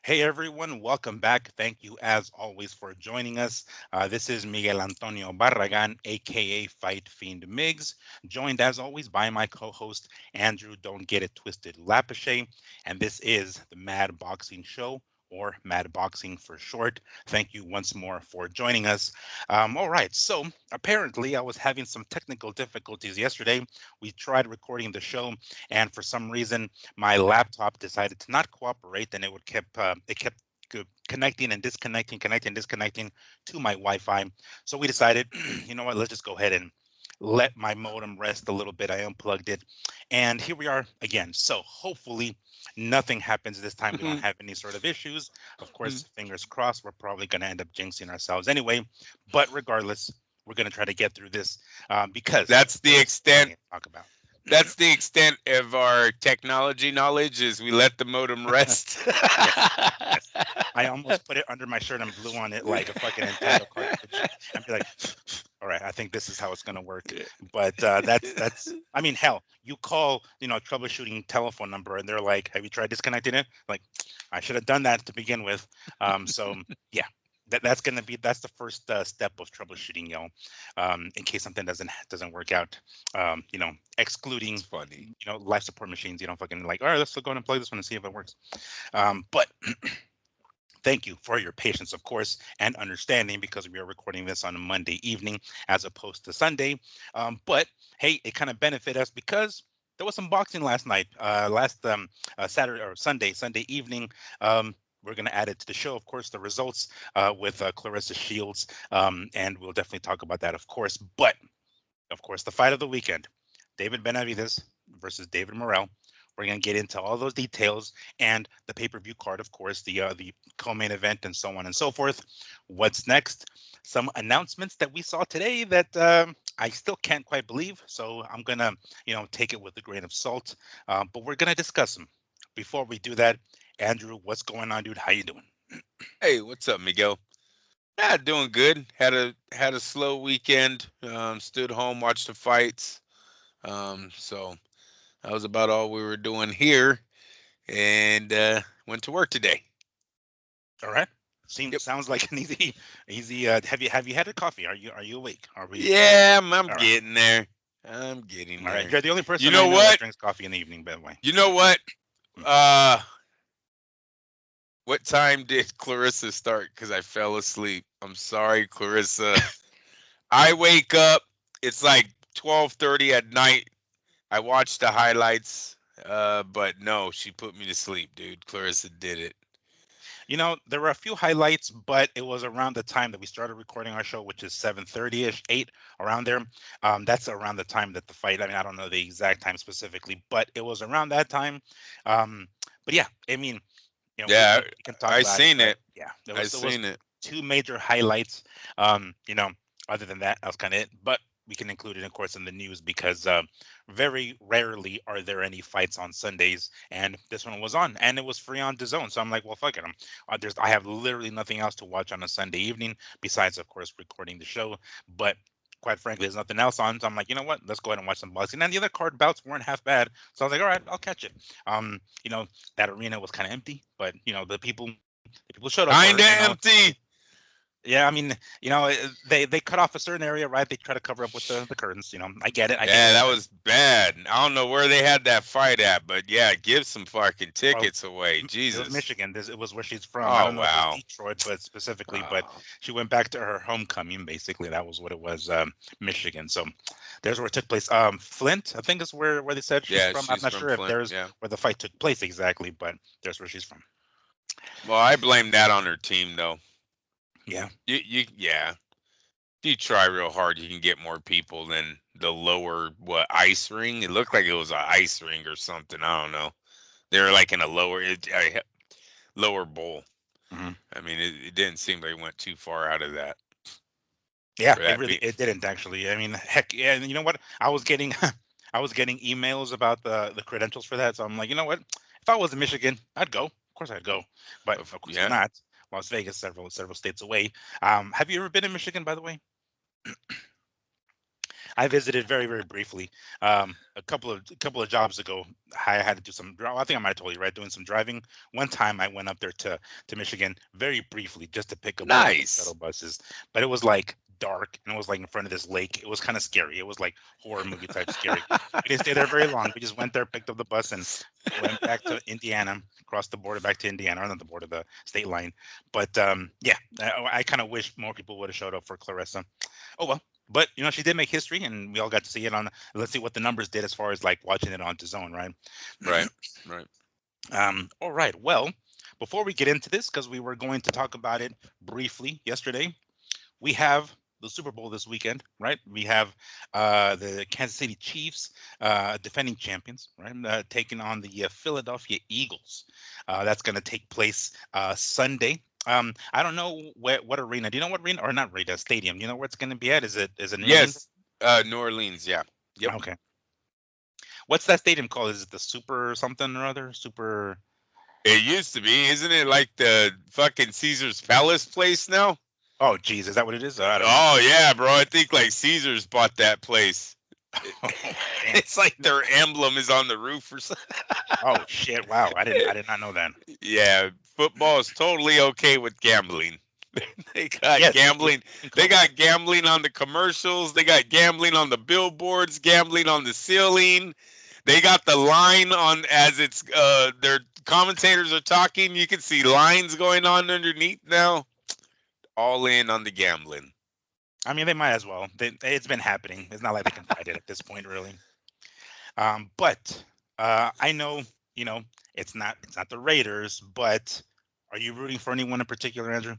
Hey everyone, welcome back. Thank you as always for joining us. This is Miguel Antonio Barragan, aka Fight Fiend Migs, joined as always by my co-host Andrew Don't Get It Twisted Lapache, and this is the Mad Boxing Show, or Mad Boxing for short. Thank you once more for joining us. All right, so apparently I was having some technical difficulties yesterday. We tried recording the show, and for some reason my laptop decided to not cooperate, and it kept connecting and disconnecting, connecting, disconnecting to my Wi-Fi. So we decided, you know what, let's just go ahead and let my modem rest a little bit. I unplugged it, and here we are again. So hopefully nothing happens this time. We don't have any sort of issues. Of course, fingers crossed. We're probably going to end up jinxing ourselves anyway. But regardless, we're going to try to get through this because That's the extent. to talk about. That's the extent of our technology knowledge. Is we let the modem rest. Yes, yes. I almost put it under my shirt and blew on it like a fucking Nintendo cartridge and be like, all right, I think this is how it's gonna work. But that's I mean, hell, you call, troubleshooting telephone number and they're like, have you tried disconnecting it? Like, I should have done that to begin with. So yeah. That's the first step of troubleshooting, in case something doesn't work out. Excluding It's funny. life support machines. You don't fucking like, all right, let's go and play this one and see if it works. But thank you for your patience, of course, and understanding because we are recording this on a Monday evening as opposed to Sunday. But hey, it kind of benefit us because there was some boxing last night, last Saturday or Sunday evening. We're going to add it to the show, of course, the results with Clarissa Shields, and we'll definitely talk about that, of course. But of course, the fight of the weekend, David Benavidez versus David Morrell. We're going to get into all those details and the pay-per-view card, of course, the co-main event, and so on and so forth. What's next? Some announcements that we saw today that I still can't quite believe. So I'm gonna, take it with a grain of salt. But we're gonna discuss them. Before we do that, Andrew, what's going on, dude? How you doing? Hey, what's up, Miguel? Yeah, doing good. Had a slow weekend. Stood home, watched the fights. So that was about all we were doing here, and went to work today. All right. Yep. Sounds like an easy. Have you had a coffee? Are you awake? Are we? Yeah, I'm All right. getting there. I'm getting All right. there. You're the only You person I know know that what? drinks coffee in the evening, by the way. You know what? Mm. Uh, what time did Clarissa start? Because I fell asleep. I'm sorry, Clarissa. I wake up. It's like 12:30 at night. I watched the highlights. But no, she put me to sleep, dude. Clarissa did it. There were a few highlights, but it was around the time that we started recording our show, which is 7:30ish, 8 around there. That's around the time that the fight. I mean, I don't know the exact time specifically, but it was around that time. Um, but yeah, I mean, Yeah, we can talk I about it, seen but it. yeah, I there was seen it. two major highlights. Um, you know, Other than that, that was kind of it. But we can include it, of course, in the news because very rarely are there any fights on Sundays, and this one was on, and it was free on DAZN. So I'm like, well, fuck it. I have literally nothing else to watch on a Sunday evening besides, of course, recording the show. But quite frankly, there's nothing else on. So I'm like, you know what? Let's go ahead and watch some boxing. And the other card bouts weren't half bad. So I was like, all right, I'll catch it. Um, you know, that arena was kind of empty, but the people showed up for Kinda it. empty. Yeah, I mean, they cut off a certain area, right? They try to cover up with the curtains. I get it, I get Yeah, it. that But was bad. I don't know where they had that fight at, but yeah, give some fucking well, tickets away. it was Jesus. Michigan. It was where she's from. I Oh don't know if it was wow. Detroit, but specifically, but Oh, she went back to her homecoming. Basically, that was what it was. Michigan. So there's where it took place. Flint, I think, is where they said she's yeah, from. I'm she's not from sure if Flint. there's Yeah. where the fight took place exactly, but there's where she's from. Well, I blame that on her team though. Yeah. Yeah. If you try real hard, you can get more people than the lower what ice ring. It looked like it was an ice ring or something. I don't know. They were like in a lower bowl. Mhm. I mean, it didn't seem like it went too far out of that Yeah, for it that really beat. it didn't actually. I mean, heck, yeah, and you know what? I was getting I was getting emails about the credentials for that, so I'm like, you know what? If I was in Michigan, I'd go. Of course, I'd go, but of course I'm Yeah. not. Las Vegas, several states away. Have you ever been in Michigan, by the way? I visited very, very briefly. A couple of jobs ago, I had to do some. I think I might have told you, right? Doing some driving. One time, I went up there to Michigan very briefly just to pick up one of the shuttle Nice. buses, but it was like dark and it was like in front of this lake. It was kind of scary. It was like horror movie type scary. We didn't stay there very long. We just went there, picked up the bus, and went back to Indiana, crossed the border back to Indiana, or not the border, the state line. But yeah, I kind of wish more people would have showed up for Clarissa. Oh well. But she did make history, and we all got to see it on. Let's see what the numbers did as far as like watching it on DAZN, right? Right. Right. All right. Well, before we get into this, because we were going to talk about it briefly yesterday, we have the Super Bowl this weekend, right? We have the Kansas City Chiefs, defending champions, right, taking on the Philadelphia Eagles. That's going to take place Sunday. I don't know what arena. Do you know what arena or not arena stadium? Do you know where it's going to be at? Is it New Orleans? Yes. New Orleans. Yeah. Yep. Okay. What's that stadium called? Is it the Super something or other? Super. It used to be, isn't it like the fucking Caesar's Palace place now? Oh, geez, is that what it is? I don't know. Oh yeah, bro. I think like Caesar's bought that place. Oh, damn. It's like their emblem is on the roof or something. Oh shit! Wow, I did not know that. Yeah, football is totally okay with gambling. They got Yes. gambling. They got gambling on the commercials. They got gambling on the billboards. Gambling on the ceiling. They got the line on as it's their commentators are talking. You can see lines going on underneath now. All in on the gambling. I mean, they might as well. It's been happening. It's not like they can fight it at this point, really. But I know, it's not the Raiders. But are you rooting for anyone in particular, Andrew?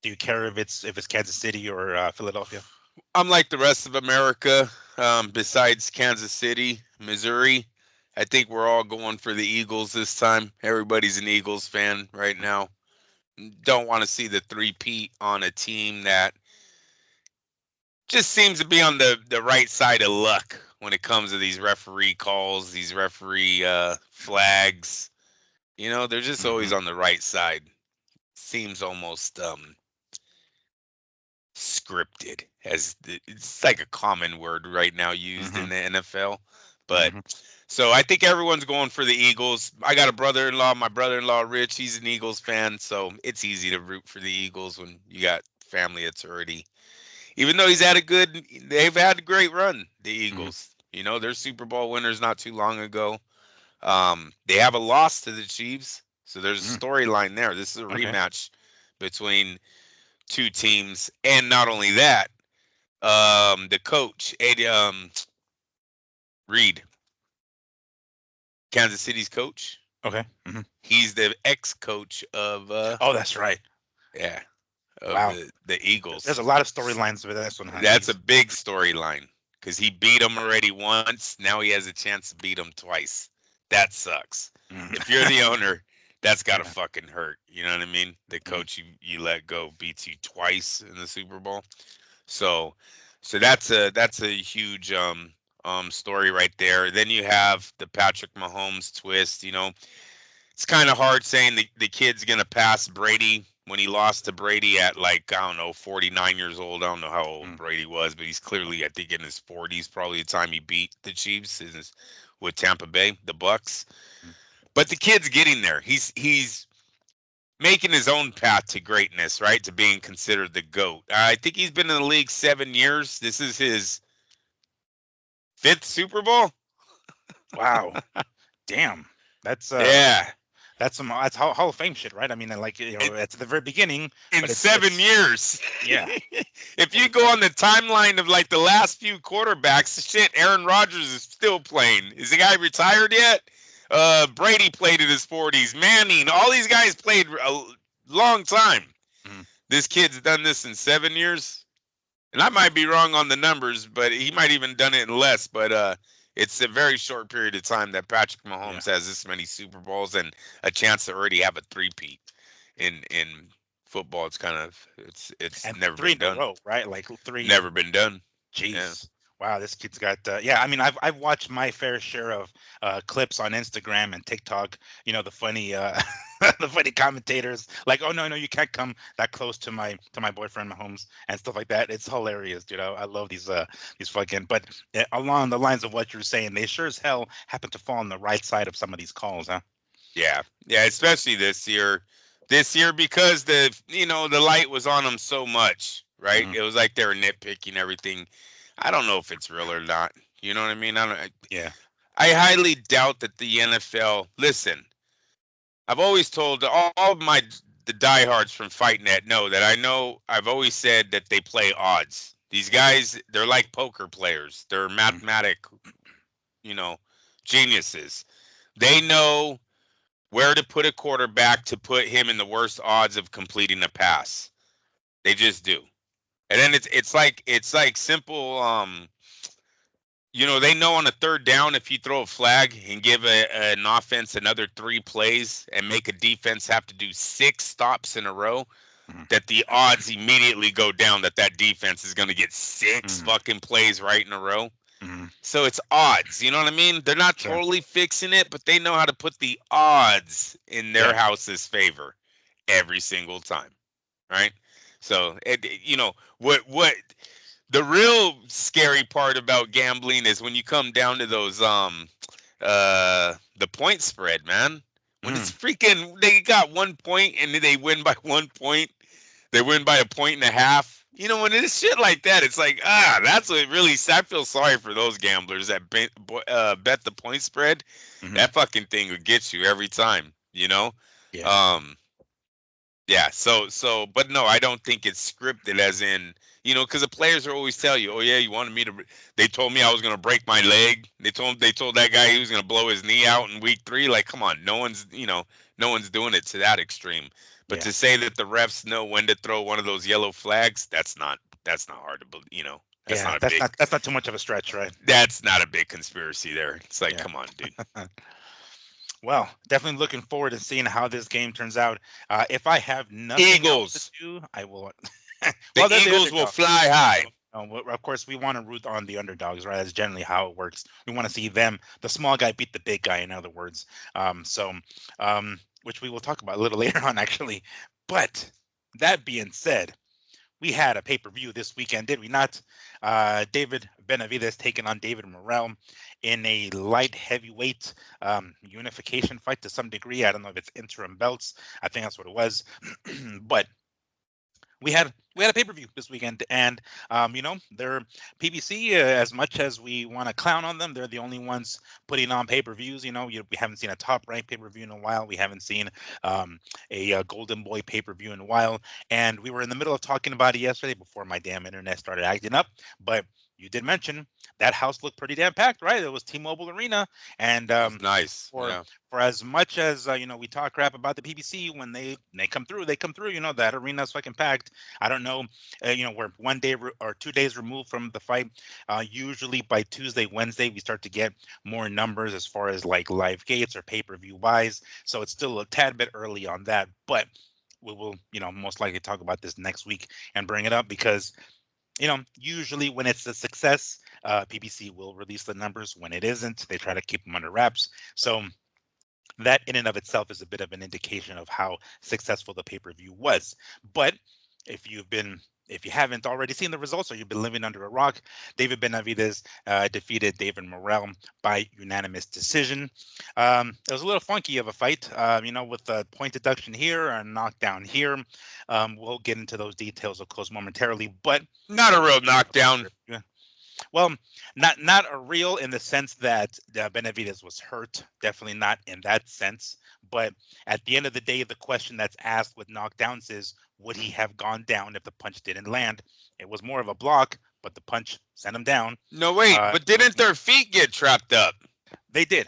Do you care if it's Kansas City or Philadelphia? I'm like the rest of America, besides Kansas City, Missouri. I think we're all going for the Eagles this time. Everybody's an Eagles fan right now. Don't want to see the three-peat on a team that just seems to be on the right side of luck when it comes to these referee calls, these referee flags. They're just always on the right side. Seems almost scripted, it's like a common word right now used in the NFL. But so I think everyone's going for the Eagles. I got a brother-in-law, my brother-in-law Rich, he's an Eagles fan, so it's easy to root for the Eagles when you got family that's already, even though they've had a great run, the Eagles. They're Super Bowl winners not too long ago. They have a loss to the Chiefs, so there's a storyline there. This is a Okay. rematch between two teams, and not only that, the coach, Reed, Kansas City's coach, Okay. he's the ex-coach of Oh, that's right. yeah, of Wow. the Eagles. There's a lot of storylines with this one. Huh? That's a Jeez. big storyline because he beat them already once. Now he has a chance to beat them twice. That sucks. If you're the owner, that's gotta Yeah. fucking hurt. You know what I mean? The coach you let go beats you twice in the Super Bowl. So that's a huge story right there. Then you have the Patrick Mahomes twist. It's kind of hard saying the kid's gonna pass Brady when he lost to Brady at like, I don't know, 49 years old. I don't know how old Brady was, but he's clearly, I think, in his 40s, probably the time he beat the Chiefs with Tampa Bay, the Bucks. But the kid's getting there. He's making his own path to greatness, right? To being considered the GOAT. I think he's been in the league 7 years. This is his 5th Super Bowl. Wow. Damn. That's Yeah. that's Hall of Fame shit, right? I mean, like it's at the very beginning. In but 7 years. Yeah. If you go on the timeline of like the last few quarterbacks, shit, Aaron Rodgers is still playing. Is the guy retired yet? Brady played in his 40s. Manning, all these guys played a long time. This kid's done this in 7 years. And I might be wrong on the numbers, but he might even done it in less. But it's a very short period of time that Patrick Mahomes has this many Super Bowls and a chance to already have a three-peat in football. It's kind of it's and never three been in a done. row, right? Like three. Never been done. Jeez. Yeah. Wow, this kid's got yeah. I mean, I've watched my fair share of clips on Instagram and TikTok. The funny the funny commentators, like, oh no, you can't come that close to my boyfriend Mahomes and stuff like that. It's hilarious, dude. I love these fucking. But along the lines of what you're saying, they sure as hell happen to fall on the right side of some of these calls, huh? Yeah, yeah, especially this year. This year because the light was on them so much, right? Hmm. It was like they were nitpicking everything. I don't know if it's real or not. You know what I mean? Yeah. I highly doubt that the NFL. Listen, I've always told all of the diehards from FightNet know I've always said that they play odds. These guys, they're like poker players. They're Hmm. mathematic, you know, geniuses. They know where to put a quarterback to put him in the worst odds of completing a pass. They just do. And then it's like simple. They know on a third down if you throw a flag and give an offense another 3 plays and make a defense have to do 6 stops in a row, Hmm. that the odds immediately go down that defense is going to get six Hmm. fucking plays right in a row. Hmm. So it's odds, you know what I mean? They're not Sure. totally fixing it, but they know how to put the odds in their Yeah. house's favor every single time, right? So, what the real scary part about gambling is when you come down to those the point spread, man. When it's Mm. freaking they got 1 point and then they win by 1 point, they win by a point and a half. When it's shit like that, it's like, that's what really. I feel sorry for those gamblers that bet the point spread. Hmm. That fucking thing would get you every time. Yeah. Um, yeah. But no, I don't think it's scripted, as in, because the players are always tell you, oh yeah, you wanted me to. They told me I was gonna break my leg. They told that guy he was gonna blow his knee out in week 3. Like, come on, no one's doing it to that extreme. But Yeah. to say that the refs know when to throw one of those yellow flags, that's not hard to believe. That's Yeah. not a big. That's not too much of a stretch, right? That's not a big conspiracy there. It's like, Yeah. come on, dude. Well, definitely looking forward to seeing how this game turns out. If I have nothing else to Eagles. do, I will. The Well, they're the Eagles will underdog. fly high. Of course, we want to root on the underdogs, right? That's generally how it works. We want to see them, the small guy, beat the big guy. In other words, which we will talk about a little later on, actually. But that being said, we had a pay per view this weekend, did we not? David Benavidez taking on David Morrell in a light heavyweight unification fight to some degree. I don't know if it's interim belts. I think that's what it was. But we had a pay per view this weekend, and they're PBC. As much as we want to clown on them, they're the only ones putting on pay per views. We haven't seen a top ranked pay per view in a while. We haven't seen a Golden Boy pay per view in a while, and we were in the middle of talking about it yesterday before my damn internet started acting up. But you did mention that house looked pretty damn packed, right? It was T-Mobile Arena, and It was nice. for Yeah. for as much as we talk crap about the PBC, when they come through, they come through. That arena's fucking packed. I don't know. We're 1 day or 2 days removed from the fight. Usually by Tuesday, Wednesday, we start to get more numbers as far as like live gates or pay per view wise. So it's still a tad bit early on that, but we will, most likely talk about this next week and bring it up because usually when it's a success, PBC will release the numbers. When it isn't, they try to keep them under wraps. So that in and of itself is a bit of an indication of how successful the pay-per-view was. But if you've been if you haven't already seen the results or you've been living under a rock, David Benavidez defeated David Morrell by unanimous decision. It was a little funky of a fight, with a point deduction here, a knockdown here. We'll get into those details, of course, momentarily, but Not it a was real knockdown. well, not a real in the sense that Benavidez was hurt. Definitely not in that sense. But at the end of the day, the question that's asked with knockdowns is, would he have gone down if the punch didn't land? It was more of a block, but the punch sent him down. No, wait, but It was didn't their feet get trapped up? they did,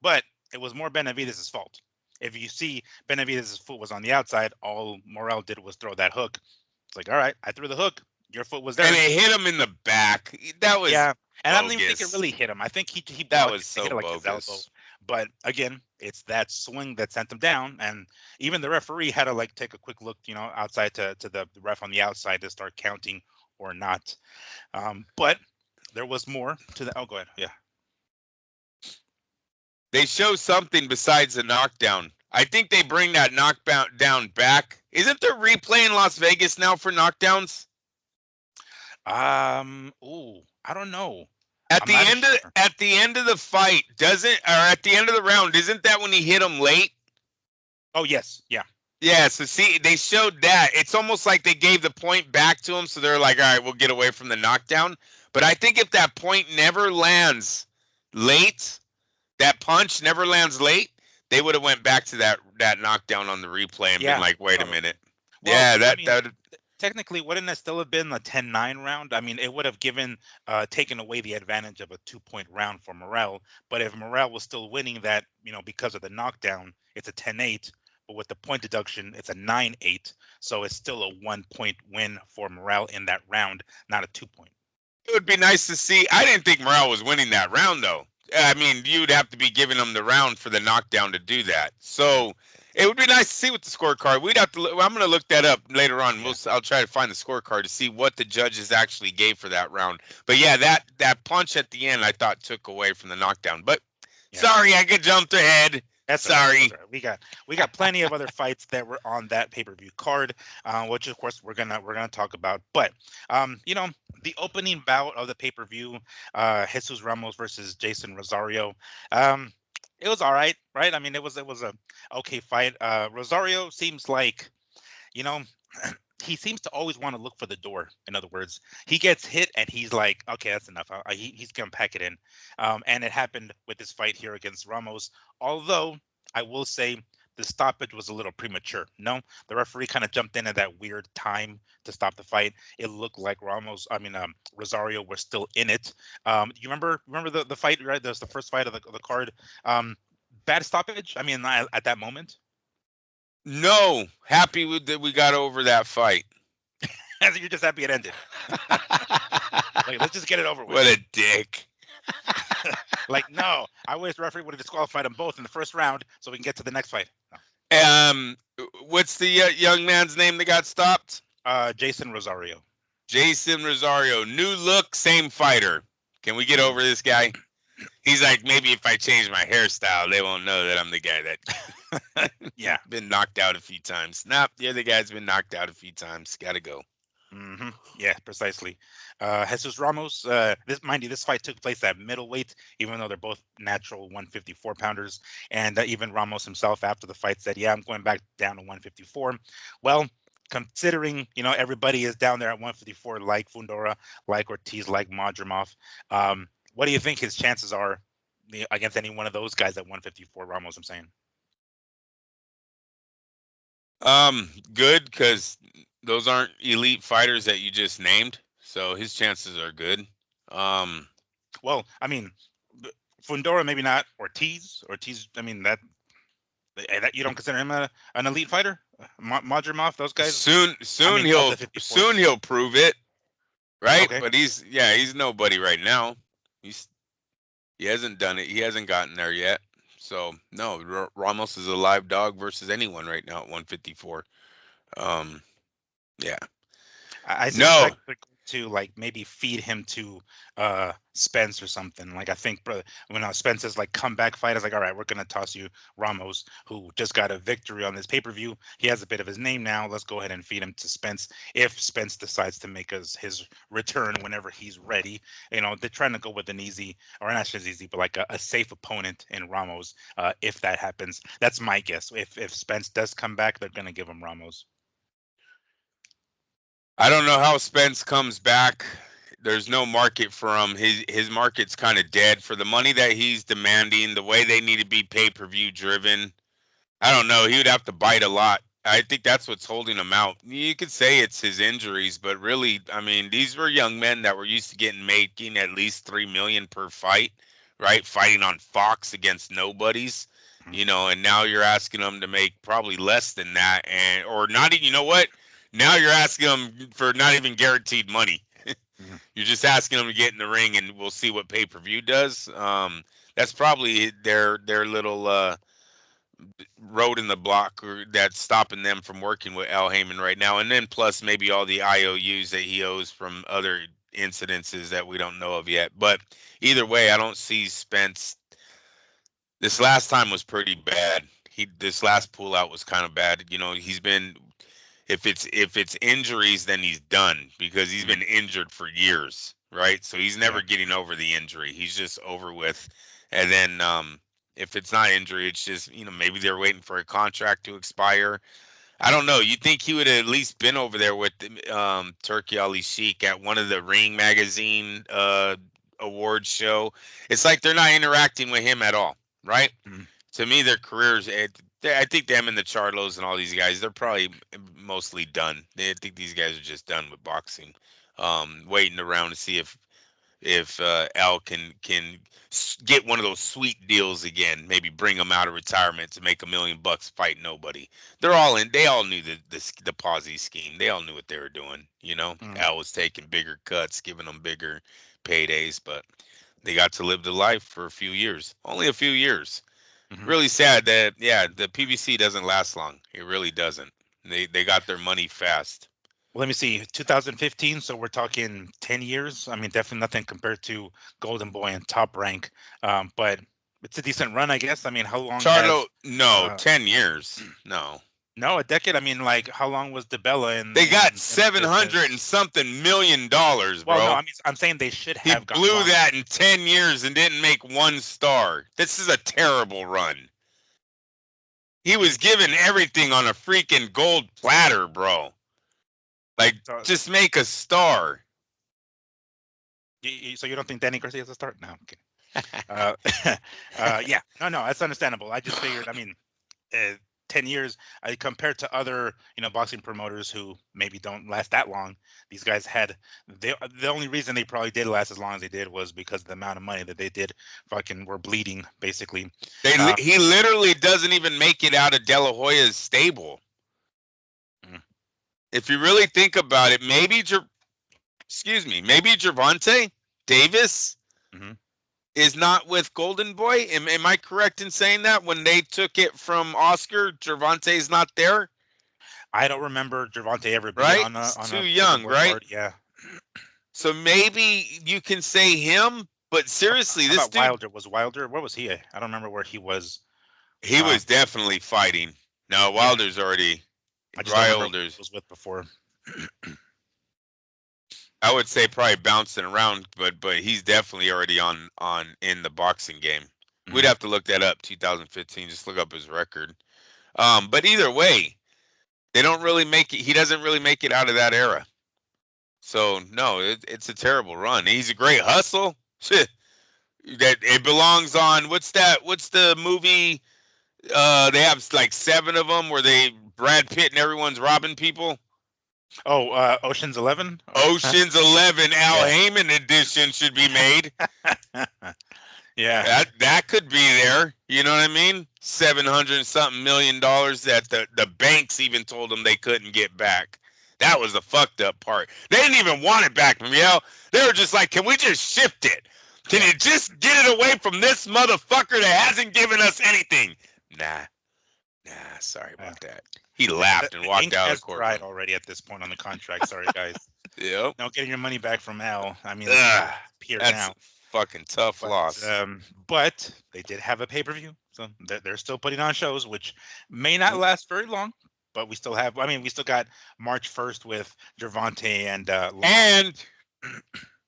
but it was more Benavidez's fault. If you see Benavidez's foot was on the outside, all Morel did was throw that hook. It's like, all right, I threw the hook. Your foot was And there. it hit him in the back. That was Yeah, and I don't even think it bogus. really hit him. I think he That blocked was it. They so hit it like his elbow. bogus. But again, it's that swing that sent him down. And even the referee had to like take a quick look, outside to the ref on the outside to start counting or not. But there was more to the. Oh, go ahead. Yeah. They show something besides the knockdown. I think they bring that knockdown back. Isn't there replay in Las Vegas now for knockdowns? Ooh, I don't know. At I'm the not end of sure. the fight, doesn't or at the end of the round, isn't that when he hit him late? Oh yes, yeah, Yeah, so see, they showed that. It's almost like they gave the point back to him, so they're like, all right, we'll get away from the knockdown. But I think if that point never lands late, that punch never lands late, they would have went back to that knockdown on the replay and been yeah, like, wait a totally. minute. Well, Yeah, I that mean, that technically, wouldn't it still have been a 10-9 round? I mean, it would have given taken away the advantage of a 2-point round for Morrell. But if Morrell was still winning that, because of the knockdown, it's a 10-8. But with the point deduction, it's a 9-8. So it's still a 1-point win for Morrell in that round, not a 2-point. it would be nice to see. I didn't think Morrell was winning that round though. I mean, you'd have to be giving him the round for the knockdown to do that. So it would be nice to see what the scorecard. We'd have to. I'm going to look that up later on. Yeah, I'll try to find the scorecard to see what the judges actually gave for that round. But yeah, that punch at the end I thought took away from the knockdown. But yeah. sorry, I get jumped ahead. That's all right. Sorry. That's all right. We got plenty of other fights that were on that pay-per-view card, which of course we're gonna talk about. But the opening bout of the pay-per-view, Jesus Ramos versus Jason Rosario. Um, it was all right, right? I mean, it was a okay fight. Rosario seems like, you know, he seems to always want to look for the door. In other words, he gets hit and he's like, okay, that's enough. He's gonna pack it in. And it happened with this fight here against Ramos. Although I will say the stoppage was a little premature. No, the referee kind of jumped in at that weird time to stop the fight. It looked like Rosario was still in it. You remember the fight, right? That was the first fight of the card. Bad stoppage. I mean, at that moment. No, happy with that we got over that fight. You're just happy it ended. Like, let's just get it over with. What a dick. Like, no, I wish the referee would have disqualified them both in the first round so we can get to the next fight. Um, what's the young man's name that got stopped? Jason Rosario. Jason Rosario, new look, same fighter. Can we get over this guy? He's like, maybe if I change my hairstyle, they won't know that I'm the guy that Yeah. been knocked out a few times. Nope, the other guy's been knocked out a few times. Gotta go. Yeah, precisely. Jesus Ramos. This fight took place at middleweight, even though they're both natural 154 pounders. And even Ramos himself, after the fight, said, "Yeah, I'm going back down to 154." Well, considering everybody is down there at 154, like Fundora, like Ortiz, like Madrimov, what do you think his chances are against any one of those guys at 154? Ramos, I'm saying. Good, because those aren't elite fighters that you just named, so his chances are good. Well, I mean, Fundora maybe not. Ortiz, I mean that you don't consider him an elite fighter? Madrimov, those guys. Soon I mean, of the 54s. he'll prove it, right? Okay. But he's nobody right now. He hasn't done it. He hasn't gotten there yet. So no, Ramos is a live dog versus anyone right now at 154. Yeah. I No. suspect they're going to like maybe feed him to Spence or something. Like, I think when Spence's like comeback fight, I was like, all right, we're gonna toss you Ramos, who just got a victory on this pay-per-view. He has a bit of his name now. Let's go ahead and feed him to Spence if Spence decides to make his return whenever he's ready. They're trying to go with an easy, or not just easy, but like a safe opponent in Ramos. If that happens, that's my guess. If Spence does come back, they're gonna give him Ramos. I don't know how Spence comes back. There's no market for him. His market's kind of dead for the money that he's demanding. The way they need to be pay-per-view driven. I don't know. He would have to bite a lot. I think that's what's holding him out. You could say it's his injuries, but really, I mean, these were young men that were used to making at least $3 million per fight, right? Fighting on Fox against nobodies, and now you're asking them to make probably less than that, or not even. You know what? Now you're asking them for not even guaranteed money. You're just asking them to get in the ring, and we'll see what pay-per-view does. That's probably their little road in the block that's stopping them from working with Al Heyman right now. And then plus maybe all the IOUs that he owes from other incidences that we don't know of yet. But either way, I don't see Spence. This last time was pretty bad. This last pullout was kind of bad. You know, he's been if it's injuries, then he's done because he's been injured for years, right? So he's never Yeah. getting over the injury. He's just over with. And then if it's not injury, it's just maybe they're waiting for a contract to expire. I don't know. You think he would have at least been over there with Turkey Ali Sheik at one of the Ring magazine awards show? It's like they're not interacting with him at all, right? Mhm. To me, their careers. I think them and the Charlos and all these guys, they're probably mostly done. I think these guys are just done with boxing, waiting around to see if Al can get one of those sweet deals again, maybe bring him out of retirement to make $1 million fight nobody. They're all in. They all knew the Posy scheme. They all knew what they were doing. Mhm. Al was taking bigger cuts, giving them bigger paydays, but they got to live the life for a few years. Only a few years. Mhm. Really sad that the PBC doesn't last long. It really doesn't. They got their money fast. Let me see, 2015. So we're talking 10 years. I mean, definitely nothing compared to Golden Boy and Top Rank. But it's a decent run, I guess. I mean, how long Charlo, has no, uh 10 years. No. no, a decade? I mean, like how long was DeBella They got in the 700 and business? something $1 million, Well, no, bro. I mean, I'm saying they should He have gone blew longer. that in 10 years and didn't make one star. This is a terrible run. He was given everything on a freaking gold platter, bro. Like, So, just make a star. so you don't think Danny Garcia is a start? No, okay. Uh, yeah, no, that's understandable. I just figured, I mean, uh, 10 years compared to other boxing promoters who maybe don't last that long. These guys had the only reason they probably did last as long as they did was because of the amount of money that they did fucking were bleeding basically. uh, He literally doesn't even make it out of De La Hoya's stable. mm, If you really think about it, maybe Gervonta Davis mhm. is not with Golden Boy. Am I correct in saying that when they took it from Oscar, Gervonta's not there, I don't remember Gervonta ever being right? on a He's too Golden young, Boy right? card. Yeah. So maybe you can say him, but seriously, How this about dude, Wilder? Was Wilder? Where was he at? I don't remember where he was. he um was definitely fighting. No, yeah, I just don't remember who he Wilder's, was with before. I would say probably bouncing around, but he's definitely already on in the boxing game. We'd Mhm. have to look that up. 2015, just look up his record. But either way, they don't really make it. He doesn't really make it out of that era. So no, it's a terrible run. He's a great hustle. Shit, that it belongs on. What's that? What's the movie? They have like 7 of them where they Brad Pitt and everyone's robbing people. Oh, Ocean's 11. Ocean's 11 Al Yeah. Heyman edition should be made. Yeah. That could be there. You know what I mean? 700 and something $1 million that the banks even told them they couldn't get back. That was the fucked up part. They didn't even want it back from Yale. They were just like, can we just shift it? Can Yeah. you just get it away from this motherfucker that hasn't given us anything? Nah, sorry Yeah. about that. He The, laughed and the walked ink out of has the dried courtroom. already at this point on the contract. Sorry, guys. Yep. No getting your money back from Al. I mean, it's Ugh, probably disappeared that's a now. fucking tough But loss. but they did have a pay-per-view, so they're still putting on shows, which may not last very long. But we still have. I mean, we still got March 1st with Gervonta and Lamont.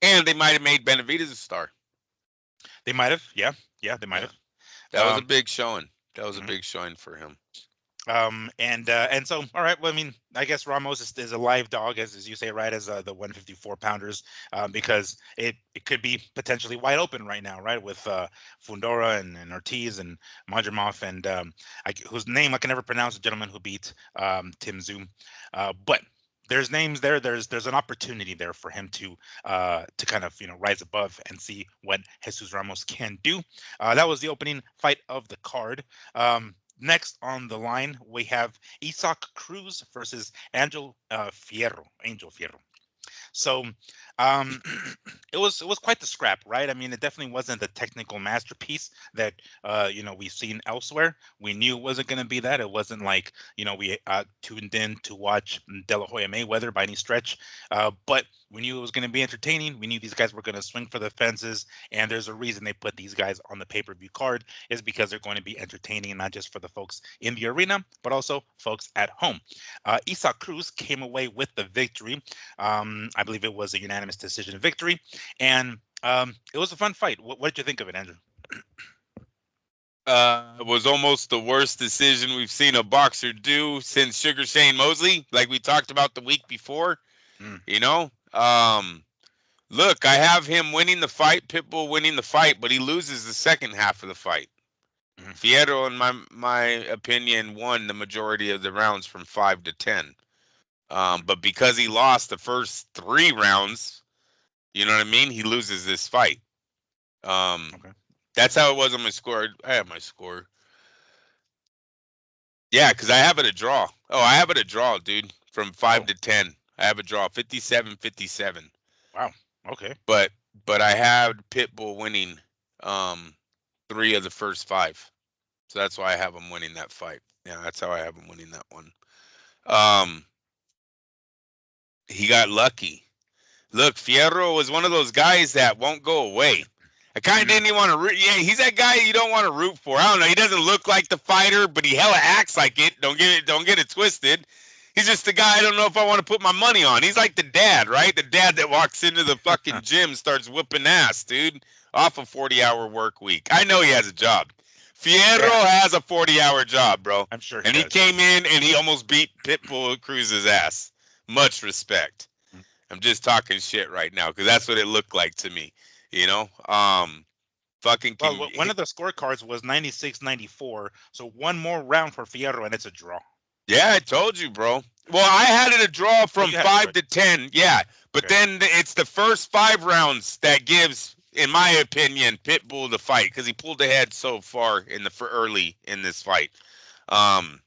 And they might have made Benavidez a star. They might have. Yeah, yeah, they might Yeah. have. That was a Um, big showing. That was a mhm. big showing for him. And so, all right. Well, I mean, I guess Ramos is a live dog, as you say, right? As the 154 pounders, because it could be potentially wide open right now, right? With Fundora and Ortiz and Majimov and whose name I can never pronounce, the gentleman who beat Tim Zoom. But there's names there. There's an opportunity there for him to kind of rise above and see what Jesus Ramos can do. That was the opening fight of the card. Next on the line, we have Isaac Cruz versus Angel Fierro. Angel Fierro. So, um, it was quite the scrap, right? I mean, it definitely wasn't the technical masterpiece that we've seen elsewhere. We knew it wasn't going to be that. It wasn't like we tuned in to watch De La Hoya Mayweather by any stretch, but we knew it was going to be entertaining. We knew these guys were going to swing for the fences, and there's a reason they put these guys on the pay-per-view card is because they're going to be entertaining, not just for the folks in the arena, but also folks at home. Isaac Cruz came away with the victory. I believe it was a unanimous decision victory, and it was a fun fight. What did you think of it, Andrew? It was almost the worst decision we've seen a boxer do since Sugar Shane Mosley, like we talked about the week before. Mm. You know, look, I have him winning the fight, Pitbull winning the fight, but he loses the second half of the fight. Mhm. Fierro, in my opinion, won the majority of the rounds from 5 to 10. But because he lost the first 3 rounds, you know what I mean? He loses this fight. Okay. That's how it was on my score. I have my score. Yeah, because I have it a draw. Oh, I have it a draw, dude. From 5 Oh, to 10. I have a draw, 57-57. wow. Okay. But I had Pitbull winning 3 of the first 5. So that's why I have him winning that fight. Yeah, that's how I have him winning that one. He got lucky. Look, Fierro was one of those guys that won't go away. I kind of didn't even want to root. Yeah, he's that guy you don't want to root for. I don't know. He doesn't look like the fighter, but he hella acts like it. Don't get it twisted. He's just the guy I don't know if I want to put my money on. He's like the dad, right? The dad that walks into the fucking gym, starts whooping ass, dude, off a 40-hour work week. I know he has a job. Fierro Yeah, has a 40-hour job, bro. I'm sure he And he does. came in and he almost beat Pitbull Cruz's ass. Much respect. Mm. I'm just talking shit right now because that's what it looked like to me. You know, fucking Well, can. one of the scorecards was 96-94, so one more round for Fierro, and it's a draw. Yeah, I told you, bro. Well, I had it a draw Oh, from you had it five right. to ten. Yeah, but Okay. then it's the first 5 rounds that gives, in my opinion, Pitbull the fight because he pulled ahead so far in the for early in this fight. Um,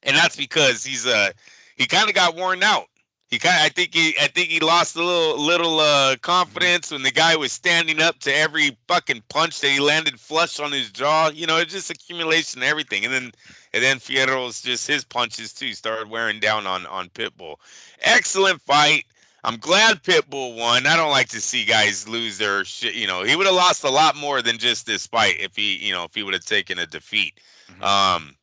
and that's because he kind of got worn out. I think he lost a little Mhm. confidence when the guy was standing up to every fucking punch that he landed flush on his jaw. You know, it's just accumulation of everything. And then Fierro's just his punches too started wearing down on Pitbull. Excellent fight. I'm glad Pitbull won. I don't like to see guys lose their shit. You know, he would have lost a lot more than just this fight if he would have taken a defeat. Mhm. Um,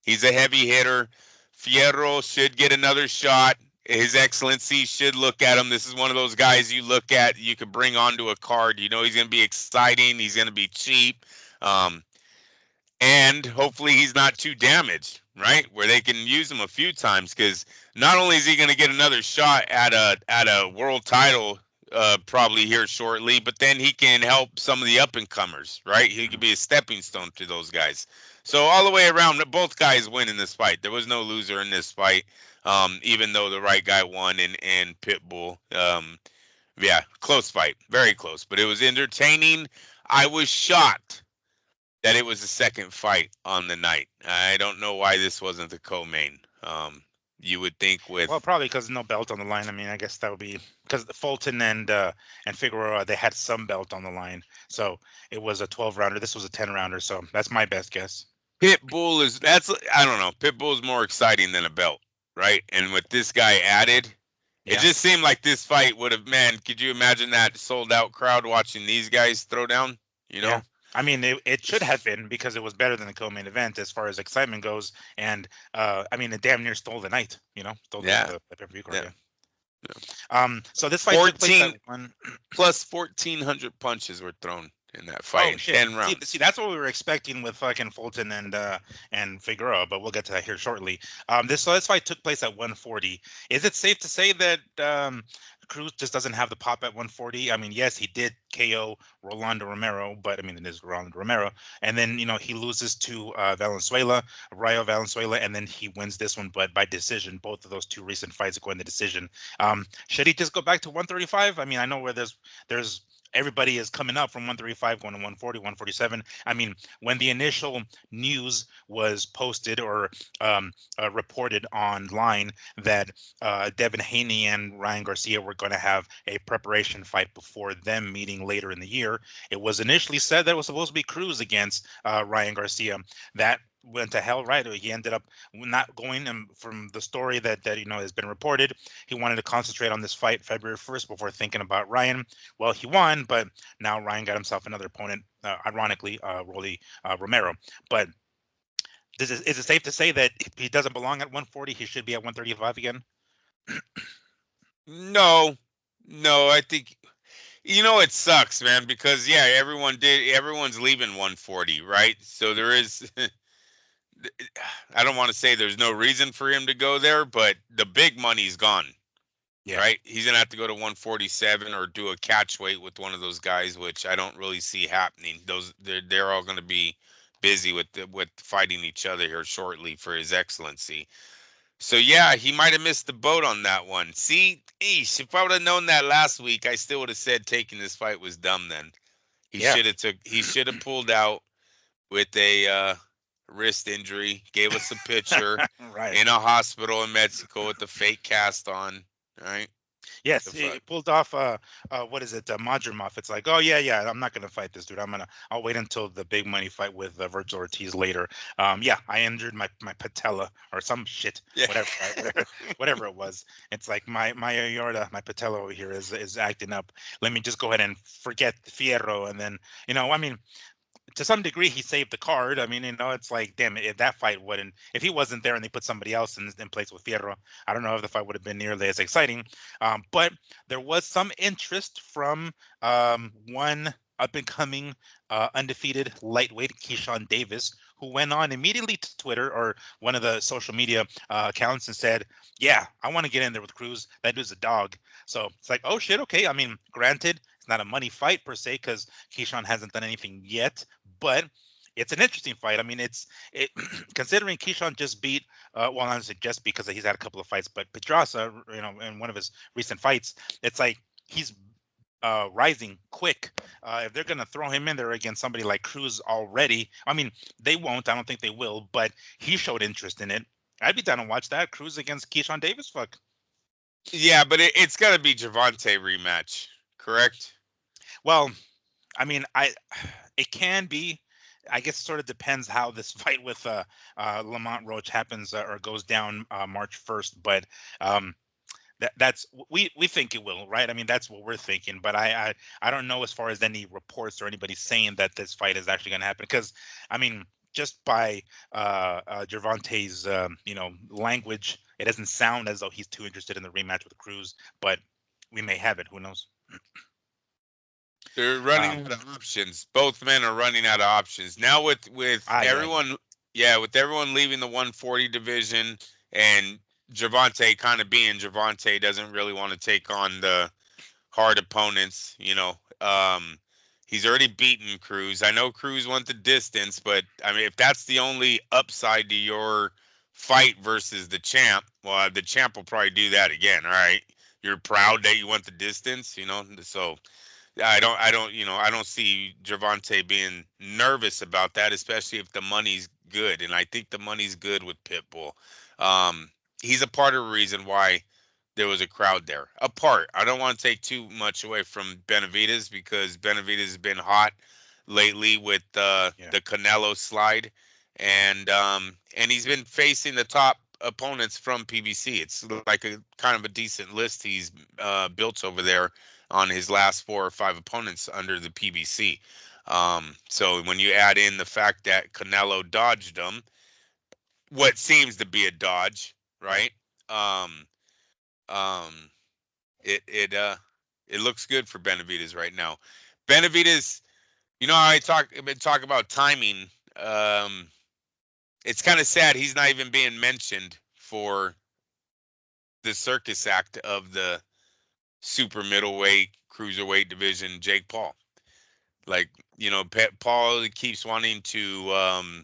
He's a heavy hitter. Fierro should get another shot. His Excellency should look at him. This is one of those guys you look at, you could bring onto a card. You know he's going to be exciting. He's going to be cheap. Um, and hopefully he's not too damaged, right? Where they can use him a few times because not only is he going to get another shot at a world title probably here shortly, but then he can help some of the up and comers, right? He could Mhm. be a stepping stone to those guys. So all the way around, both guys win in this fight. There was no loser in this fight, even though the right guy won in Pitbull. Yeah, close fight, very close, but it was entertaining. I was shocked that it was the second fight on the night. I don't know why this wasn't the co-main. You would think Well, with probably because no belt on the line. I mean, I guess that would be because Fulton and Figueroa, they had some belt on the line, so it was a 12 rounder. This was a 10 rounder, so that's my best guess. Pitbull is that's I don't know. Pitbull's more exciting than a belt, right? And with this guy added, it Yeah, just seemed like this fight would have. Man, could you imagine that sold out crowd watching these guys throw down? You yeah. know, I mean, it should have been because it was better than the co-main event as far as excitement goes, and I mean, it damn near stole the night. Stole the yeah, the pay-per-view card. yeah. Yeah. yeah. So this fight took place at 14 one. plus 1,400 punches were thrown in that fight Oh in shit! 10 rounds. See, that's what we were expecting with fucking Fulton and Figueroa, but we'll get to that here shortly. This fight took place at 140. Is it safe to say that Cruz just doesn't have the pop at 140? I mean, yes, he did KO Rolando Romero, but I mean, it is Rolando Romero, and then he loses to Valenzuela, Rayo Valenzuela, and then he wins this one, but by decision. Both of those two recent fights go into decision. Should he just go back to 135? I mean, I know where there's everybody is coming up from 135 going to 140, 147. I mean, when the initial news was posted or reported online that Devin Haney and Ryan Garcia were going to have a preparation fight before them meeting later in the year, it was initially said that it was supposed to be Cruz against Ryan Garcia. That went to hell, right? He ended up not going, and from the story that has been reported, he wanted to concentrate on this fight February 1st before thinking about Ryan. Well, he won, but now Ryan got himself another opponent, ironically, Rolly Romero. But is it safe to say that he doesn't belong at 140? He should be at 135 again? No, no, I think it sucks, man, because yeah, everyone's leaving 140, right? So there is I don't want to say there's no reason for him to go there, but the big money's gone. Yeah. Right? He's gonna have to go to 147 or do a catch weight with one of those guys, which I don't really see happening. They're all gonna be busy with fighting each other here shortly for his excellency. So yeah, he might have missed the boat on that one. See, if I would have known that last week, I still would have said taking this fight was dumb. Then Yeah. he should have pulled out with a wrist injury, gave us a picture Right. in a hospital in Mexico with the fake cast on. Right? Yes, The he fuck. pulled off what is it, Madrimov. It's like, oh yeah, yeah, I'm not gonna fight this dude. I'll wait until the big money fight with Virgil Ortiz later. Yeah, I injured my patella or some shit, Yeah. whatever, right? Whatever it was. It's like my aorta, my patella over here is acting up. Let me just go ahead and forget Fierro, and then I mean, to some degree he saved the card. I mean, it's like, damn, if that fight wouldn't, if he wasn't there and they put somebody else in place with Fierro, I don't know if the fight would have been nearly as exciting. But there was some interest from one up and coming undefeated lightweight, Keyshawn Davis, who went on immediately to Twitter or one of the social media accounts and said, yeah, I want to get in there with Cruz. That dude's a dog. So it's like, oh shit, okay. I mean, granted, it's not a money fight per se because Keyshawn hasn't done anything yet, but it's an interesting fight. I mean, it considering Keyshawn just beat, well, not just because he's had a couple of fights, but Pedraza, in one of his recent fights, it's like he's rising quick. If they're gonna throw him in there against somebody like Cruz already, I mean, they won't. I don't think they will, but he showed interest in it. I'd be down to watch that Cruz against Keyshawn Davis. Fuck. Yeah, but it's got to be Javante rematch, correct? Well, I mean, it can be. I guess it sort of depends how this fight with Lamont Roach happens or goes down March 1st. But that's we think it will, right? I mean, that's what we're thinking. But I don't know as far as any reports or anybody saying that this fight is actually going to happen. Because I mean, just by Gervante's language, it doesn't sound as though he's too interested in the rematch with Cruz. But we may have it. Who knows? They're running Um, out of options. Both men are running out of options now. With yeah, yeah. everyone, yeah, with everyone leaving the 140 division and Javante kind of being Javante doesn't really want to take on the hard opponents. He's already beaten Cruz. I know Cruz went the distance, but I mean, if that's the only upside to your fight versus the champ, well, the champ will probably do that again. All right, you're proud that you went the distance, so. I don't see Gervonta being nervous about that, especially if the money's good. And I think the money's good with Pitbull. Um, he's a part of the reason why there was a crowd there. A part. I don't want to take too much away from Benavidez because Benavidez has been hot lately with Yeah. the Canelo slide, and he's been facing the top opponents from PBC. It's like a kind of a decent list he's built over there on his last 4 or 5 opponents under the PBC. So when you add in the fact that Canelo dodged him, what seems to be a dodge, Right. right? Um, um, it looks good for Benavidez right now. Benavidez, how I've been talking about timing. Um, it's kind of sad he's not even being mentioned for the circus act of the super middleweight cruiserweight division. Jake Paul, like Paul keeps wanting to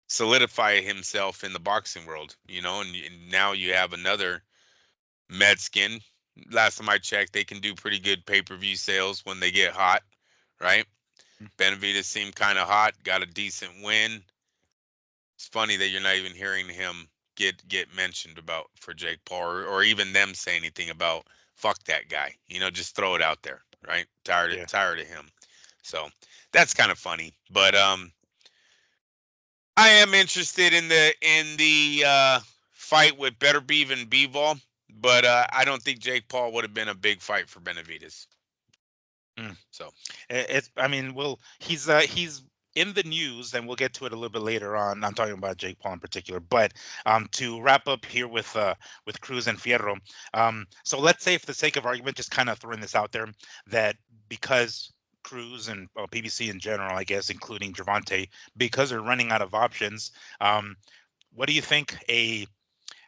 solidify himself in the boxing world, and now you have another Medskin, Last time I checked, they can do pretty good pay-per-view sales when they get hot, right? Benavidez seemed kind of hot, got a decent win. It's funny that you're not even hearing him get mentioned about for Jake Paul, or even them say anything about fuck that guy. Just throw it out there, right? Yeah. Tired of him. So that's kind of funny. But I am interested in the fight with Better Beef and Bivol, but I don't think Jake Paul would have been a big fight for Benavidez. Mm. So It's, I mean, well, he's in the news, and we'll get to it a little bit later on. I'm talking about Jake Paul in particular, but to wrap up here with Cruz and Fierro, so let's say, for the sake of argument, just kind of throwing this out there, that because Cruz and PBC in general, I guess, including Gervonta, because they're running out of options, um, what do you think a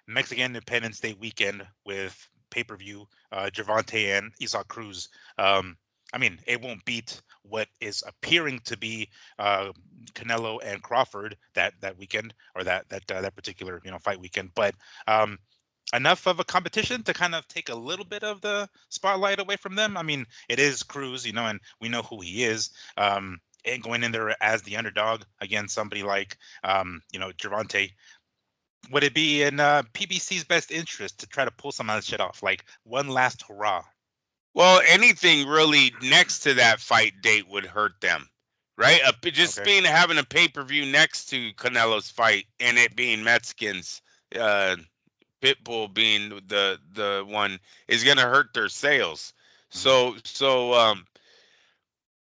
Mexican Independence Day weekend with pay-per-view, Gervonta and Isaac Cruz? Um, I mean, it won't beat what is appearing to be uh, Canelo and Crawford that weekend, or that particular fight weekend, but um, enough of a competition to kind of take a little bit of the spotlight away from them. I mean, it is Cruz, and we know who he is. And going in there as the underdog against somebody like Gervonta, would it be in PBC's best interest to try to pull some of that shit off, like one last hurrah? well, anything really next to that fight date would hurt them, right? Just Okay. being having a pay-per-view next to Canelo's fight and it being Mexicans, uh, Pitbull being the one is going to hurt their sales. Hmm.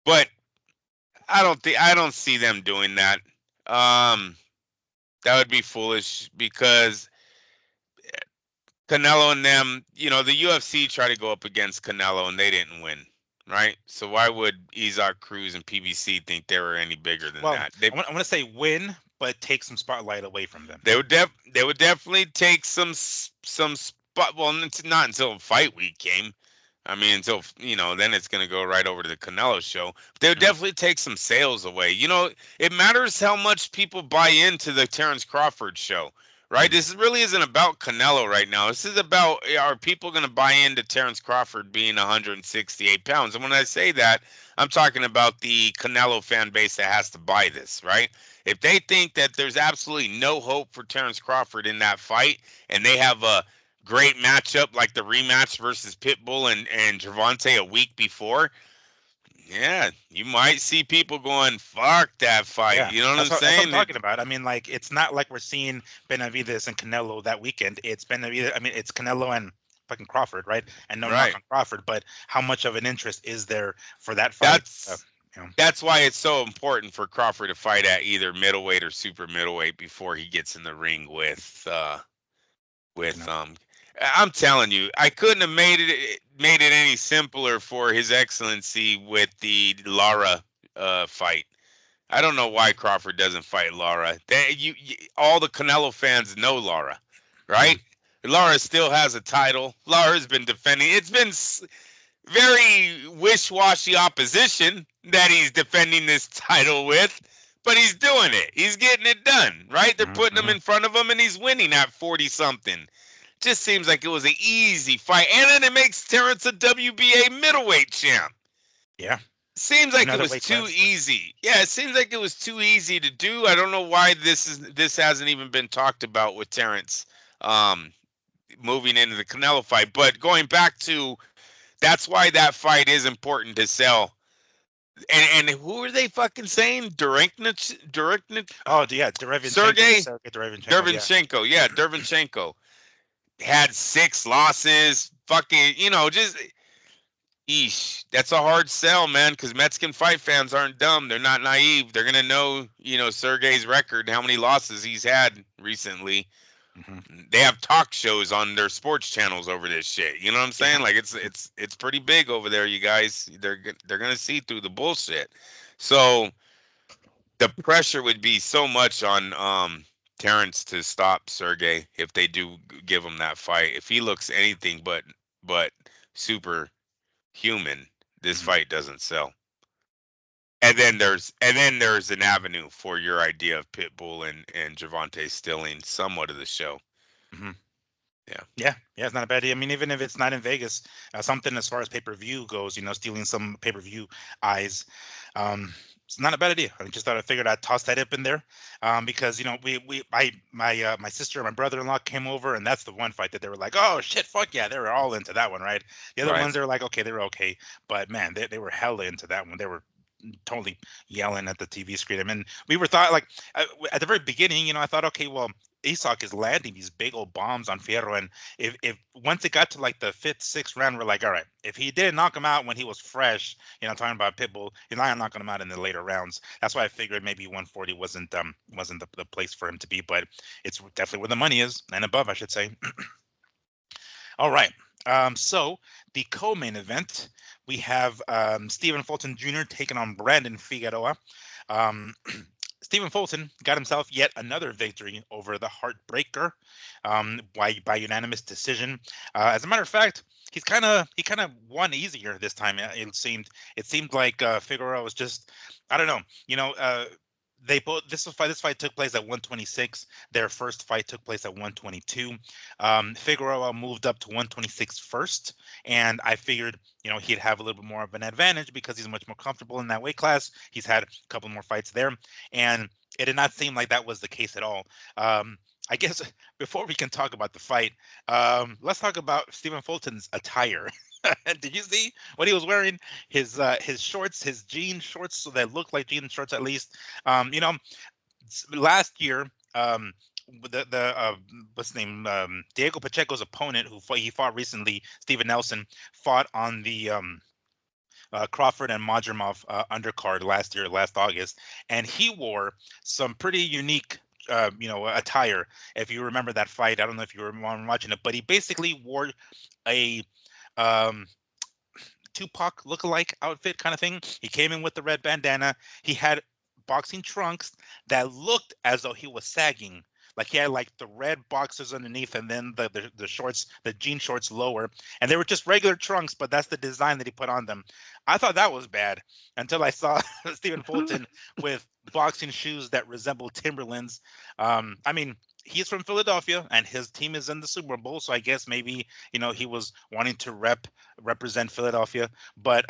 But I don't see them doing that. Um, that would be foolish because Canelo and them, the UFC tried to go up against Canelo and they didn't win, right? So why would Isaac Cruz and PBC think they were any bigger than Well, that? They I want to say win, but take some spotlight away from them. they would definitely take some spot. Well, not until fight week came. I mean, until then it's going to go right over to the Canelo show. But they would Mhm. definitely take some sales away. It matters how much people buy into the Terrence Crawford show, right? Mhm. This really isn't about Canelo right now. This is about, are people going to buy into Terrence Crawford being 168 pounds? And when I say that, I'm talking about the Canelo fan base that has to buy this, right? If they think that there's absolutely no hope for Terrence Crawford in that fight, and they have a great matchup like the rematch versus Pitbull and Gervonta a week before, yeah, you might see people going, fuck that fight. Yeah, You know what I'm that's what I'm saying? talking about. I mean, like, it's not like we're seeing Benavidez and Canelo that weekend. It's Benavidez. I mean, it's Canelo and fucking Crawford, right? And no knock Right. on Crawford, but how much of an interest is there for that fight? That's You know, that's why it's so important for Crawford to fight at either middleweight or super middleweight before he gets in the ring with Canelo. I'm telling you, I couldn't have made it any simpler for His Excellency with the Lara fight. I don't know why Crawford doesn't fight Lara. All the Canelo fans know Lara, Mm-hmm. right? Lara still has a title. Lara's been defending. It's been very wish-washy opposition that he's defending this title with, but he's doing it. He's getting it done, right? They're putting him Mm-hmm. in front of him, and he's winning at 40 something. Just seems like it was an easy fight, and then it makes Terrence a WBA middleweight champ. Yeah, Seems like it another was weight too class. Yeah. easy. Yeah, it seems like it was too easy to do. I don't know why this hasn't even been talked about with Terrence um, moving into the Canelo fight. But going back to, that's why that fight is important to sell. And who are they fucking saying? Durinknich, Oh, yeah, Derevyanchenko, Sergey Sergey Derevyanchenko. Yeah. Dervinchenko. Yeah, Dervinchenko had 6 losses. Fucking, just eesh. That's a hard sell, man, because Mexican fight fans aren't dumb. They're not naive. They're gonna know, Sergey's record, how many losses he's had recently. Hmm. They have talk shows on their sports channels over this shit. You know what I'm Yeah. saying? Like it's pretty big over there, you guys. They're gonna see through the bullshit. So the pressure would be so much on Terrence to stop Sergey if they do give him that fight. If he looks anything but super human, this Hmm. fight doesn't sell. And then there's an avenue for your idea of Pitbull and Gervonta stealing somewhat of the show. Hmm. Yeah, it's not a bad idea. I mean, even if it's not in Vegas, something as far as pay-per-view goes, stealing some pay-per-view eyes, it's not a bad idea. I just thought I figured I'd toss that up in there, because my sister and my brother-in-law came over, and that's the one fight that they were like, oh shit, fuck yeah, they were all into that one, right? The other Right. ones they were like, okay, they were okay, but man, they were hella into that one. They were totally yelling at the TV screen. I mean, we were thought like at the very beginning, I thought, okay, well, Isak is landing these big old bombs on Fierro, and if once it got to like the fifth, sixth round, we're like, all right, if he didn't knock him out when he was fresh, talking about Pitbull, you're not knocking him out in the later rounds. That's why I figured maybe 140 wasn't the place for him to be, but it's definitely where the money is and above, I should say. All right. So the co-main event, we have Stephen Fulton Jr. taking on Brandon Figueroa. Um, Stephen Fulton got himself yet another victory over the Heartbreaker, by unanimous decision. As a matter of fact, he kind of won easier this time. It seemed like Figueroa was just, I don't know, they both this fight took place at 126. Their first fight took place at 122. Figueroa moved up to 126 first, and I figured he'd have a little bit more of an advantage because he's much more comfortable in that weight class. He's had a couple more fights there, and it did not seem like that was the case at all. I guess before we can talk about the fight, let's talk about Stephen Fulton's attire. Did you see what he was wearing? His shorts, his jean shorts, so that looked like jean shorts at least. Last year, the what's his name, Diego Pacheco's opponent, he fought recently, Steven Nelson, fought on the Crawford and Madrimov undercard last August, and he wore some pretty unique attire. If you remember that fight, I don't know if you were watching it, but he basically wore a um, Tupac lookalike outfit kind of thing. He came in with the red bandana. He had boxing trunks that looked as though he was sagging. Like he had like the red boxers underneath, and then the shorts, the jean shorts lower, and they were just regular trunks, but that's the design that he put on them. I thought that was bad until I saw Stephen Fulton with boxing shoes that resemble Timberlands. I mean, he's from Philadelphia, and his team is in the Super Bowl, so I guess maybe he was wanting to represent Philadelphia. But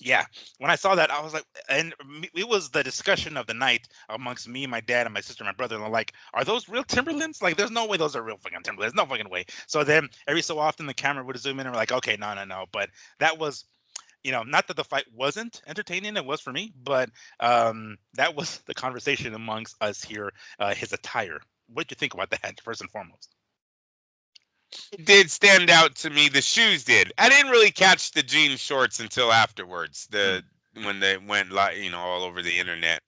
yeah, when I saw that, I was like, and it was the discussion of the night amongst me, my dad, and my sister, and my brother. And I'm like, are those real Timberlands? Like, there's no way those are real fucking Timberlands. No fucking way. So then every so often the camera would zoom in, and we're like, okay, no, no, no. But that was, not that the fight wasn't entertaining, it was for me, but that was the conversation amongst us here. His attire. What did you think about that, first and foremost? It did stand out to me. The shoes did. I didn't really catch the jean shorts until afterwards. When they went all over the internet.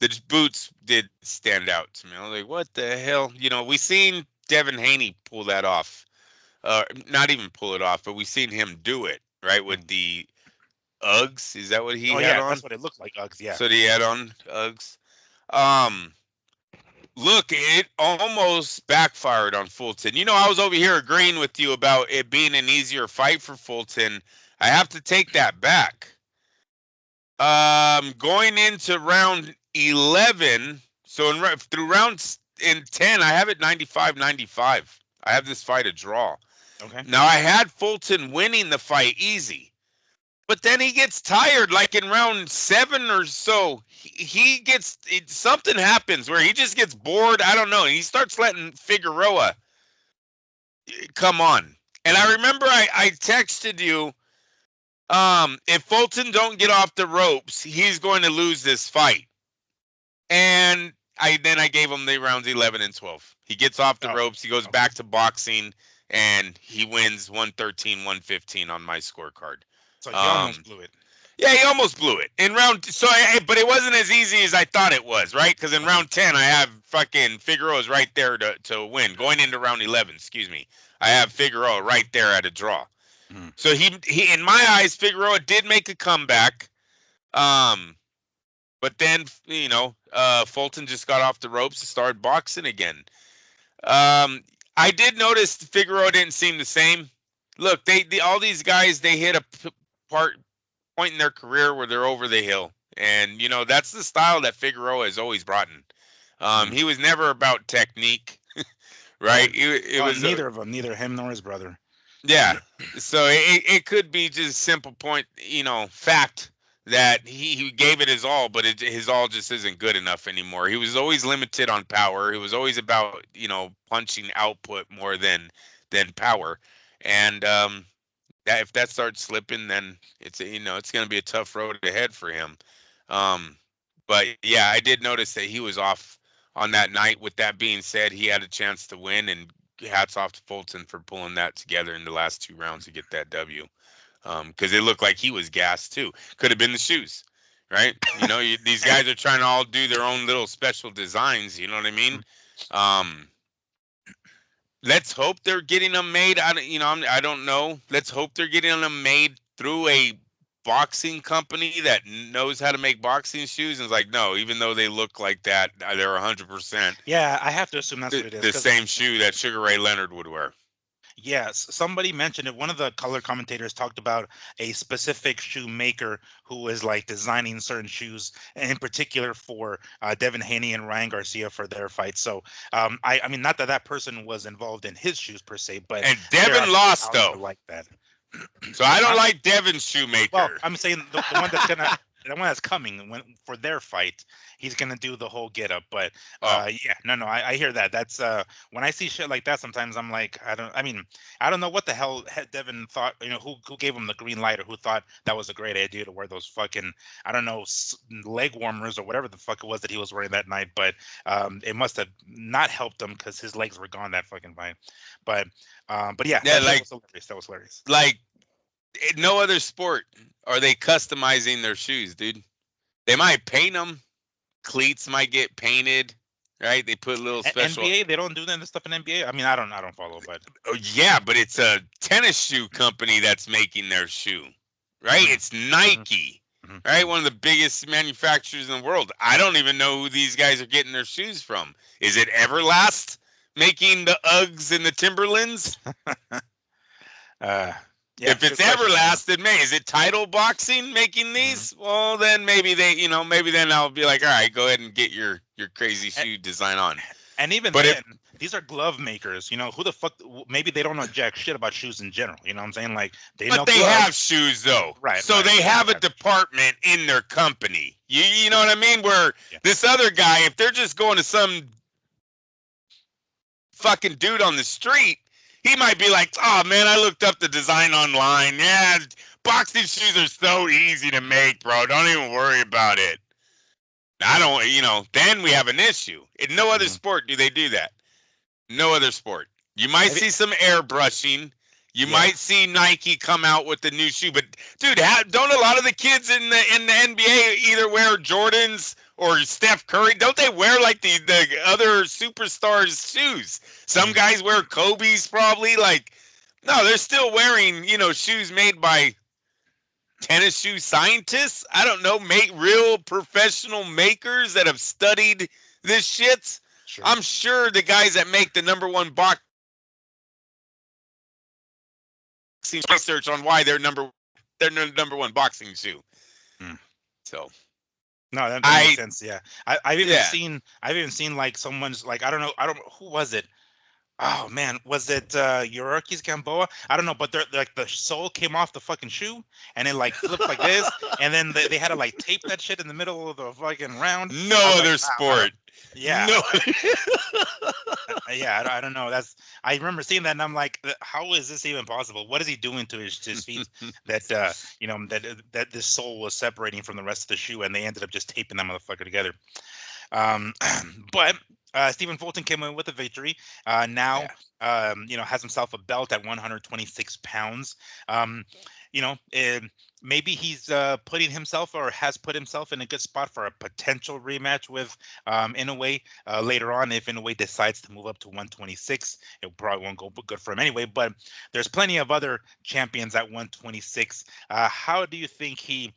The boots did stand out to me. I was like, what the hell? We seen Devin Haney pull that off. Not even pull it off, but we seen him do it, right? With the Uggs. Is that what he Oh had yeah, on? that's what it looked like. Uggs, yeah. So he had on Uggs. Um, Look, it almost backfired on Fulton. I was over here agreeing with you about it being an easier fight for Fulton. I have to take that back. Going into round 11, so through rounds in 10, I have it 95-95. I have this fight a draw. Okay. Now, I had Fulton winning the fight easy. But then he gets tired, like in round 7 or so. He gets something happens where he just gets bored. I don't know. And he starts letting Figueroa come on. And I remember I texted you, if Fulton don't get off the ropes, he's going to lose this fight. And I gave him the rounds 11 and 12. He gets off the ropes. He goes back to boxing, and he wins 113-115 on my scorecard. So he almost blew it. Yeah, he almost blew it in round. But it wasn't as easy as I thought it was, right? Because in round 10, I have fucking Figueroa's right there to win. Going into round 11, excuse me, I have Figueroa right there at a draw. Mm. So he in my eyes, Figueroa did make a comeback. But then Fulton just got off the ropes and started boxing again. I did notice Figueroa didn't seem the same. Look, all these guys, they hit a point in their career where they're over the hill, and that's the style that Figueroa has always brought in. He was never about technique, right? It was neither of them, neither him nor his brother. yeah. So it could be just simple point, fact that he gave it his all, but his all just isn't good enough anymore. He was always limited on power. It was always about punching output more than power, and that if that starts slipping, then it's going to be a tough road ahead for him. Um, but yeah, I did notice that he was off on that night. With that being said, he had a chance to win, and hats off to Fulton for pulling that together in the last 2 rounds to get that W. Because it looked like he was gassed too. Could have been the shoes, right? These guys are trying to all do their own little special designs. You know what I mean? Um, let's hope they're getting them made. I don't know. Let's hope they're getting them made through a boxing company that knows how to make boxing shoes. And it's like, no, even though they look like that, they're 100% Yeah, I have to assume that's what it is. the same shoe that Sugar Ray Leonard would wear. Yes, somebody mentioned it. One of the color commentators talked about a specific shoe maker who was like designing certain shoes, and in particular for Devin Haney and Ryan Garcia for their fight. So, I mean, not that that person was involved in his shoes per se, but And Devin lost though, like that. So I don't like Devin's shoemaker. Well, I'm saying the one that's gonna. The one that's coming for their fight, he's gonna do the whole get up. But yeah, no, I hear that. That's when I see shit like that, sometimes I'm like, I don't know what the hell Devin thought. Who gave him the green light, or who thought that was a great idea to wear those fucking, I don't know, leg warmers or whatever the fuck it was that he was wearing that night. But it must have not helped him because his legs were gone that fucking fight. But yeah, that was hilarious. That was hilarious. Like, no other sport are they customizing their shoes, dude. They might paint them. Cleats might get painted, right? They put a little special. NBA, they don't do that stuff in NBA. I mean, I don't follow, but yeah, but it's a tennis shoe company that's making their shoe, right? Mm-hmm. It's Nike, mm-hmm. right? One of the biggest manufacturers in the world. I don't even know who these guys are getting their shoes from. Is it Everlast making the Uggs and the Timberlands? Yeah, if it's Everlast, then is it Title Boxing making these? Mm-hmm. Well, then maybe maybe then I'll be like, all right, go ahead and get your crazy shoe design on. And even then, these are glove makers. Who the fuck? Maybe they don't know jack shit about shoes in general. You know what I'm saying? Like they know. But they have shoes though, right? So they have a department in their company. You know what I mean? Where this other guy, if they're just going to some fucking dude on the street, he might be like, oh, man, I looked up the design online. Yeah, boxing shoes are so easy to make, bro. Don't even worry about it. I don't, then we have an issue. In no other sport do they do that. No other sport. You might see some airbrushing. You might see Nike come out with the new shoe. But, dude, don't a lot of the kids in the NBA either wear Jordans or Steph Curry? Don't they wear like the other superstars' shoes? Some guys wear Kobe's probably. Like, no, they're still wearing, shoes made by tennis shoe scientists. I don't know, real professional makers that have studied this shit. Sure. I'm sure the guys that make the number one boxing research on why they're number one boxing shoe. So. No, that makes sense. Yeah, I've even seen like someone's like I don't know who was it. Oh man, was it Yuriorkis Gamboa? I don't know, but they're like the sole came off the fucking shoe and it like flipped like this, and then they had to like tape that shit in the middle of the fucking round. No other sport. Yeah. No. Yeah, I don't know. I remember seeing that and I'm like, how is this even possible? What is he doing to his feet that that this sole was separating from the rest of the shoe, and they ended up just taping that motherfucker together. But Stephen Fulton came in with a victory. Now, has himself a belt at 126 pounds. Maybe he's putting himself or has put himself in a good spot for a potential rematch with Inoue later on. If Inoue decides to move up to 126, it probably won't go good for him anyway. But there's plenty of other champions at 126. How do you think he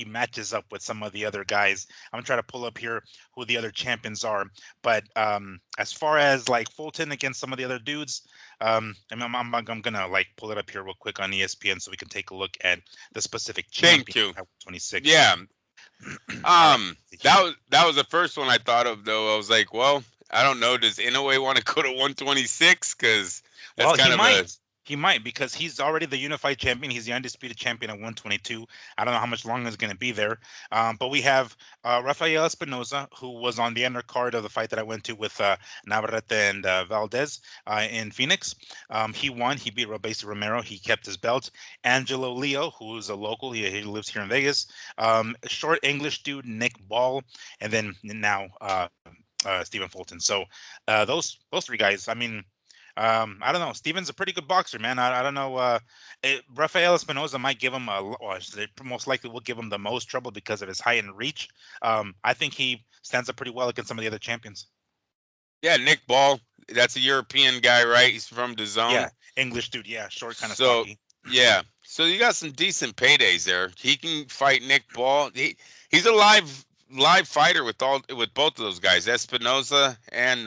matches up with some of the other guys? I'm gonna try to pull up here who the other champions are. But as far as like Fulton against some of the other dudes, I'm gonna like pull it up here real quick on ESPN so we can take a look at the specific champion at 26. Yeah. That was the first one I thought of though. I was like, well, I don't know. Does Inoue want to go to 126? Because that's Well, he kind of a might. He might because he's already the unified champion. He's the undisputed champion at 122. I don't know how much longer he's going to be there. But we have Rafael Espinoza, who was on the undercard of the fight that I went to with Navarrete and Valdez in Phoenix. He won. He beat Robesi Romero. He kept his belt. Angelo Leo, who's a local, he lives here in Vegas. Short English dude, Nick Ball. And then now Stephen Fulton. So those three guys, I mean, I don't know. Steven's a pretty good boxer, man. I don't know. Rafael Espinoza might give him most likely will give him the most trouble because of his height and reach. I think he stands up pretty well against some of the other champions. yeah. Nick Ball. That's a European guy, right? He's from the zone. Yeah, English dude. Yeah, short, kind of So stocky. yeah. So you got some decent paydays there. He can fight Nick Ball. He's a live fighter with both of those guys, Espinoza and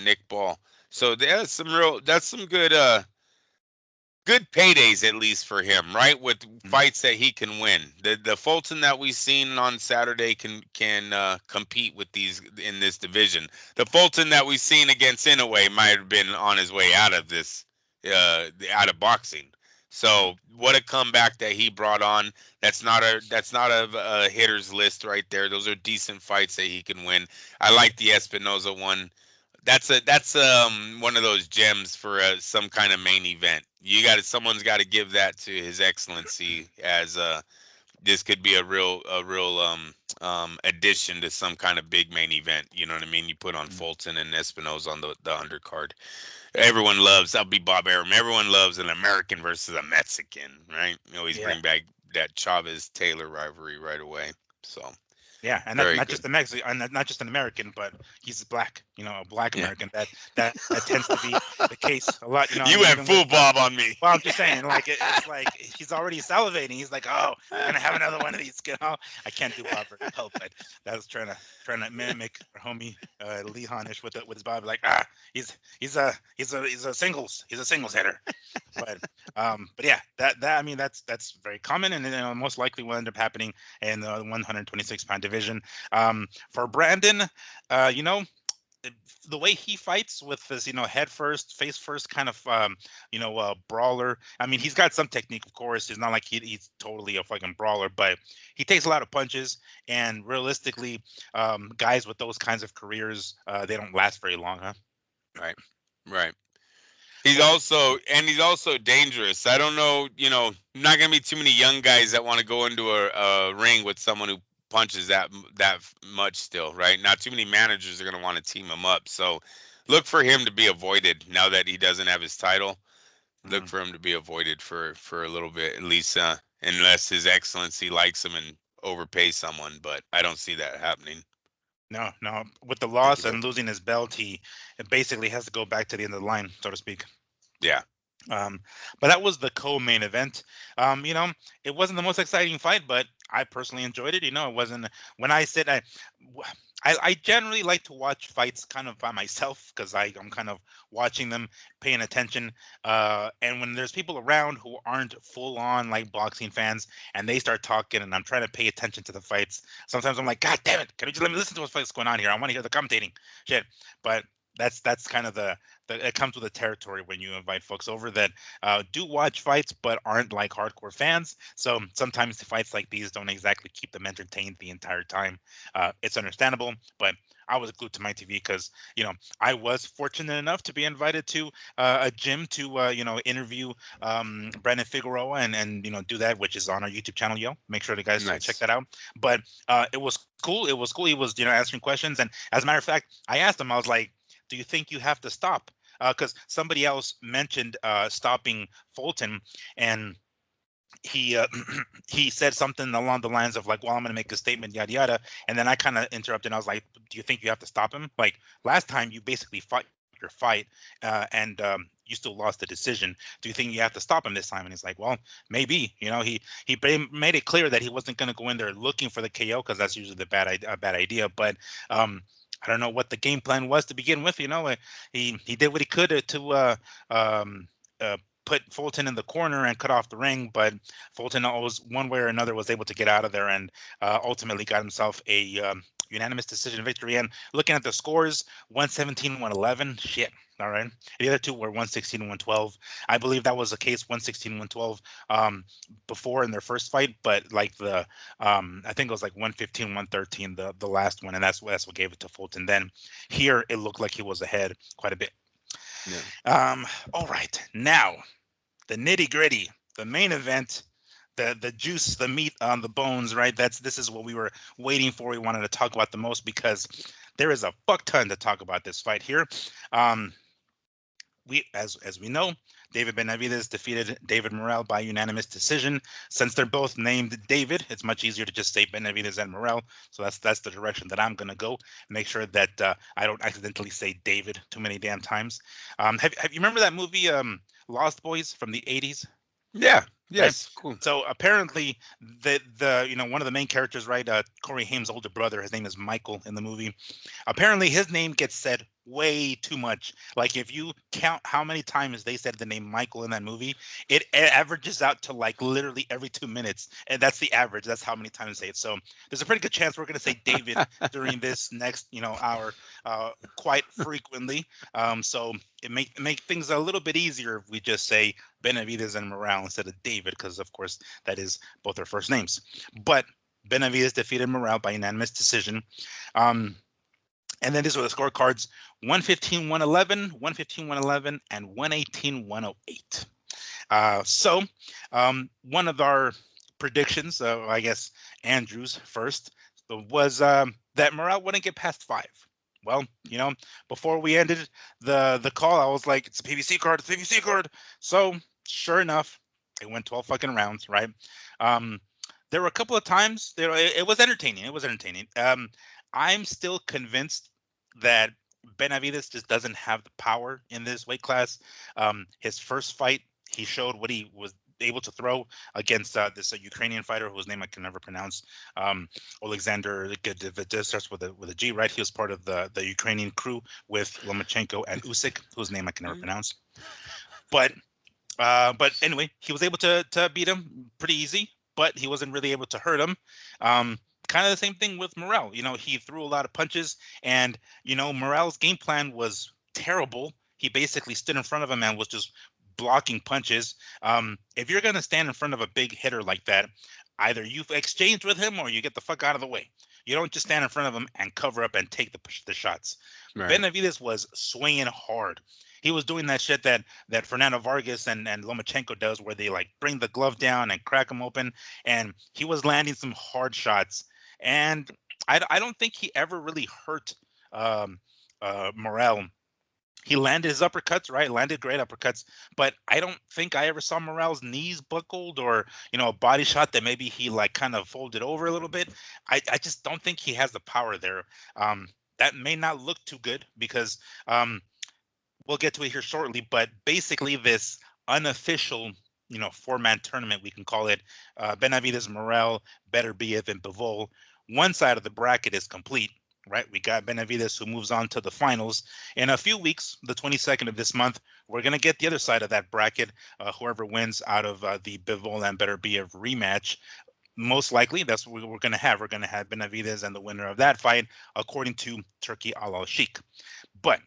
Nick Ball. So that's some good paydays at least for him, right? With Mhm. fights that he can win. The Fulton that we've seen on Saturday can compete with these in this division. The Fulton that we've seen against Inoue might have been on his way out of this out of boxing. Mhm. So what a comeback that he brought on. That's not a hitter's list right there. Those are decent fights that he can win. I like the Espinoza one. That's one of those gems for some kind of main event. Someone's got to give that to His Excellency as this could be a real addition to some kind of big main event. You know what I mean? You put on Mhm. Fulton and Espinosa on the undercard. Everyone loves. I'll be Bob Arum. Everyone loves an American versus a Mexican, right? You always Yeah. bring back that Chavez Taylor rivalry right away. So Yeah, and very not good. just a Mexican, not just an American, but he's black. A black Yeah. American. That tends to be the case a lot. I mean, You even went with full Bob on me. well, I'm just saying, like it's like he's already salivating. He's like, oh, we're gonna have another one of these. I can't do Bob very well, but that was trying to mimic our homie Lee Hanish with his Bob. Like, he's a singles hitter. But yeah, that I mean that's very common, and most likely will end up happening in the 126-pound division. For Brandon, uh, you know, the way he fights with this, head first, face first kind of, brawler. I mean, he's got some technique, of course. It's not like he's totally a fucking brawler, but he takes a lot of punches. And realistically, guys with those kinds of careers, they don't last very long, huh? Right. Right. Well, He's also dangerous. I don't know, not gonna be too many young guys that want to go into a ring with someone who punches that much still, right? Not too many managers are gonna want to team him up. So look for him to be avoided now that he doesn't have his title. Look mm, for him to be avoided for a little bit, at least unless His Excellency likes him and overpays someone. But I don't see that happening. no, no. With the Thank you, loss bud. and losing his belt, he basically has to go back to the end of the line, so to speak. Yeah. Um, but that was the co-main event. It wasn't the most exciting fight, but I personally enjoyed it. It wasn't when I said I generally like to watch fights kind of by myself because I'm kind of watching them, paying attention. And when there's people around who aren't full on like boxing fans and they start talking and I'm trying to pay attention to the fights, sometimes I'm like, God damn it, can you just let me listen to what's going on here? I want to hear the commentating shit. But that's kind of it comes with the territory when you invite folks over that do watch fights but aren't like hardcore fans. So sometimes the fights like these don't exactly keep them entertained the entire time. It's understandable, but I was glued to my TV because I was fortunate enough to be invited to a gym to interview Brandon Figueroa and do that, which is on our YouTube channel. Make sure the guys check Nice. that out. But it was cool. It was cool. He was answering questions, and as a matter of fact, I asked him. I was like, "Do you think you have to stop?" Because somebody else mentioned stopping Fulton, and he he said something along the lines of like, "Well, I'm going to make a statement, yada yada," and then I kind of interrupted. And I was like, "Do you think you have to stop him? Like last time, you basically fought your fight, and you still lost the decision. Do you think you have to stop him this time?" And he's like, "Well, maybe. Made it clear that he wasn't going to go in there looking for the KO because that's usually the bad idea, but." I don't know what the game plan was to begin with. He did what he could um, put Fulton in the corner and cut off the ring, but Fulton always, one way or another, was able to get out of there and ultimately got himself unanimous decision victory. And looking at the scores, 117, 111. Shit. All right. The other two were 116, 112. I believe that was the case, 116, 112 before in their first fight, but like I think it was like 115, 113, the last one, and that's what gave it to Fulton. Then here it looked like he was ahead quite a bit. Yeah. All right, now the nitty gritty, the main event, the juice, the meat on the bones, right? This is what we were waiting for. We wanted to talk about the most because there is a fuck ton to talk about this fight here. We as we know, David Benavidez defeated David Morrell by unanimous decision. Since they're both named David, it's much easier to just say Benavidez and Morrell. So that's the direction that I'm gonna go. Make sure that I don't accidentally say David too many damn times. Have you remember that movie Lost Boys from the '80s? Yeah. Right. Yes. Cool. So apparently, the one of the main characters, right, Corey Haim's older brother, his name is Michael in the movie. Apparently, his name gets said way too much. Like if you count how many times they said the name Michael in that movie, it averages out to like literally every 2 minutes, and that's the average. That's how many times they say it. So there's a pretty good chance we're going to say David during this next hour quite frequently. So it make things a little bit easier if we just say Benavidez and Morrell instead of David, because of course that is both their first names. But Benavidez defeated Morrell by unanimous decision. And then these were the scorecards: 115, 111, 115, 111, and 118, 108. One of our predictions, I guess Andrew's first, was that Morrell wouldn't get past 5. Well, before we ended the call, I was like, it's a PVC card, it's a PVC card. So sure enough, it went 12 fucking rounds, right? There were a couple of times it was entertaining. It was entertaining. I'm still convinced that Benavidez just doesn't have the power in this weight class. His first fight, he showed what he was able to throw against this Ukrainian fighter whose name I can never pronounce. Alexander, it starts with a G, right? He was part of the Ukrainian crew with Lomachenko and Usyk, whose name I can never pronounce. But anyway, he was able to beat him pretty easy, but he wasn't really able to hurt him. Kind of the same thing with Morrell. He threw a lot of punches, and Morrell's game plan was terrible. He basically stood in front of him and was just blocking punches. If you're gonna stand in front of a big hitter like that, either you've exchanged with him or you get the fuck out of the way. You don't just stand in front of him and cover up and take the shots. Right. Benavidez was swinging hard. He was doing that shit that Fernando Vargas and Lomachenko does, where they like bring the glove down and crack him open, and he was landing some hard shots. And I don't think he ever really hurt Morrell. He landed his uppercuts, right? Landed great uppercuts, but I don't think I ever saw Morrell's knees buckled or a body shot that maybe he like kind of folded over a little bit. I just don't think he has the power there. That may not look too good because we'll get to it here shortly, but basically this unofficial, 4-man tournament, we can call it, Benavidez, Morrell, Beterbiev, and Bivol. One side of the bracket is complete, right? We got Benavidez, who moves on to the finals. In a few weeks, the 22nd of this month, we're going to get the other side of that bracket, whoever wins out of the Bivol and Beterbiev rematch. Most likely, that's what we're going to have. We're going to have Benavidez and the winner of that fight, according to Turki Al-Sheikh. But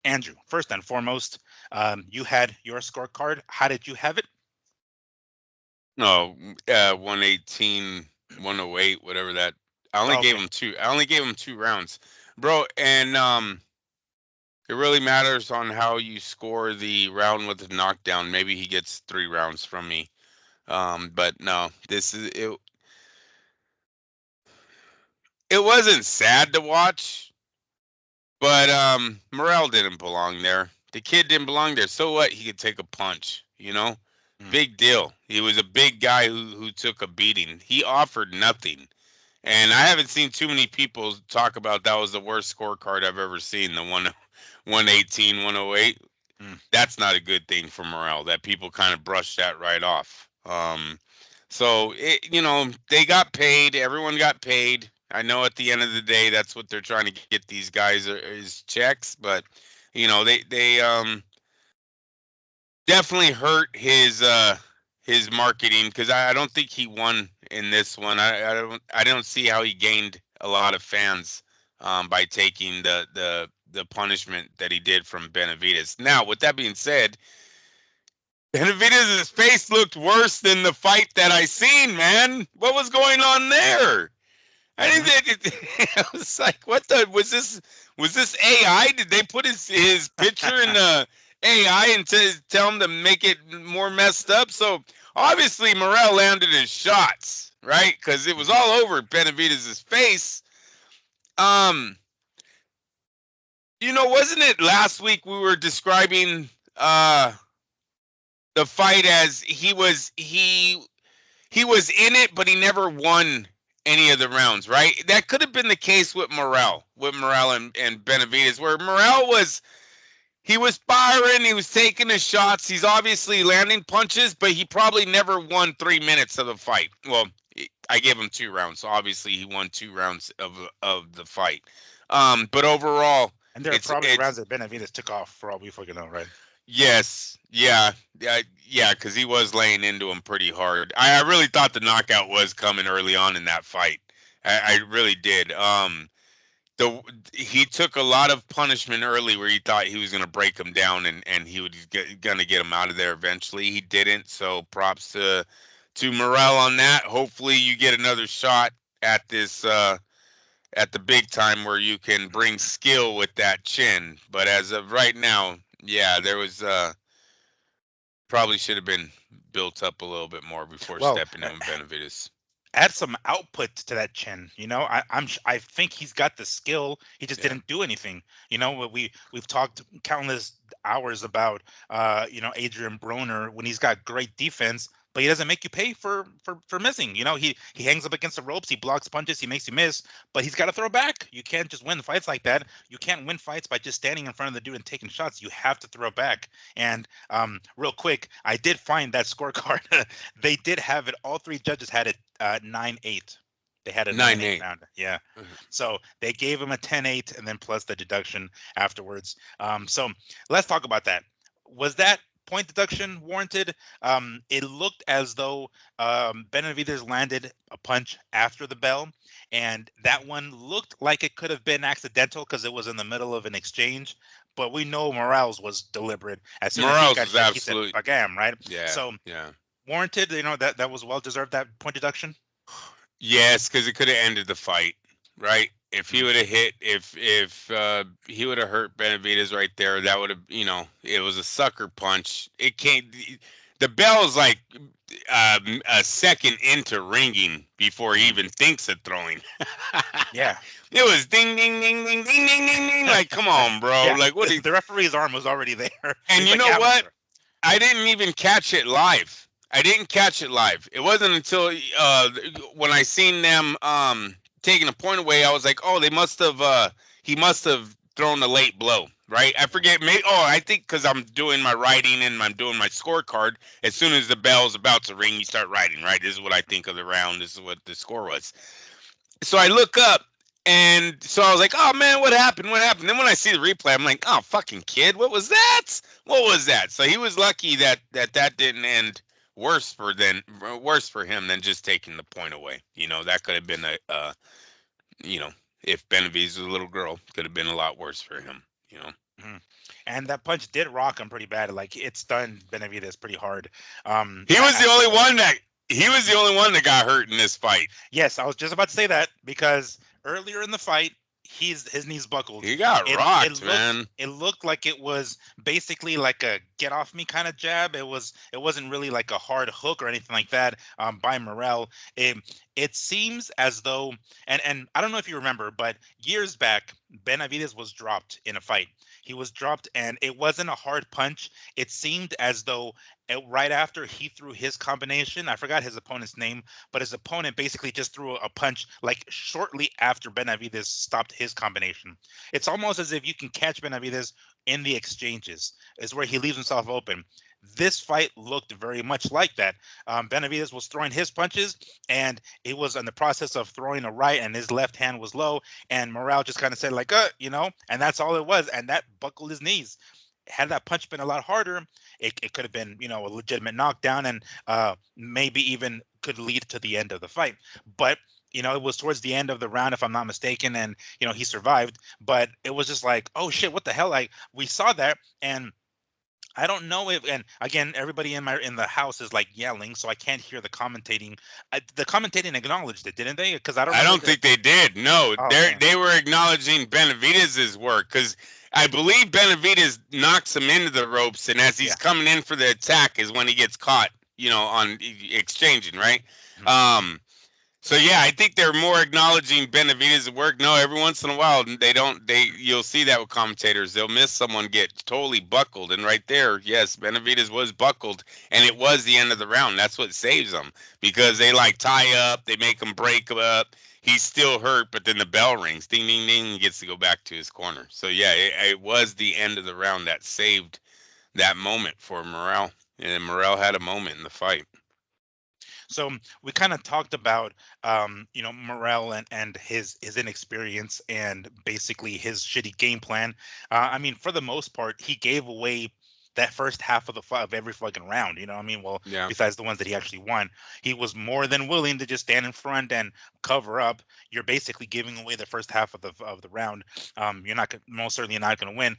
Andrew, first and foremost, you had your scorecard. How did you have it? No, 118, 108, whatever that. I only gave him 2. I only gave him 2 rounds, bro. And it really matters on how you score the round with the knockdown. Maybe he gets 3 rounds from me. But no, this is it. It wasn't sad to watch, but Morrell didn't belong there. The kid didn't belong there. So what? He could take a punch, Big deal. He was a big guy who took a beating. He offered nothing. And I haven't seen too many people talk about that was the worst scorecard I've ever seen, the 118, 108. That's not a good thing for Morrell, that people kind of brushed that right off. So, they got paid. Everyone got paid. I know at the end of the day, that's what they're trying to get these guys is checks. But, they definitely hurt his marketing, because I don't think he won in this one. I don't see how he gained a lot of fans by taking the punishment that he did from Benavidez. Now, with that being said, Benavidez's face looked worse than the fight that I seen, man. What was going on there? I didn't. I was like, what the was this? Was this AI? Did they put his picture in the AI and tell him to make it more messed up? So obviously Morrell landed his shots, right? Because it was all over Benavidez's face. Um, wasn't it last week we were describing the fight as he was in it, but he never won any of the rounds, right? That could have been the case with Morrell and Benavidez, where Morrell he was firing, he was taking his shots, he's obviously landing punches, but he probably never won 3 minutes of the fight. Well, I gave him 2 rounds, so obviously he won 2 rounds of the fight. But overall, and there are probably rounds that Benavidez took off for all we fucking know, right? Yes, yeah, because he was laying into him pretty hard. I really thought the knockout was coming early on in that fight. I really did. He took a lot of punishment early where he thought he was going to break him down and he was going to get him out of there eventually. He didn't, so props to Morrell on that. Hopefully you get another shot at this at the big time where you can bring skill with that chin. But as of right now, yeah, there was probably should have been built up a little bit more before stepping on Benavidez. Add some output to that chin. I think he's got the skill. He just didn't do anything. We've talked countless hours about Adrian Broner when he's got great defense, but he doesn't make you pay for missing. He hangs up against the ropes, he blocks punches, he makes you miss, but he's got to throw back. You can't just win fights like that. You can't win fights by just standing in front of the dude and taking shots. You have to throw back. And real quick, I did find that scorecard. They did have it. All 3 judges had it 9-8. They had a 9-8 round. Yeah. So they gave him a 10-8 and then plus the deduction afterwards. So let's talk about that. Was that point deduction warranted? It looked as though Benavidez landed a punch after the bell, and that one looked like it could have been accidental because it was in the middle of an exchange. But we know Morales was deliberate. As soon as he got shot, he said, "Bagam," right? Yeah. So warranted. That was well deserved. That point deduction. Yes, because it could have ended the fight, right? If he would have hit, if he would have hurt Benavidez right there, that would have, it was a sucker punch. It can't. The bell's like a second into ringing before he even thinks of throwing. Yeah, it was ding ding ding ding ding ding ding ding. Like, come on, bro. Yeah. Like, what? The referee's arm was already there. And you know what? I didn't even catch it live. It wasn't until when I seen them taking a point away, I was like, oh, he must have thrown a late blow, right? I forget. I think because I'm doing my writing and I'm doing my scorecard. As soon as the bell's about to ring, you start writing, right? This is what I think of the round. This is what the score was. So I look up, and so I was like, oh, man, what happened? Then when I see the replay, I'm like, oh, fucking kid, what was that? So he was lucky that didn't end worse for him than just taking the point away. That could have been if Benavidez was a little girl, could have been a lot worse for him. And that punch did rock him pretty bad. Like, it stunned Benavidez pretty hard. He was the only one that got hurt in this fight. Yes, I was just about to say that because earlier in the fight, his knees buckled. He got rocked, man. It looked like it was basically like a get off me kind of jab. It wasn't really like a hard hook or anything like that by Morrell. It seems as though, and I don't know if you remember, but years back, Benavidez was dropped in a fight. He was dropped, and it wasn't a hard punch. It seemed as though right after he threw his combination, I forgot his opponent's name, but his opponent basically just threw a punch like shortly after Benavidez stopped his combination. It's almost as if you can catch Benavidez in the exchanges, is where he leaves himself open. This fight looked very much like that. Benavidez was throwing his punches, and he was in the process of throwing a right, and his left hand was low, and Morrell just kind of said, like, and that's all it was, and that buckled his knees. Had that punch been a lot harder, it could have been, a legitimate knockdown, and maybe even could lead to the end of the fight. But it was towards the end of the round, if I'm not mistaken, and he survived. But it was just like, oh shit, what the hell? Like, we saw that, and I don't know if, and again, everybody in the house is like yelling, so I can't hear the commentating. The commentating acknowledged it, didn't they? Because I don't I remember. don't think they did. No, Oh, damn. they were acknowledging Benavidez's work because I believe Benavidez knocks him into the ropes, and as he's Yeah. coming in for the attack is when he gets caught. On exchanging, right? Mhm. So yeah, I think they're more acknowledging Benavidez's work. No, every once in a while you'll see that with commentators. They'll miss someone get totally buckled, and right there, yes, Benavidez was buckled, and it was the end of the round. That's what saves them because they like tie up, they make him break up. He's still hurt, but then the bell rings, ding ding ding, he gets to go back to his corner. So yeah, it was the end of the round that saved that moment for Morrell, and Morrell had a moment in the fight. So we kind of talked about, Morrell and his inexperience and basically his shitty game plan. I mean, for the most part, he gave away that first half of of every fucking round. You know, what I mean, well, Yeah. besides the ones that he actually won, he was more than willing to just stand in front and cover up. You're basically giving away the first half of the round. You're not most certainly not going to win.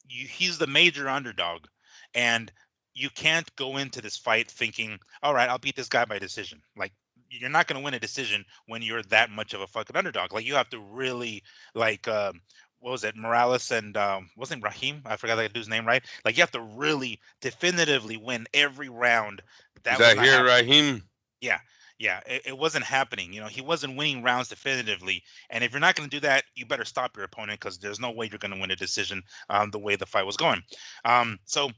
He's the major underdog, and you can't go into this fight thinking, all right, I'll beat this guy by decision. Like, you're not going to win a decision when you're that much of a fucking underdog. Like, you have to really, like, what was it, Morales and wasn't Raheem? I forgot that dude's name, right? Like, you have to really definitively win every round. Is That was that not here, happening. Raheem? Yeah, yeah, it wasn't happening. He wasn't winning rounds definitively. And if you're not going to do that, you better stop your opponent, because there's no way you're going to win a decision the way the fight was going. So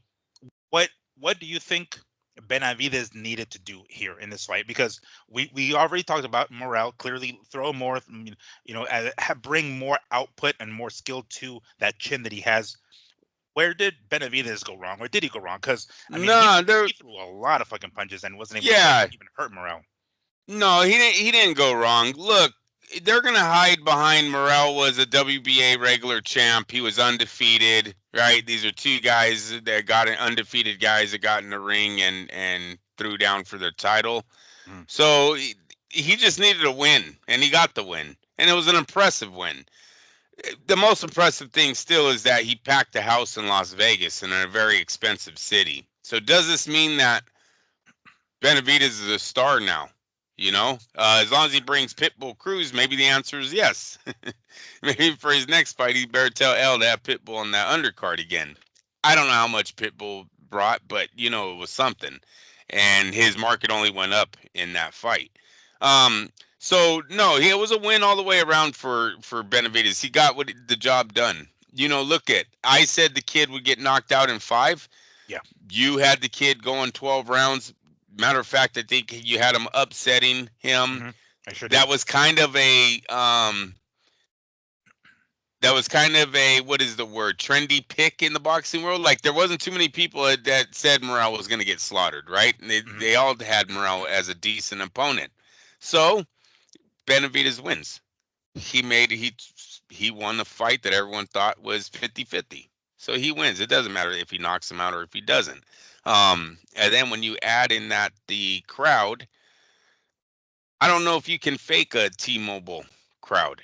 what what do you think Benavidez needed to do here in this fight? Because we already talked about Morrell. Clearly, throw more, bring more output and more skill to that chin that he has. Where did Benavidez go wrong, or did he go wrong? Because I mean, No, there. he threw a lot of fucking punches and wasn't able to Yeah, even hurt Morrell. no, he didn't. He didn't go wrong. Look, they're gonna hide behind Morrell was a WBA regular champ. He was undefeated, right? These are two guys that got undefeated guys that got in the ring and threw down for their title. Mm. So he just needed a win, and he got the win, and it was an impressive win. The most impressive thing still is that he packed a house in Las Vegas in a very expensive city. So does this mean that Benavidez is a star now? As long as he brings Pitbull Cruz, maybe the answer is yes. Maybe for his next fight, he better tell L to have Pitbull on that undercard again. I don't know how much Pitbull brought, but it was something, and his market only went up in that fight. So no, it was a win all the way around for Benavidez. He got the job done. I said the kid would get knocked out in 5. Yeah. You had the kid going 12 rounds. Matter of fact, I think you had him upsetting him. Mm-hmm. I sure did. That was kind of a what is the word, trendy pick in the boxing world. Like, there wasn't too many people that said Morrell was going to get slaughtered, right? And they all had Morrell as a decent opponent. So Benavidez wins. He won a fight that everyone thought was 50-50. So he wins. It doesn't matter if he knocks him out or if he doesn't. And then when you add in that the crowd, I don't know if you can fake a T-Mobile crowd,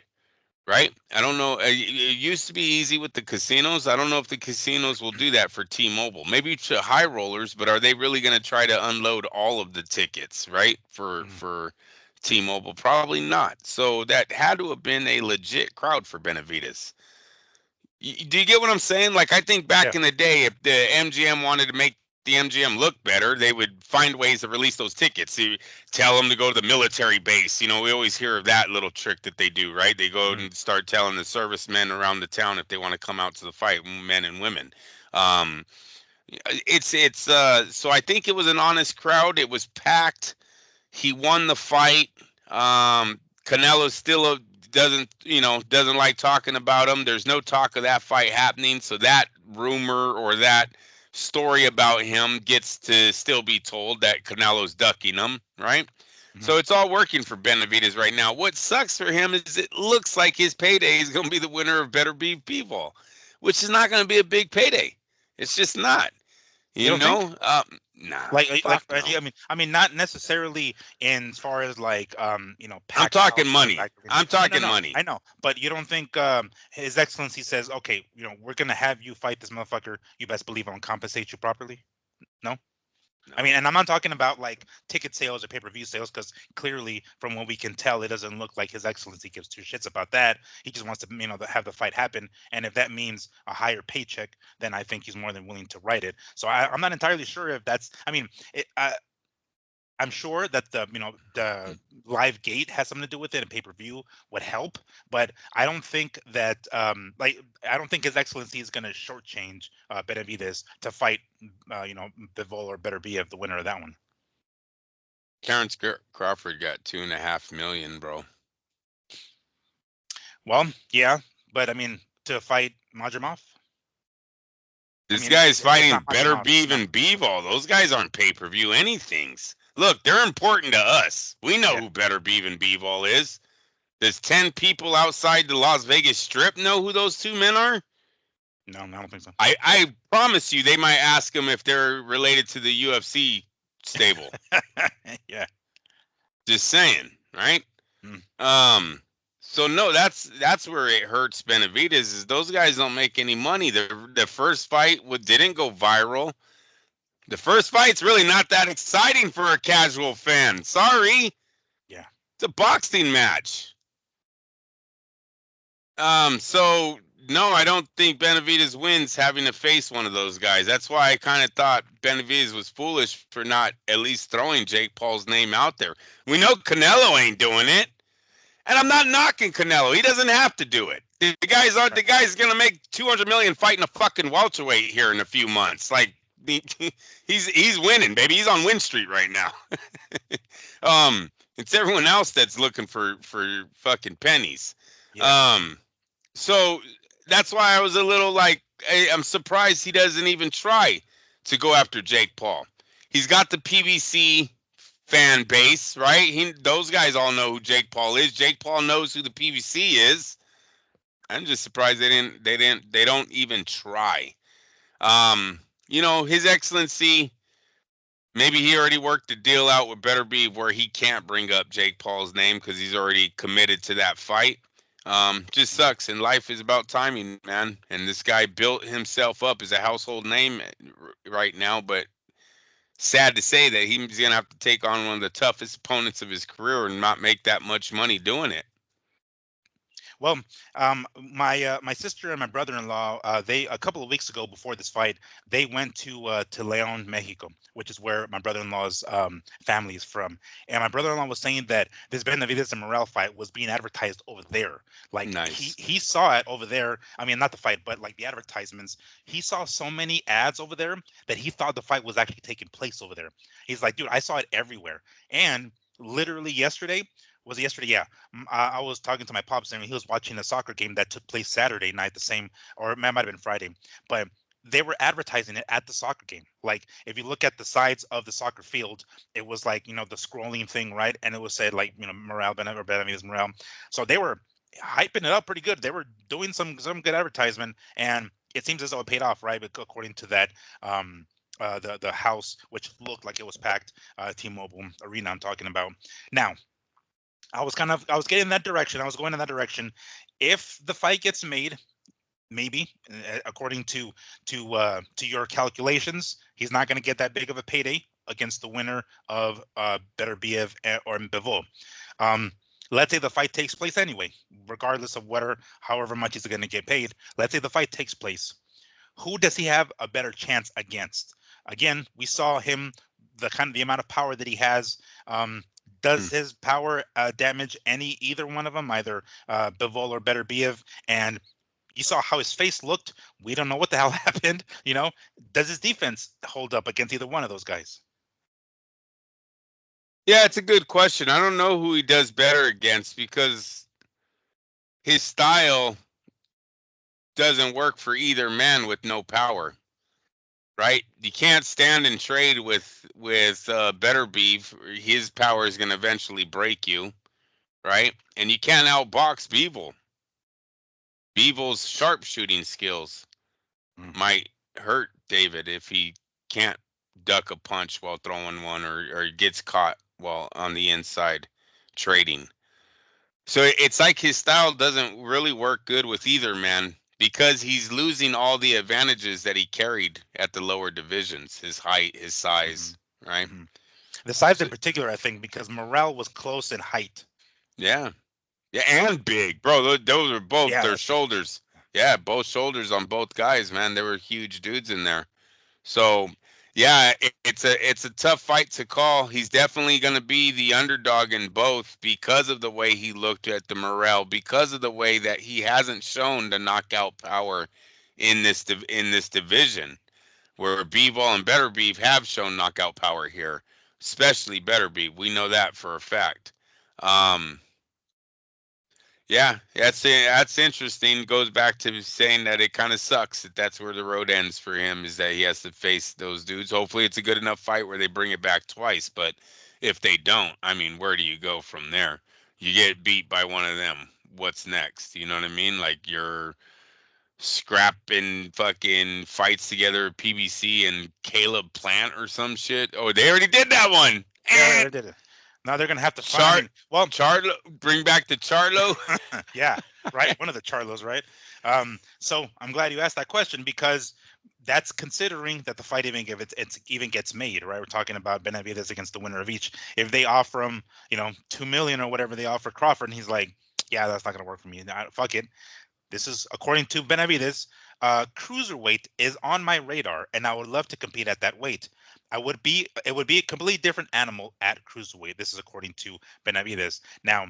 right? I don't know. It used to be easy with the casinos. I don't know if the casinos will do that for T-Mobile. Maybe to high rollers, but are they really going to try to unload all of the tickets, right? For T-Mobile, probably not. So that had to have been a legit crowd for Benavidez. Do you get what I'm saying? Like, I think back in the day, if the MGM wanted to make the MGM look better, they would find ways to release those tickets. You tell them to go to the military base. We always hear of that little trick that they do, right? They go and start telling the servicemen around the town if they want to come out to the fight, men and women. So I think it was an honest crowd. It was packed. He won the fight. Canelo still doesn't like talking about him. There's no talk of that fight happening, so that rumor or that story about him gets to still be told, that Canelo's ducking him, right? So it's all working for Benavidez right now. What sucks for him is it looks like his payday is going to be the winner of Better Beef People, which is not going to be a big payday. It's just not. You don't think? Nah, Like fuck no. I mean, not necessarily in as far as like I'm packed talking houses or money. back arenas. I'm No, talking no, money. I know, but you don't think His Excellency says, okay, we're gonna have you fight this motherfucker. You best believe I'm gonna compensate you properly. No. I mean, No. and I'm not talking about like ticket sales or pay-per-view sales, because clearly, from what we can tell, it doesn't look like His Excellency gives two shits about that. He just wants to, have the fight happen, and if that means a higher paycheck, then I think he's more than willing to write it. So I'm not entirely sure if that's. I mean, I'm sure that the live gate has something to do with it, and pay-per-view would help, but I don't think that I don't think His Excellency is going to shortchange Benavidez to fight Bivol or Beterbiev, the winner of that one. Terrence Crawford got 2.5 million, bro. Well, yeah, but I mean, to fight Majimov, I This mean, guy's it's fighting not Better Majimov, Beef and Bivol. Those guys aren't pay-per-view anythings. Look, they're important to us. We know yeah, who Better Beef and Bivol is. Does 10 people outside the Las Vegas Strip know who those two men are? no, I don't think so. I promise you they might ask them if they're related to the UFC stable. Yeah. Just saying, right? Mm. So no, that's where it hurts Benavidez is those guys don't make any money. The first fight didn't go viral. The first fight's really not that exciting for a casual fan. Sorry. Yeah. It's a boxing match. So no, I don't think Benavidez wins having to face one of those guys. That's why I kind of thought Benavidez was foolish for not at least throwing Jake Paul's name out there. We know Canelo ain't doing it. And I'm not knocking Canelo. He doesn't have to do it. The guy's gonna make 200 million fighting a fucking welterweight here in a few months. Like he's winning, baby. He's on Win Street right now. It's everyone else that's looking for fucking pennies. Yeah. Um, so that's why I was a little like I'm surprised he doesn't even try to go after Jake Paul. He's got the PBC fan base, right? Those guys all know who Jake Paul is. Jake Paul knows who the PBC is. I'm just surprised they don't even try. His Excellency, maybe he already worked a deal out with Better Be where he can't bring up Jake Paul's name because he's already committed to that fight. Just sucks, and life is about timing, man. And this guy built himself up as a household name right now, but sad to say that he's gonna have to take on one of the toughest opponents of his career and not make that much money doing it. Well, my sister and my brother-in-law, they a couple of weeks ago before this fight, they went to León, Mexico, which is where my brother-in-law's family is from. And my brother-in-law was saying that this Benavidez and Morrell fight was being advertised over there. Like Nice. he saw it over there. I mean, not the fight, but like the advertisements. He saw so many ads over there that he thought the fight was actually taking place over there. He's like, dude, I saw it everywhere. And literally yesterday, was it yesterday? Yeah. I was talking to my pops and he was watching a soccer game that took place Saturday night, the same, or it might have been Friday, but they were advertising it at the soccer game. Like if you look at the sides of the soccer field, it was like, the scrolling thing, right? And it was said like, Morrell, Benavidez, Morrell. So they were hyping it up pretty good. They were doing some good advertisement, and it seems as though it paid off, right? But according to that, the house, which looked like it was packed, T-Mobile Arena, I'm talking about now. I was getting in that direction. I was going in that direction. If the fight gets made, maybe according to your calculations, he's not going to get that big of a payday against the winner of Beterbiev or Bivol. Let's say the fight takes place anyway, regardless of however much he's going to get paid. Let's say the fight takes place. Who does he have a better chance against? Again, we saw him, the amount of power that he has. Does his power damage either one of them, either Bivol or Beterbiev? And you saw how his face looked. We don't know what the hell happened. Does his defense hold up against either one of those guys? Yeah, it's a good question. I don't know who he does better against because his style doesn't work for either man with no power. Right? You can't stand and trade with Better Beef. His power is going to eventually break you, right? And you can't outbox Beevil. Beevil's sharpshooting skills Mm. might hurt David if he can't duck a punch while throwing one, or gets caught while on the inside trading. So it's like his style doesn't really work good with either man because he's losing all the advantages that he carried at the lower divisions, his height, his Hmm. size, right? Hmm. The size So in particular, I think, because Morrell was close in height. yeah. Yeah, and big, bro. Those are both Yeah, their that's true. shoulders. Yeah, both shoulders on both guys, man. They were huge dudes in there. So, yeah, it's a tough fight to call. He's definitely going to be the underdog in both because of the way he looked at the Morrell, because of the way that he hasn't shown the knockout power in this division, where Bivol and Better Beef have shown knockout power here, especially Better Beef. We know that for a fact. Hmm. Um, yeah, that's interesting. Goes back to saying that it kind of sucks that that's where the road ends for him, is that he has to face those dudes. Hopefully, it's a good enough fight where they bring it back twice. But if they don't, I mean, where do you go from there? You get beat by one of them. What's next? You know what I mean? Like you're scrapping fucking fights together, PBC and Caleb Plant or some shit. Oh, they already did that one. Yeah, they And already did it. Now they're gonna have to find. I Char mean, well, Charlo, bring back the Charlo. yeah, right. One of the Charlos, right? So I'm glad you asked that question because that's considering that the fight even if it's even gets made, right? We're talking about Benavidez against the winner of each. If they offer him, 2 million or whatever they offer Crawford, and he's like, yeah, that's not gonna work for me. Nah, fuck it. This is according to Benavidez. Cruiserweight is on my radar, and I would love to compete at that weight. It would be a completely different animal at cruiserweight. This is according to Benavidez. Now,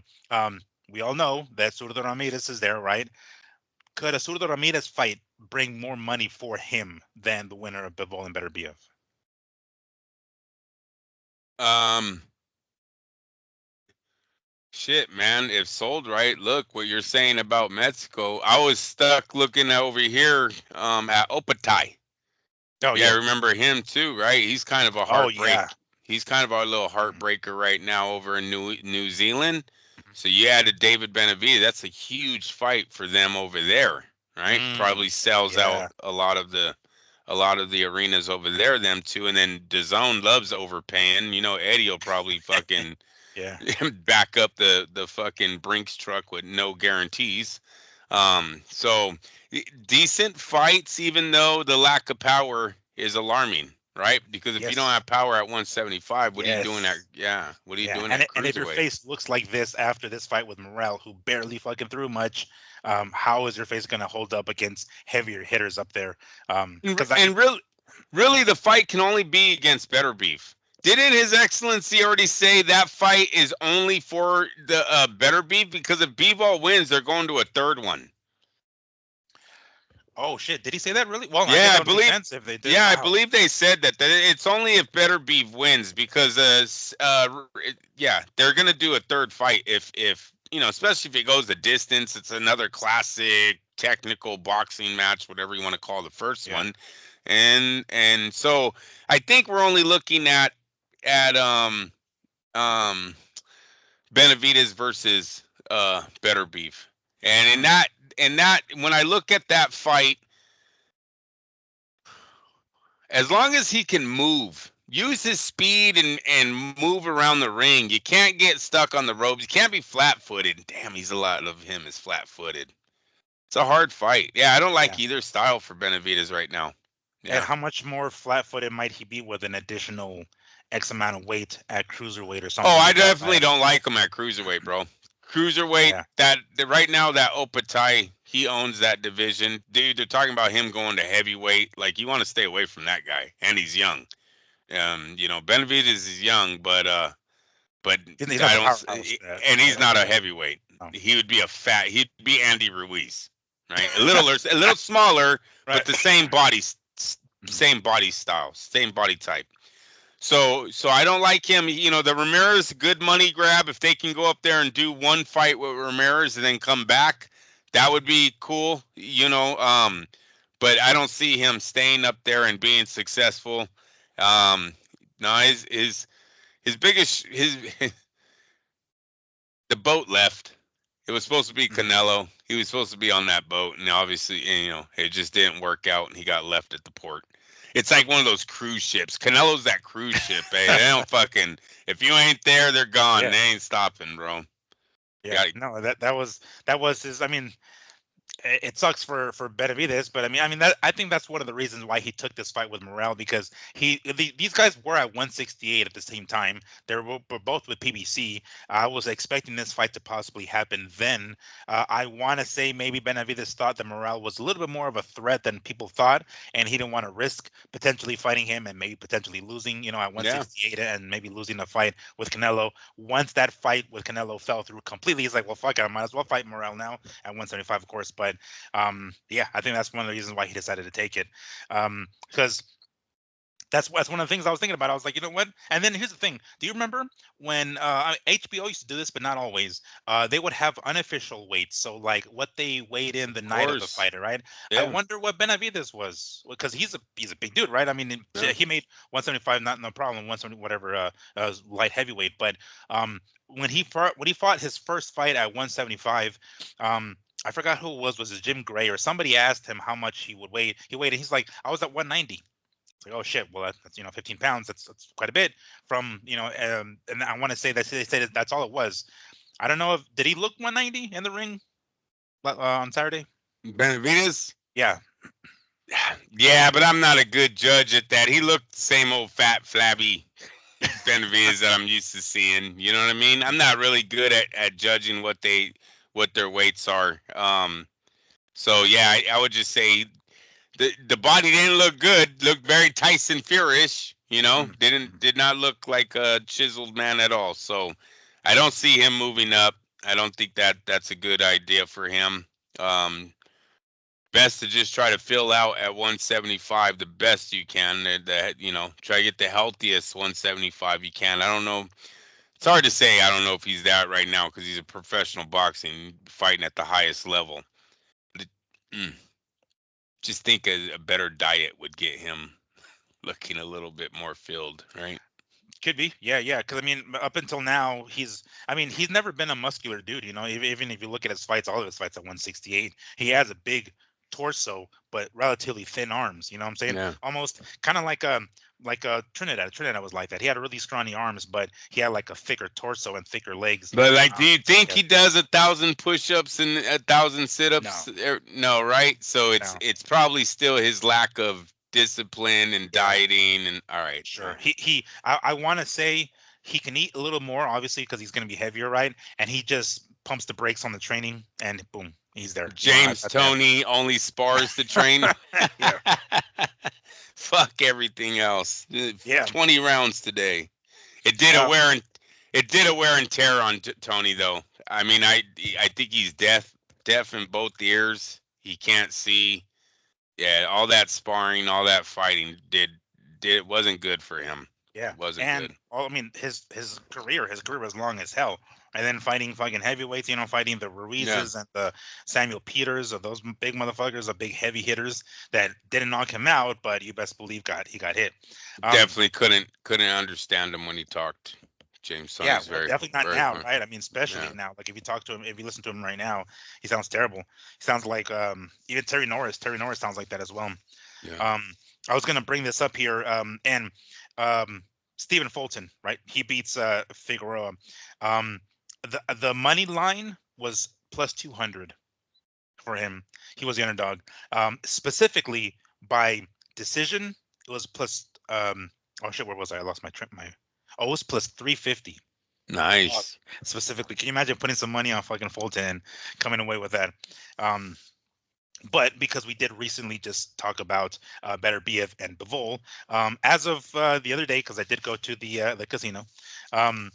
we all know that Zurdo Ramirez is there, right? Could a Zurdo Ramirez fight bring more money for him than the winner of Bivol and Better BF? Um, Shit, man. If sold right, look what you're saying about Mexico. I was stuck looking over here at Opatai. Oh Yeah, yeah. I remember him too, right? He's kind of a Oh yeah. heartbreak. He's kind of our little Mhm. heartbreaker right now over in New Zealand. Mhm. So you added David Benavidez. That's a huge fight for them over there, right? Mm, Probably sells out yeah. a lot of the arenas over there. Them too, and then DAZN loves overpaying. You know, Eddie will probably fucking Yeah. back up the fucking Brinks truck with no guarantees. So decent fights, even though the lack of power is alarming, right? Because if you don't Yes. have power at 175, what are you doing at Yes. what are you Yeah, doing and at and if your cruiserweight? face looks like this after this fight with Morrell, who barely fucking threw much, how is your face going to hold up against heavier hitters up there? Because I, And really, the fight can only be against Better Beef. Didn't His Excellency already say that fight is only for the Better Beef? Because if Bivol wins, they're going to a third one. oh shit, did he say that really? Well, I guess Yeah, that would make sense if they did. I Wow. believe they said that it's only if Better Beef wins because yeah, they're gonna do a third fight if especially if it goes the distance. It's another classic technical boxing match, whatever you want to call the first Yeah. one, and so I think we're only looking at um Benavidez versus Better Beef, and Mm, in that when I look at that fight, as long as he can move, use his speed and move around the ring, you can't get stuck on the ropes. You can't be flat footed. Damn, he's a lot of him is flat footed. It's a hard fight. Yeah, I don't yeah. like either style for Benavidez right now. And Yeah. how much more flat-footed might he be with an additional X amount of weight at cruiserweight or Oh, something I like that, definitely right? don't like him at cruiserweight, bro. Cruiserweight, Yeah. right now that Opatai, he owns that division. Dude, they're talking about him going to heavyweight. Like you want to stay away from that guy, and he's young. Benavidez is young, but He's not I the don't. powerhouse And at he's not a heavyweight. heavyweight. No. He would be he'd be Andy Ruiz, right? A little smaller, but Right. the same body, Mhm. same body style, same body type. So I don't like him. The Ramirez good money grab. If they can go up there and do one fight with Ramirez and then come back, that would be cool. But I don't see him staying up there and being successful. Um, no, his biggest his the boat left. It was supposed to be Mhm. Canelo. He was supposed to be on that boat, and obviously, it just didn't work out, and he got left at the port. It's like one of those cruise ships. Canelo's that cruise ship, eh? They don't fucking. If you ain't there, they're gone. Yeah, They ain't stopping, bro. yeah. Got No, that was his. I mean, it sucks for Benavidez, but I mean that I think that's one of the reasons why he took this fight with Morrell, because these guys were at 168 at the same time. Were both with PBC. I was expecting this fight to possibly happen then. I want to say maybe Benavidez thought that Morrell was a little bit more of a threat than people thought, and he didn't want to risk potentially fighting him and maybe potentially losing, at yeah. 168 and maybe losing the fight with Canelo. Once that fight with Canelo fell through completely, he's like, well, fuck it, I might as well fight Morrell now at 175, of course. But yeah, I think that's one of the reasons why he decided to take it, because that's one of the things I was thinking about. I was like, you know what? And then here's the thing: do you remember when HBO used to do this, but not always? They would have unofficial weights, so like what they weighed in the Of night of the course. fighter, right? I Yeah. wonder what Benavidez was, because he's a big dude, right? I mean, Yeah. he made 175, not no problem, 170 whatever, light heavyweight. But when he fought his first fight at 175, I forgot who it was. Was it Jim Gray or somebody asked him how much he would weigh? He weighed, and he's like, I was at 190. It's like, oh shit, well that's 15 pounds. That's quite a bit from and I want to say that they said that's all it was. I don't know if did he look 190 in the ring on Saturday? Benavidez. Yeah, Yeah, but I'm not a good judge at that. He looked the same old fat, flabby Benavidez that I'm used to seeing. You know what I mean? I'm not really good at judging what their weights are. So yeah, I would just say the body didn't look good. Looked very Tyson Fury-ish. You know, mm, did not look like a chiseled man at all. So I don't see him moving up. I don't think that's a good idea for him. Um, Best to just try to fill out at 175 the best you can. Try to get the healthiest 175 you can. I don't know. It's hard to say. I don't know if he's that right now because he's a professional boxing fighting at the highest level. But just think a better diet would get him looking a little bit more filled, right? could be. Yeah. Because I mean, up until now, he's never been a muscular dude. Even if you look at his fights, all of his fights at 168, he has a big torso but relatively thin arms. You know what I'm saying? Yeah. Almost kind of like a Trinidad. Trinidad was like that. He had really scrawny arms, but he had like a thicker torso and thicker legs. But like, do you think Yeah. he does 1,000 push-ups and 1,000 No, sit-ups? No, right? So no. it's probably still his lack of discipline and Yeah. dieting and all right. Sure. I want to say he can eat a little more, obviously, because he's going to be heavier, right? And he just pumps the brakes on the training, and boom, he's there. James That's it. Toney only spars to train. Yeah. Fuck everything else. Yeah. 20 rounds today. It did a Um, wear and it did a wear and tear on Tony though. I mean, I think he's deaf in both ears. He can't see. Yeah, all that sparring, all that fighting did wasn't good for him. yeah. Wasn't And good. I mean, his career was long as hell. And then fighting fucking heavyweights, fighting the Yeah, Ruizes and the Samuel Peters, or those big motherfuckers, the big heavy hitters that didn't knock him out, but you best believe he got hit. Um, definitely couldn't understand him when he talked. James Yeah, Sonny's well, very definitely not very now, hard. right? I mean, especially Yeah, now. Like if you talk to him, if you listen to him right now, he sounds terrible. He sounds like even Terry Norris. Terry Norris sounds like that as well. yeah. Um, I was gonna bring this up here, and um, Stephen Fulton, right? He beats Figueroa. Um, the money line was plus 200 for him. He was the underdog. Specifically by decision, it was plus. Oh shit, where was I? I lost my trip. Oh, it was plus 350 Nice. specifically. Can you imagine putting some money on fucking Fulton and coming away with that? Um, but because we did recently just talk about Better BF and Bivol, as of the other day, because I did go to the casino, um,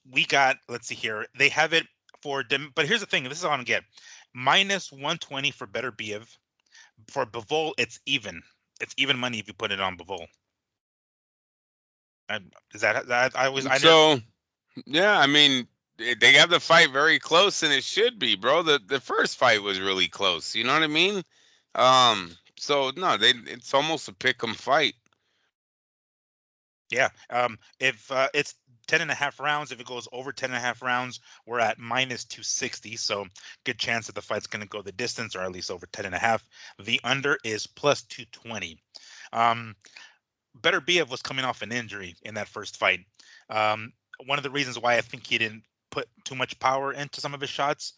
we got, let's see here, they have it but here's the thing, this is how I'm gonna get minus 120 for Better BF. For Bivol, it's even money if you put it on Bivol. Is that I never. So yeah, I mean, they have the fight very close, and it should be, bro. The first fight was really close. You know what I mean? So no, it's almost a pick 'em fight. Yeah. If it's 10 and a half rounds, if it goes over 10 and a half rounds, we're at minus 260. So good chance that the fight's going to go the distance, or at least over 10 and a half. The under is plus 220. Beterbiev was coming off an injury in that first fight. One of the reasons why I think he didn't put too much power into some of his shots.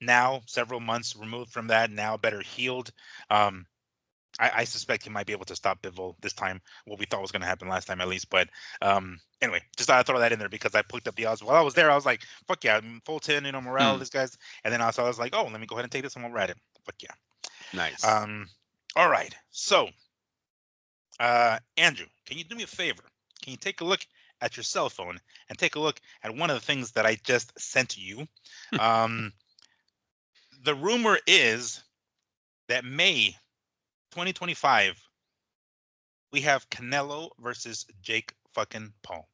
Now, several months removed from that, now better healed. I suspect he might be able to stop Bivol this time. What we thought was going to happen last time, at least. But anyway, just thought I'd throw that in there because I looked up the odds while I was there. I was like, "Fuck yeah, Fulton, Morrell, this guy's." And then I was like, "Oh, let me go ahead and take this and we'll ride it." Fuck yeah. Nice. All right. So, Andrew, can you do me a favor? Can you take a look at your cell phone and take a look at one of the things that I just sent to you? The rumor is that May 2025, we have Canelo versus Jake fucking Paul.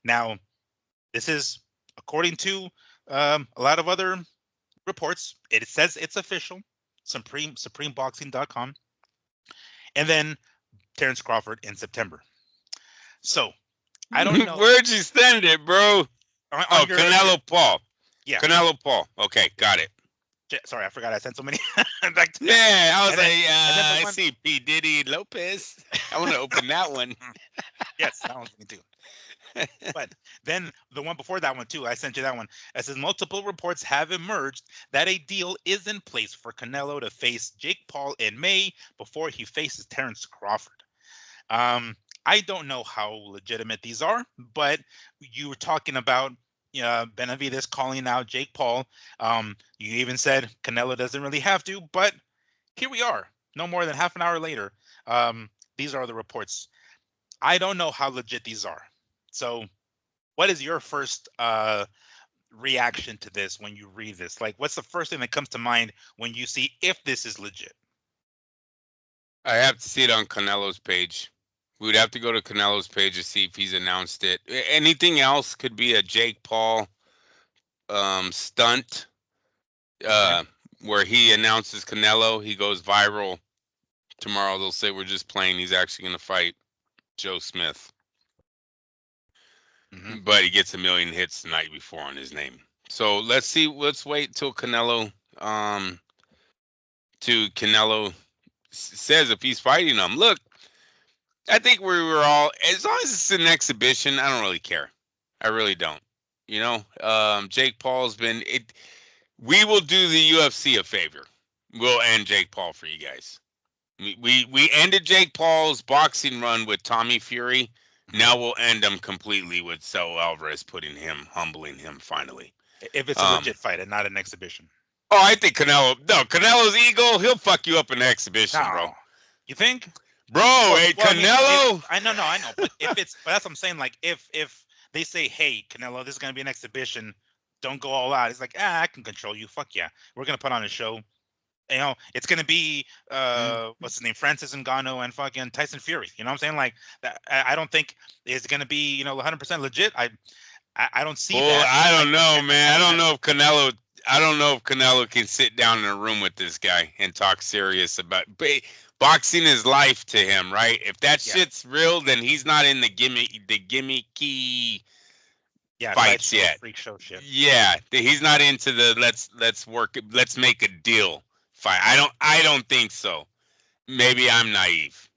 Now, this is according to a lot of other reports. It says it's official. SupremeBoxing.com. And then Terrence Crawford in September. So, I don't know. Where'd you send it, bro? Canelo Paul. Yeah. Canelo Paul. Okay, got it. Sorry, I forgot I sent so many. Yeah, I was I see P. Diddy Lopez. I want to open that one. Yes, that one's me too. But then the one before that one too, I sent you that one. It says multiple reports have emerged that a deal is in place for Canelo to face Jake Paul in May before he faces Terrence Crawford. I don't know how legitimate these are, but you were talking about Benavidez calling out Jake Paul. You even said Canelo doesn't really have to, but here we are. No more than half an hour later. These are the reports. I don't know how legit these are. So what is your first reaction to this when you read this? Like, what's the first thing that comes to mind when you see if this is legit? I have to see it on Canelo's page. We would have to go to Canelo's page to see if he's announced it. Anything else could be a Jake Paul stunt where he announces Canelo. He goes viral. Tomorrow they'll say we're just playing. He's actually going to fight Joe Smith. Mm-hmm. But he gets 1 million hits the night before on his name. So let's see. Let's wait till Canelo says if he's fighting him. Look, I think we were all, as long as it's an exhibition, I don't really care. I really don't. Jake Paul's been it. We will do the UFC a favor. We'll end Jake Paul for you guys. We ended Jake Paul's boxing run with Tommy Fury. Now we'll end him completely with Saul Alvarez, humbling him finally. If it's a legit fight and not an exhibition. Oh, I think Canelo's ego, he'll fuck you up in an exhibition, bro. You think? Bro, Canelo. I know. But but that's what I'm saying. Like, if they say, hey, Canelo, this is gonna be an exhibition, don't go all out. It's like, I can control you. Fuck yeah, we're gonna put on a show. It's gonna be what's his name, Francis Ngannou and fucking Tyson Fury. You know what I'm saying? Like, I don't think it's gonna be 100% legit. I don't see that. I don't know, man. I don't know if Canelo can sit down in a room with this guy and talk serious about. Boxing is life to him, right? If that shit's real, then he's not in the gimmicky fights yet. Freak show shit. Yeah, he's not into the let's make a deal fight. I don't think so. Maybe I'm naive,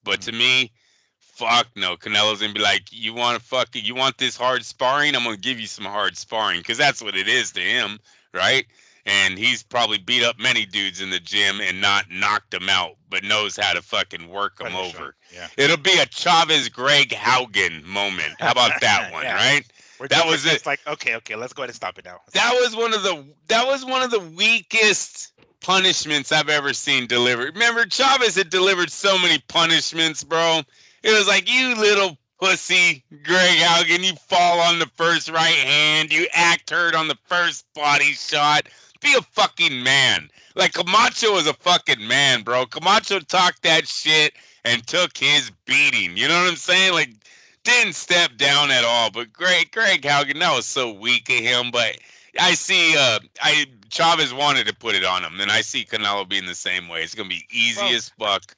but to me, fuck no. Canelo's gonna be like, you want this hard sparring? I'm gonna give you some hard sparring, because that's what it is to him, right? And he's probably beat up many dudes in the gym and not knocked them out, but knows how to fucking work them over. Yeah. It'll be a Chavez Greg Haugen moment. How about that one, right? That was it. It's like, okay, let's go ahead and stop it now. That was one of the weakest punishments I've ever seen delivered. Remember, Chavez had delivered so many punishments, bro. It was like, you little pussy, Greg Haugen, you fall on the first right hand, you act hurt on the first body shot. Be a fucking man. Like, Camacho was a fucking man, bro. Camacho talked that shit and took his beating. You know what I'm saying? Like, didn't step down at all. But Greg Haugen, that was so weak of him. But I see Chavez wanted to put it on him, and I see Canelo being the same way. It's gonna be easy as fuck.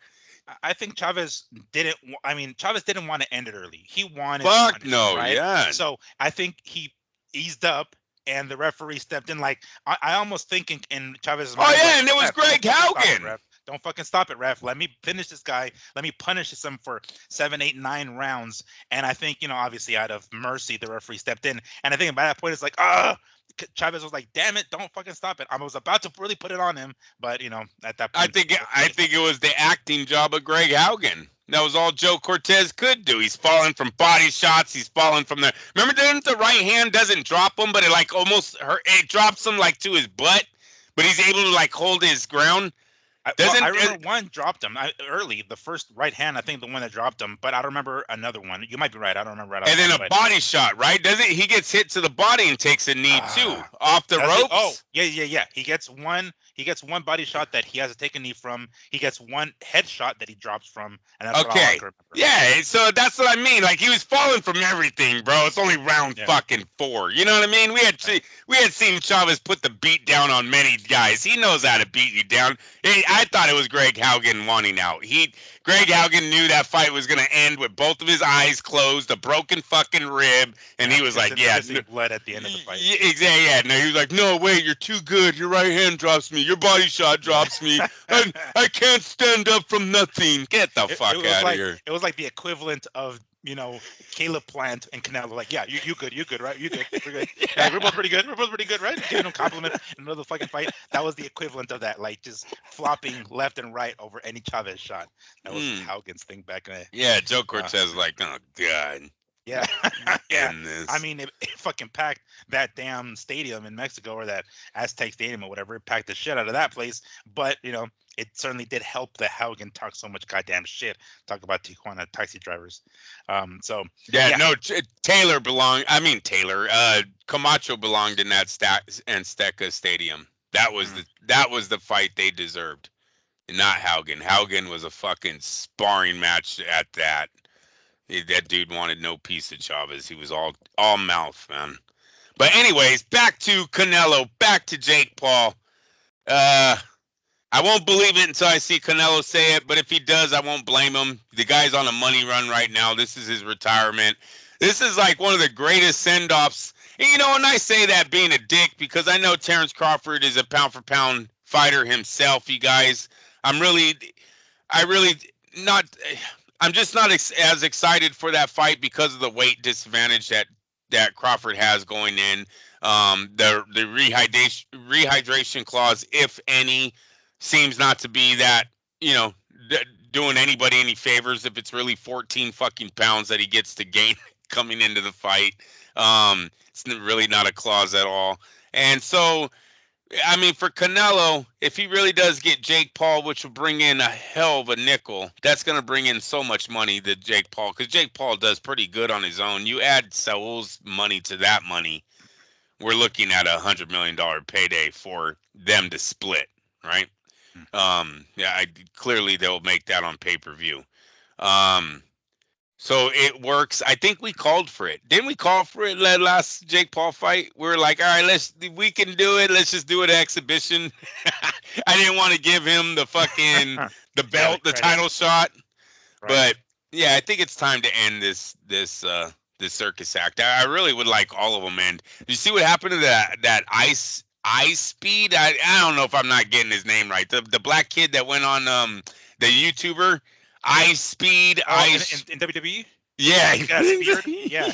I think Chavez didn't want to end it early. He wanted fuck no, right? Yeah. So I think he eased up, and the referee stepped in. Like, I almost think in Chavez's mind, and it was Greg Haugen. don't fucking stop it, ref. Let me finish this guy. Let me punish him for 7, 8, 9 rounds. And I think, obviously out of mercy, the referee stepped in. And I think by that point, it's like, Chavez was like, "Damn it, don't fucking stop it." I was about to really put it on him, but at that point, I think it was the acting job of Greg Haugen. That was all Joe Cortez could do. He's falling from body shots. He's falling from the. Remember, then the right hand doesn't drop him, but it like almost hurt. It drops him like to his butt, but he's able to like hold his ground. I remember one dropped him early. The first right hand, I think the one that dropped him, but I don't remember another one. You might be right. I don't remember. And then a body shot, right? Doesn't he gets hit to the body and takes a knee too off the ropes? Oh, yeah. He gets one body shot that he has to take a knee from. He gets one headshot that he drops from, and that's what I remember. Yeah, so that's what I mean. Like he was falling from everything, bro. It's only round fucking 4. You know what I mean? We had seen Chavez put the beat down on many guys. He knows how to beat you down. I thought it was Greg Haugen wanting out. Greg Haugen knew that fight was gonna end with both of his eyes closed, a broken fucking rib, and he was like, blood at the end of the fight. Exactly. Yeah, no, he was like, no, wait, you're too good. Your right hand drops me. Your body shot drops me. I can't stand up from nothing. Get the fuck out of here. It was like the equivalent of Caleb Plant and Canelo. Like, yeah, you good, right? You good, we're good. Yeah, we're both pretty good, right? Giving him compliment in another fucking fight. That was the equivalent of that, like just flopping left and right over any Chavez shot. That was Haugen's thing back then. Yeah, Joe Cortez was like, oh god. Yeah, yeah. I mean, it fucking packed that damn stadium in Mexico, or that Aztec Stadium or whatever. It packed the shit out of that place. But it certainly did help that Haugen talk so much goddamn shit. Talk about Tijuana taxi drivers. Taylor belonged. I mean, Camacho belonged in that Azteca Stadium. That was the fight they deserved, not Haugen. Haugen was a fucking sparring match at that. That dude wanted no piece of Chavez. He was all mouth, man. But anyways, back to Canelo, back to Jake Paul. I won't believe it until I see Canelo say it, but if he does, I won't blame him. The guy's on a money run right now. This is his retirement. This is like one of the greatest send-offs. And and I say that being a dick because I know Terrence Crawford is a pound-for-pound fighter himself, you guys. I'm just not as excited for that fight because of the weight disadvantage that Crawford has going in. The rehydration clause, if any, seems not to be that, doing anybody any favors if it's really 14 fucking pounds that he gets to gain coming into the fight. It's really not a clause at all. And so, I mean, for Canelo, if he really does get Jake Paul, which will bring in a hell of a nickel, that's going to bring in so much money to Jake Paul, because Jake Paul does pretty good on his own. You add Saul's money to that money, we're looking at $100 million payday for them to split, right? Clearly they'll make that on pay-per-view. So it works. I think we called for it. Didn't we call for it last Jake Paul fight? We were like, all right, we can do it. Let's just do an exhibition. I didn't want to give him the fucking the belt, the title shot. Right. But yeah, I think it's time to end this circus act. I really would like all of them. And did you see what happened to that ice speed? I don't know if I'm not getting his name right. The black kid that went on the YouTuber. Ice Speed, in WWE. Yeah, he got speared. Yeah.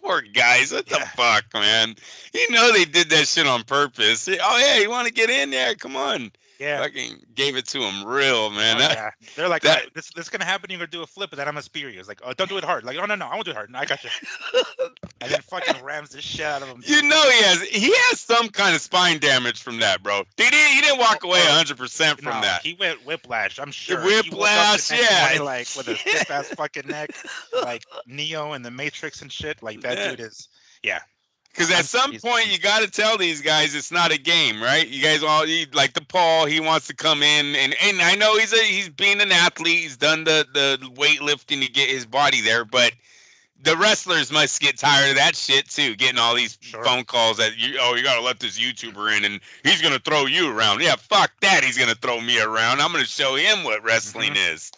Poor guys, what the fuck, man? They did that shit on purpose. Oh yeah, you want to get in there? Come on. Yeah. Fucking gave it to him real, man. They're like, this is gonna happen. You're gonna do a flip, and then I'm gonna spear you. It's like, oh, don't do it hard. Like, oh no, I won't do it hard. No, I got you. And then fucking rams the shit out of him. He has some kind of spine damage from that, bro. He didn't walk away 100% from that. He went whiplash. I'm sure. Whiplash, yeah. Like with a stiff ass fucking neck, like Neo in the Matrix and shit. Like that dude is, yeah. Because at some point you got to tell these guys it's not a game, right? You guys all like the Paul. He wants to come in, and I know he's being an athlete. He's done the weightlifting to get his body there, but the wrestlers must get tired of that shit too. Getting all these phone calls that you got to let this YouTuber in, and he's gonna throw you around. Yeah, fuck that. He's gonna throw me around. I'm gonna show him what wrestling is.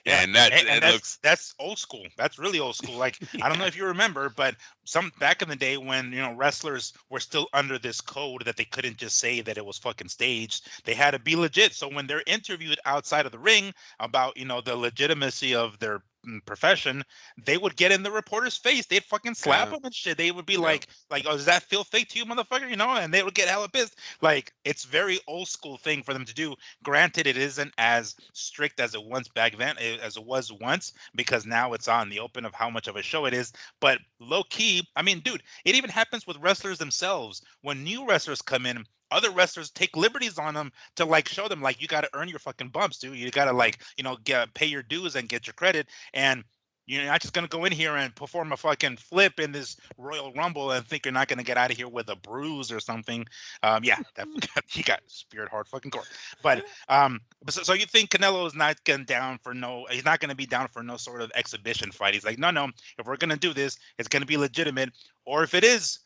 Yeah, and that and it looks. that's old school. That's really old school. Like I don't know Yeah. if you remember, but some back in the day when wrestlers were still under this code that they couldn't just say that it was fucking staged. They had to be legit. So when they're interviewed outside of the ring about the legitimacy of their profession, they would get in the reporter's face. They'd fucking slap Yeah. them and shit. They would be Yeah. like, oh, does that feel fake to you, motherfucker? And they would get hella pissed. Like it's very old school thing for them to do. Granted, it isn't as strict as it once back then, as it was once, because now it's on the open of how much of a show it is. But low key, I mean, dude, it even happens with wrestlers themselves. When new wrestlers come in, other wrestlers take liberties on them to like show them like you got to earn your fucking bumps, dude. You got to like pay your dues and get your credit. And you're not just gonna go in here and perform a fucking flip in this Royal Rumble and think you're not gonna get out of here with a bruise or something. Yeah, that he got speared hard fucking court. But so you think Canelo is not going down for no? He's not gonna be down for no sort of exhibition fight. He's like, no. If we're gonna do this, it's gonna be legitimate. Or if it is,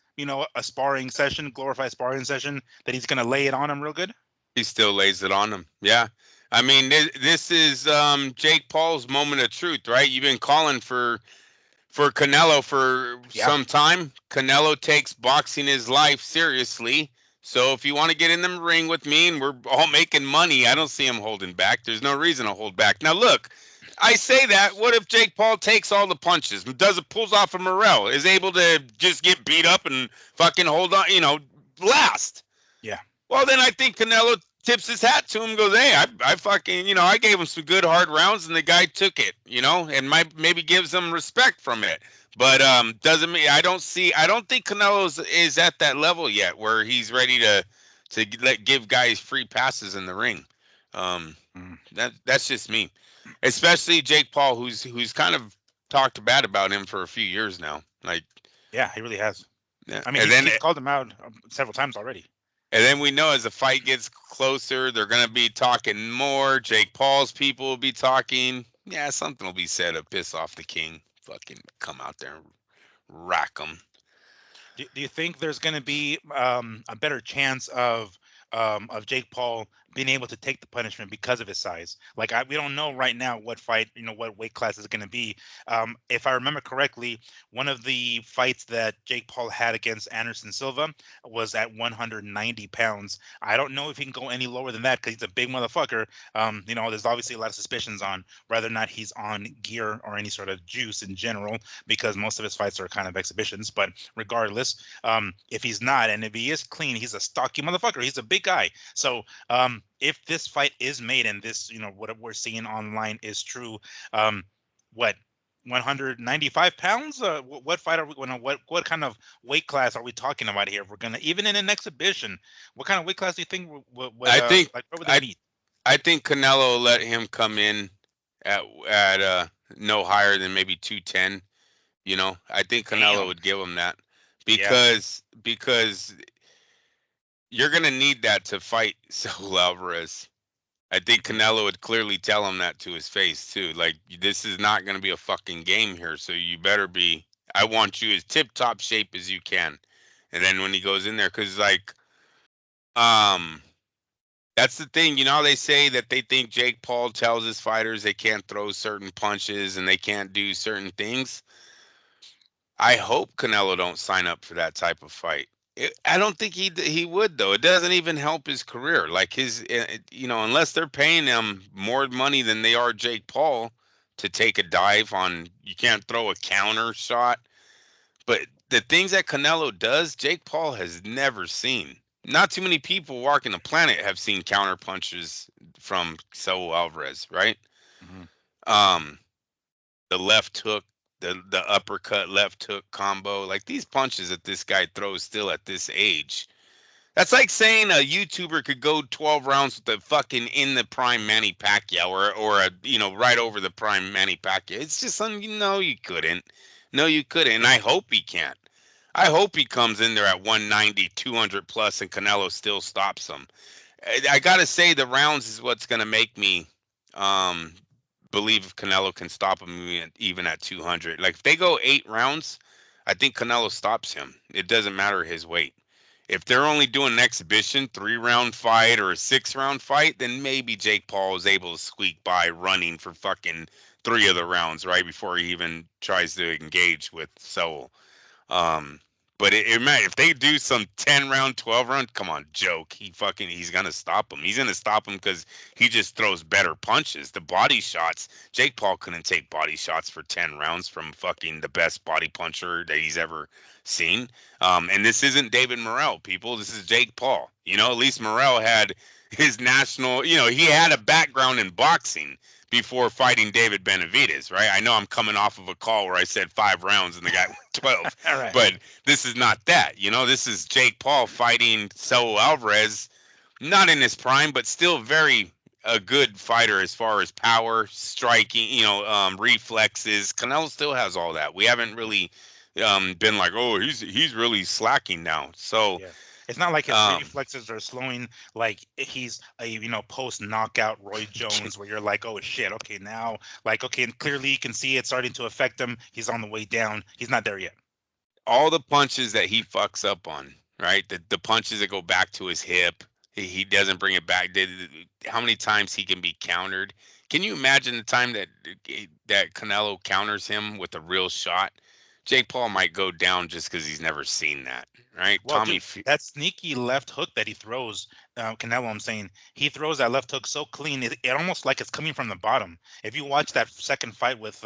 a sparring session, glorified sparring session, that he's gonna lay it on him real good. He still lays it on him. Yeah. I mean, this is Jake Paul's moment of truth, right? You've been calling for Canelo for Yeah. some time. Canelo takes boxing his life seriously. So if you want to get in the ring with me and we're all making money, I don't see him holding back. There's no reason to hold back. Now look, I say that. What if Jake Paul takes all the punches, pulls off a Morrell, is able to just get beat up and fucking hold on, last? Yeah. Well, then I think Canelo tips his hat to him, goes, hey, I fucking, I gave him some good hard rounds and the guy took it, and maybe gives him respect from it. But doesn't mean I don't think Canelo is at that level yet where he's ready to give guys free passes in the ring. Mm. That's just me, especially Jake Paul, who's kind of talked bad about him for a few years now. Like, Yeah, he really has. yeah. I mean, and he's then he's called him out several times already. And then we know as the fight gets closer, they're going to be talking more. Jake Paul's people will be talking. Yeah, something will be said to piss off the king. Fucking come out there and rack him. Do you think there's going to be a better chance of Jake Paul being able to take the punishment because of his size? Like we don't know right now what fight, what weight class is going to be. If I remember correctly, one of the fights that Jake Paul had against Anderson Silva was at 190 pounds. I don't know if he can go any lower than that because he's a big motherfucker. There's obviously a lot of suspicions on whether or not he's on gear or any sort of juice in general because most of his fights are kind of exhibitions. But regardless, if he's not, and if he is clean, he's a stocky motherfucker. He's a big guy. So if this fight is made and this, what we're seeing online is true, what 195 pounds? What fight are we going to? What kind of weight class are we talking about here? If we're gonna even in an exhibition, what kind of weight class do you think I think like what would they I meet? I think Canelo will let him come in at no higher than maybe 210. I think Canelo Damn. would give him that Yeah. because you're gonna need that to fight Saul Alvarez. I think Mhm. Canelo would clearly tell him that to his face too. Like, this is not going to be a fucking game here, so you better be. I want you as tip top shape as you can. And then when he goes in there, because um, that's the thing. How they say that they think Jake Paul tells his fighters they can't throw certain punches and they can't do certain things. I hope Canelo don't sign up for that type of fight. I don't think he would though. It doesn't even help his career. Like unless they're paying him more money than they are Jake Paul to take a dive on, you can't throw a counter shot. But the things that Canelo does, Jake Paul has never seen. Not too many people walking the planet have seen counter punches from Saul Alvarez, right? Mhm. Um, the left hook, the uppercut left hook combo, like these punches that this guy throws still at this age. That's like saying a YouTuber could go 12 rounds with the fucking in the prime Manny Pacquiao or a right over the prime Manny Pacquiao. It's just you couldn't. No, you couldn't. And I hope he can't. I hope he comes in there at 190, 200 plus, and Canelo still stops him. I gotta say the rounds is what's gonna make me um believe if Canelo can stop him even at 200. Like if they go 8 rounds, I think Canelo stops him. It doesn't matter his weight. If they're only doing an exhibition 3-round fight or a 6-round fight, then maybe Jake Paul is able to squeak by running for fucking 3 of the rounds, right before he even tries to engage with Soul. Um, but if they do some 10 round, 12 round, come on, joke. He's gonna stop him. He's gonna stop him because he just throws better punches. The body shots, Jake Paul couldn't take body shots for 10 rounds from fucking the best body puncher that he's ever seen. And this isn't David Morrell, people. This is Jake Paul. At least Morrell had his national. He had a background in boxing before fighting David Benavidez, right? I know I'm coming off of a call where I said 5 rounds and the guy went 12, All right. but this is not that. This is Jake Paul fighting Saul Alvarez, not in his prime, but still very a good fighter as far as power, striking, reflexes. Canelo still has all that. We haven't really been like, oh, he's really slacking now. So Yeah. It's not like his um, reflexes are slowing like he's a post knockout Roy Jones where you're like, oh shit, okay, now like okay, and clearly you can see it starting to affect him. He's on the way down. He's not there yet. all the punches that he fucks up on, right? The punches that go back to his hip, he doesn't bring it back. How many times he can be countered? Can you imagine the time that Canelo counters him with a real shot? Jake Paul might go down just because he's never seen that, right? Well, dude, that sneaky left hook that he throws, Canelo, I'm saying, he throws that left hook so clean, it almost like it's coming from the bottom. If you watch that second fight with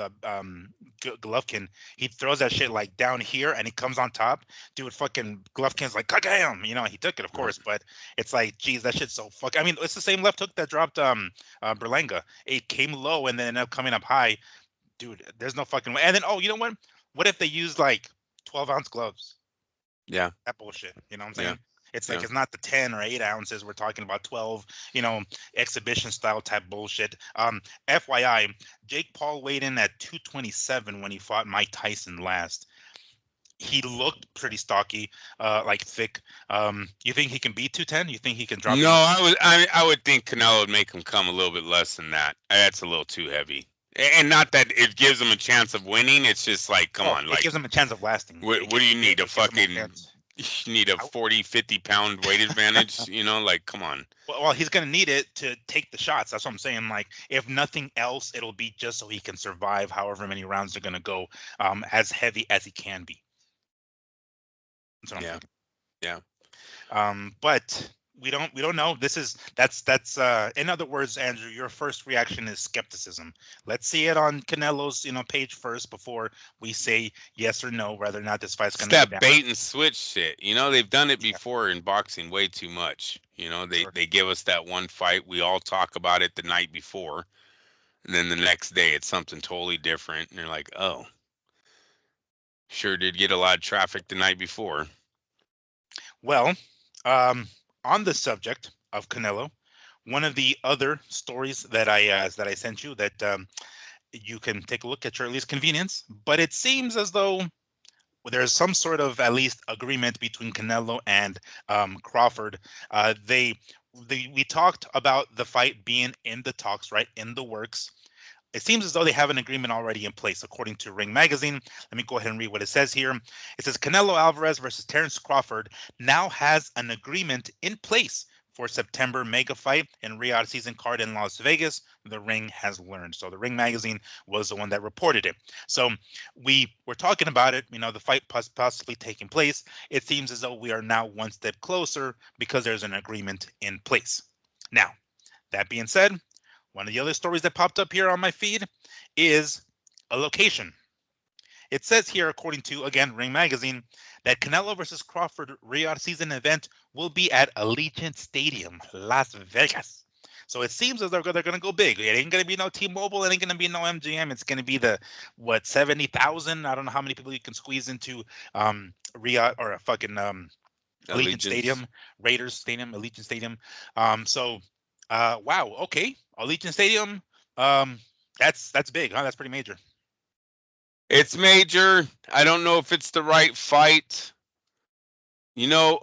Golovkin, he throws that shit like down here and he comes on top. Dude, fucking Golovkin's like, damn, he took it, of course, but it's like, geez, that shit's so fuck. I mean, it's the same left hook that dropped Berlanga. It came low and then ended up coming up high. Dude, there's no fucking way. And then, oh, you know what? What if they used like 12-ounce gloves? Yeah, That bullshit. You know what I'm yeah, saying? It's like yeah. it's not the 10 or 8 ounces. We're talking about 12, exhibition style type bullshit. FYI, Jake Paul weighed in at 227 when he fought Mike Tyson last. He looked pretty stocky, like thick. You think he can beat 210? You think he can drop No, even? I would think Canelo would make him come a little bit less than that. That's a little too heavy. And not that it gives him a chance of winning. It's just like, come Oh, on, it like gives him a chance of lasting. what do you need? A It gives him a fucking chance. you need a 40, 50 pound weight advantage, like come on. Well, he's gonna need it to take the shots. That's what I'm saying. Like, if nothing else, it'll be just so he can survive however many rounds they're gonna go, as heavy as he can be. That's what I'm Yeah, thinking. yeah. But we don't know. That's in other words, Andrew, your first reaction is skepticism. Let's see it on Canelo's page first before we say yes or no whether or not this fight's It's gonna go that down. bait and switch shit. They've done it Yeah, before in boxing way too much. They sure. they give us that one fight, we all talk about it the night before, and then the next day it's something totally different, and they're like, oh, sure did get a lot of traffic the night before. Well, um, on the subject of Canelo, one of the other stories that I sent you that you can take a look at your earliest convenience, but it seems as though there's some sort of at least agreement between Canelo and Crawford. We talked about the fight being in the talks, right, in the works. It seems as though they have an agreement already in place, according to Ring Magazine. Let me go ahead and read what it says here. It says Canelo Alvarez versus Terence Crawford now has an agreement in place for September mega fight and Riyadh season card in Las Vegas. The Ring has learned. So the Ring Magazine was the one that reported it. So we were talking about it, the fight possibly taking place. It seems as though we are now one step closer because there's an agreement in place. Now, that being said, one of the other stories that popped up here on my feed is a location. It says here, according to, again, Ring Magazine, that Canelo versus Crawford Riyadh season event will be at Allegiant Stadium, Las Vegas. So it seems as though they're going to go big. It ain't going to be no T-Mobile. It ain't going to be no MGM. It's going to be 70,000? I don't know how many people you can squeeze into Riyadh or a fucking Allegiant Allegiance. Stadium, Raiders Stadium, Allegiant Stadium. Wow, okay, Allegiant Stadium. Um, that's big, huh? That's pretty major. It's major. I don't know if it's the right fight. You know,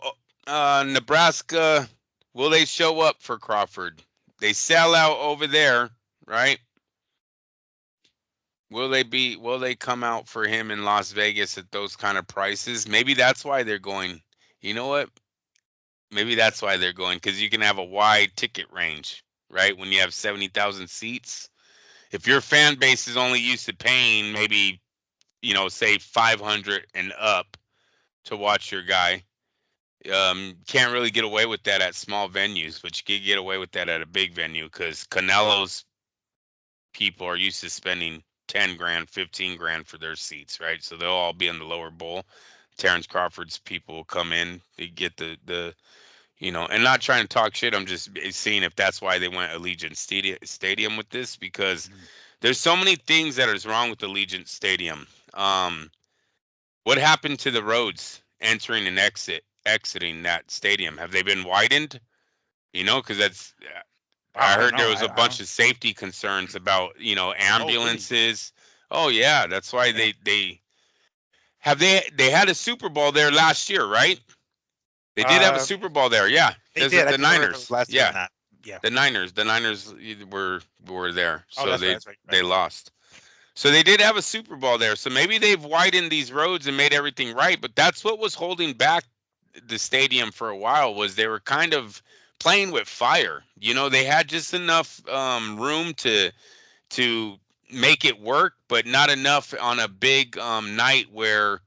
Nebraska, will they show up for Crawford? They sell out over there, right? Will they come out for him in Las Vegas at those kind of prices? Maybe that's why they're going. You know what? Maybe that's why they're going, because you can have a wide ticket range, right? When you have 70,000 seats, if your fan base is only used to paying maybe, say 500 and up to watch your guy, can't really get away with that at small venues, but you can get away with that at a big venue because Canelo's people are used to spending 10 grand, 15 grand for their seats, right? So they'll all be in the lower bowl. Terrence Crawford's people will come in, they get the and not trying to talk shit. I'm just seeing if that's why they went Allegiant Stadium with this, because there's so many things that is wrong with Allegiant Stadium. What happened to the roads entering and exiting that stadium? Have they been widened? Because that's I heard there was a bunch of safety concerns about ambulances. Oh yeah, that's why they had a Super Bowl there last year, right? They did have a Super Bowl there, yeah. They did. The Niners, last year. Yeah. The Niners were there, so that's right. They lost. So they did have a Super Bowl there. So maybe they've widened these roads and made everything right. But that's what was holding back the stadium for a while, was they were kind of playing with fire. They had just enough room to make it work, but not enough on a big night where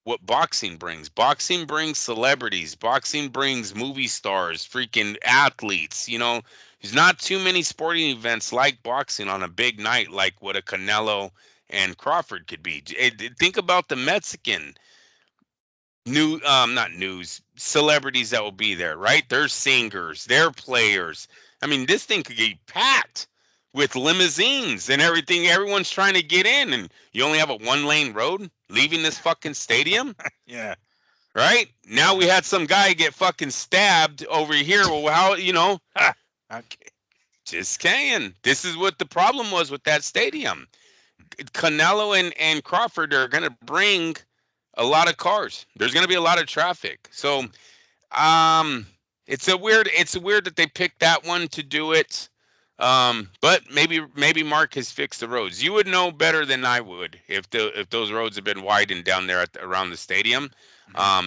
what boxing brings. Boxing brings celebrities. Boxing brings movie stars, freaking athletes. There's not too many sporting events like boxing on a big night like what a Canelo and Crawford could be. Think about the Mexican celebrities that will be there, right? They're singers, they're players. I mean, this thing could get packed with limousines and everything. Everyone's trying to get in, and you only have a 1-lane road leaving this fucking stadium. Yeah. Right? Now we had some guy get fucking stabbed over here. Well, how, Okay. Just saying. This is what the problem was with that stadium. Canelo and Crawford are going to bring a lot of cars. There's going to be a lot of traffic. So, it's weird that they picked that one to do it. But maybe Mark has fixed the roads. You would know better than I would if those roads have been widened down there around the stadium.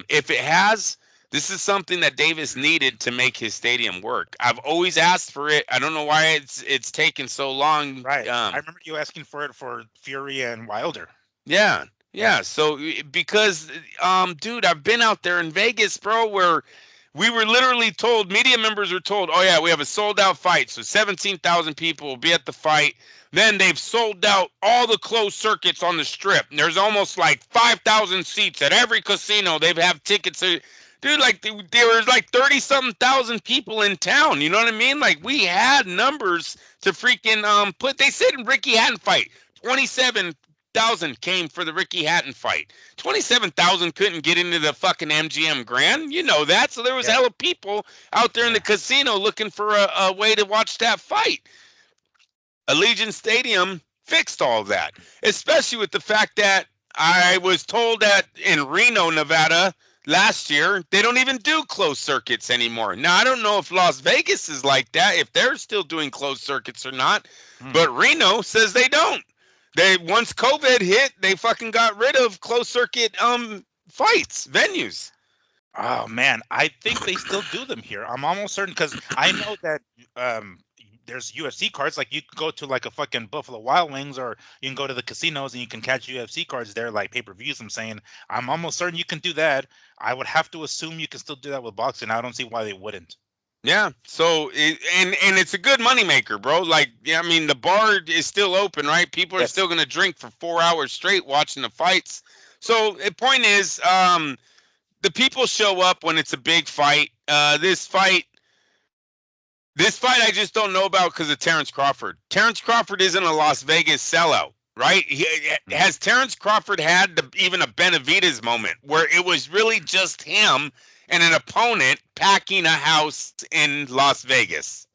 If it has, this is something that Davis needed to make his stadium work. I've always asked for it. I don't know why it's taken so long. Right. I remember you asking for it for Fury and Wilder. Yeah. So because dude, I've been out there in Vegas, bro, where we were literally told, media members were told, oh yeah, we have a sold out fight. So 17,000 people will be at the fight. Then they've sold out all the closed circuits on the strip. And there's almost like 5,000 seats at every casino. They have tickets. Dude, like there was like 30-something thousand people in town. You know what I mean? Like we had numbers to freaking put. They said in Ricky Hatton fight, 27,000 came for the Ricky Hatton fight. 27,000 couldn't get into the fucking MGM Grand. You know that. So there was hella people out there in the casino looking for a way to watch that fight. Allegiant Stadium fixed all that, especially with the fact that I was told that in Reno, Nevada, last year, they don't even do closed circuits anymore. Now, I don't know if Las Vegas is like that, if they're still doing closed circuits or not, but Reno says they don't. Once COVID hit, they fucking got rid of closed circuit fights, venues. Oh man, I think they still do them here. I'm almost certain, because I know that there's UFC cards. Like you can go to like a fucking Buffalo Wild Wings, or you can go to the casinos and you can catch UFC cards there, like pay-per-views. I'm almost certain you can do that. I would have to assume you can still do that with boxing. I don't see why they wouldn't. Yeah. So and it's a good moneymaker, bro. Like, I mean, the bar is still open, right? People are still gonna drink for 4 hours straight watching the fights. So the point is, the people show up when it's a big fight. This fight I just don't know about because of Terrence Crawford. Terrence Crawford isn't a Las Vegas sellout, right? Has Terrence Crawford had even a Benavidez moment where it was really just him and an opponent packing a house in Las Vegas?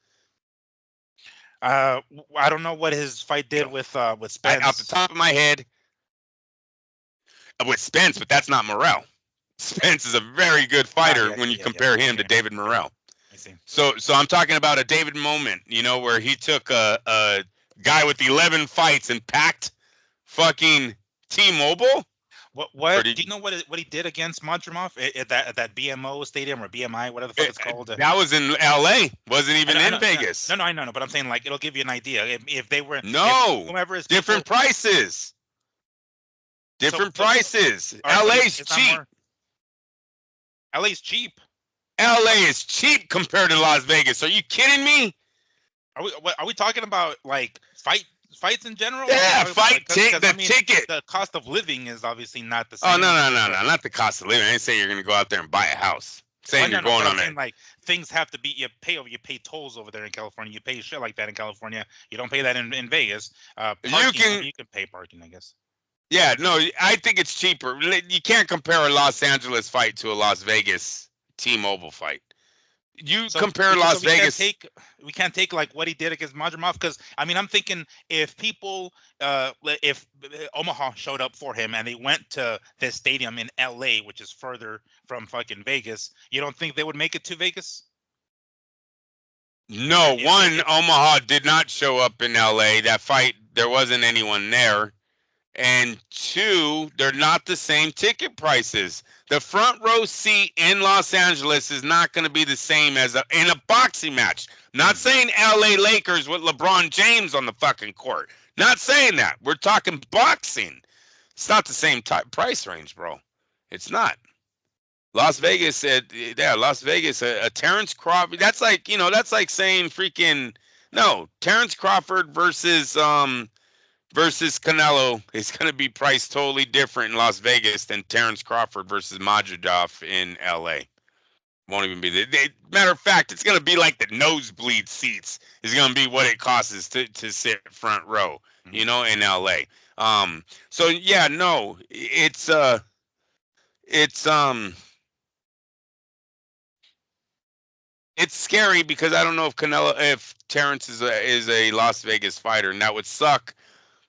I don't know what his fight did with Spence. Off the top of my head, with Spence, but that's not Morrell. Spence is a very good fighter when you compare him to David Morrell. I see. So I'm talking about a David moment, where he took a guy with 11 fights and packed fucking T-Mobile. What Pretty. do you know what he did against Madrimov at that BMO stadium or BMI, whatever the fuck it's called? That was in L.A. Wasn't I even know, I in know, Vegas. no, I know, but I'm saying like it'll give you an idea if they were if No, whomever is different people. prices. So, Different prices. all right, but LA's it's not cheap. more. LA's cheap. LA is cheap compared to Las Vegas. Are you kidding me? Are we talking about like fights in general? Or are we Yeah, talking about fight like because I the mean ticket. the cost of living is obviously not the Oh same. no, not the cost of living. I didn't say you're gonna go out there and buy a house. I'm Well, saying you're no, going but I'm on saying it. like things have to be you pay tolls over there in California. You pay shit like that in California. You don't pay that in Vegas. You Parking, I can mean, you can pay parking, I guess. yeah, no, I think it's cheaper. You can't compare a Los Angeles fight to a Las Vegas T-Mobile fight. You So compare Las Vegas. we can't take like what he did against Madrimov because I mean I'm thinking if people if Omaha showed up for him and they went to this stadium in LA, which is further from fucking Vegas, you don't think they would make it to Vegas? No, one, If Omaha did not show up in LA. That fight, there wasn't anyone there. And two, they're not the same ticket prices. The front row seat in Los Angeles is not going to be the same as in a boxing match. Not saying LA Lakers with LeBron James on the fucking court. Not saying that. We're talking boxing. It's not the same type price range, bro. It's not. Las Vegas said, yeah, Las Vegas, a Terrence Crawford. That's like, that's like saying freaking no. Terrence Crawford versus Canelo is going to be priced totally different in Las Vegas than Terrence Crawford versus Madridov in L.A. Won't even be matter of fact, it's going to be like the nosebleed seats is going to be what it costs to sit front row, in L.A. So yeah, no, it's it's scary because I don't know if Terrence is a Las Vegas fighter, and that would suck.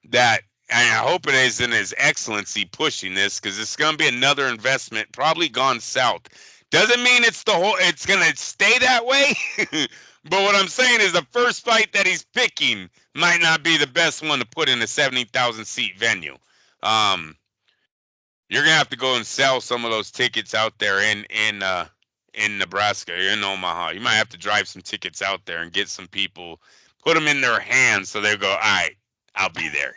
That and I hope it isn't his excellency pushing this because it's going to be another investment, probably gone south. Doesn't mean it's going to stay that way. But what I'm saying is the first fight that he's picking might not be the best one to put in a 70,000 seat venue. You're gonna have to go and sell some of those tickets out there in Nebraska, in Omaha. You might have to drive some tickets out there and get some people, put them in their hands so they go, all right, I'll be there.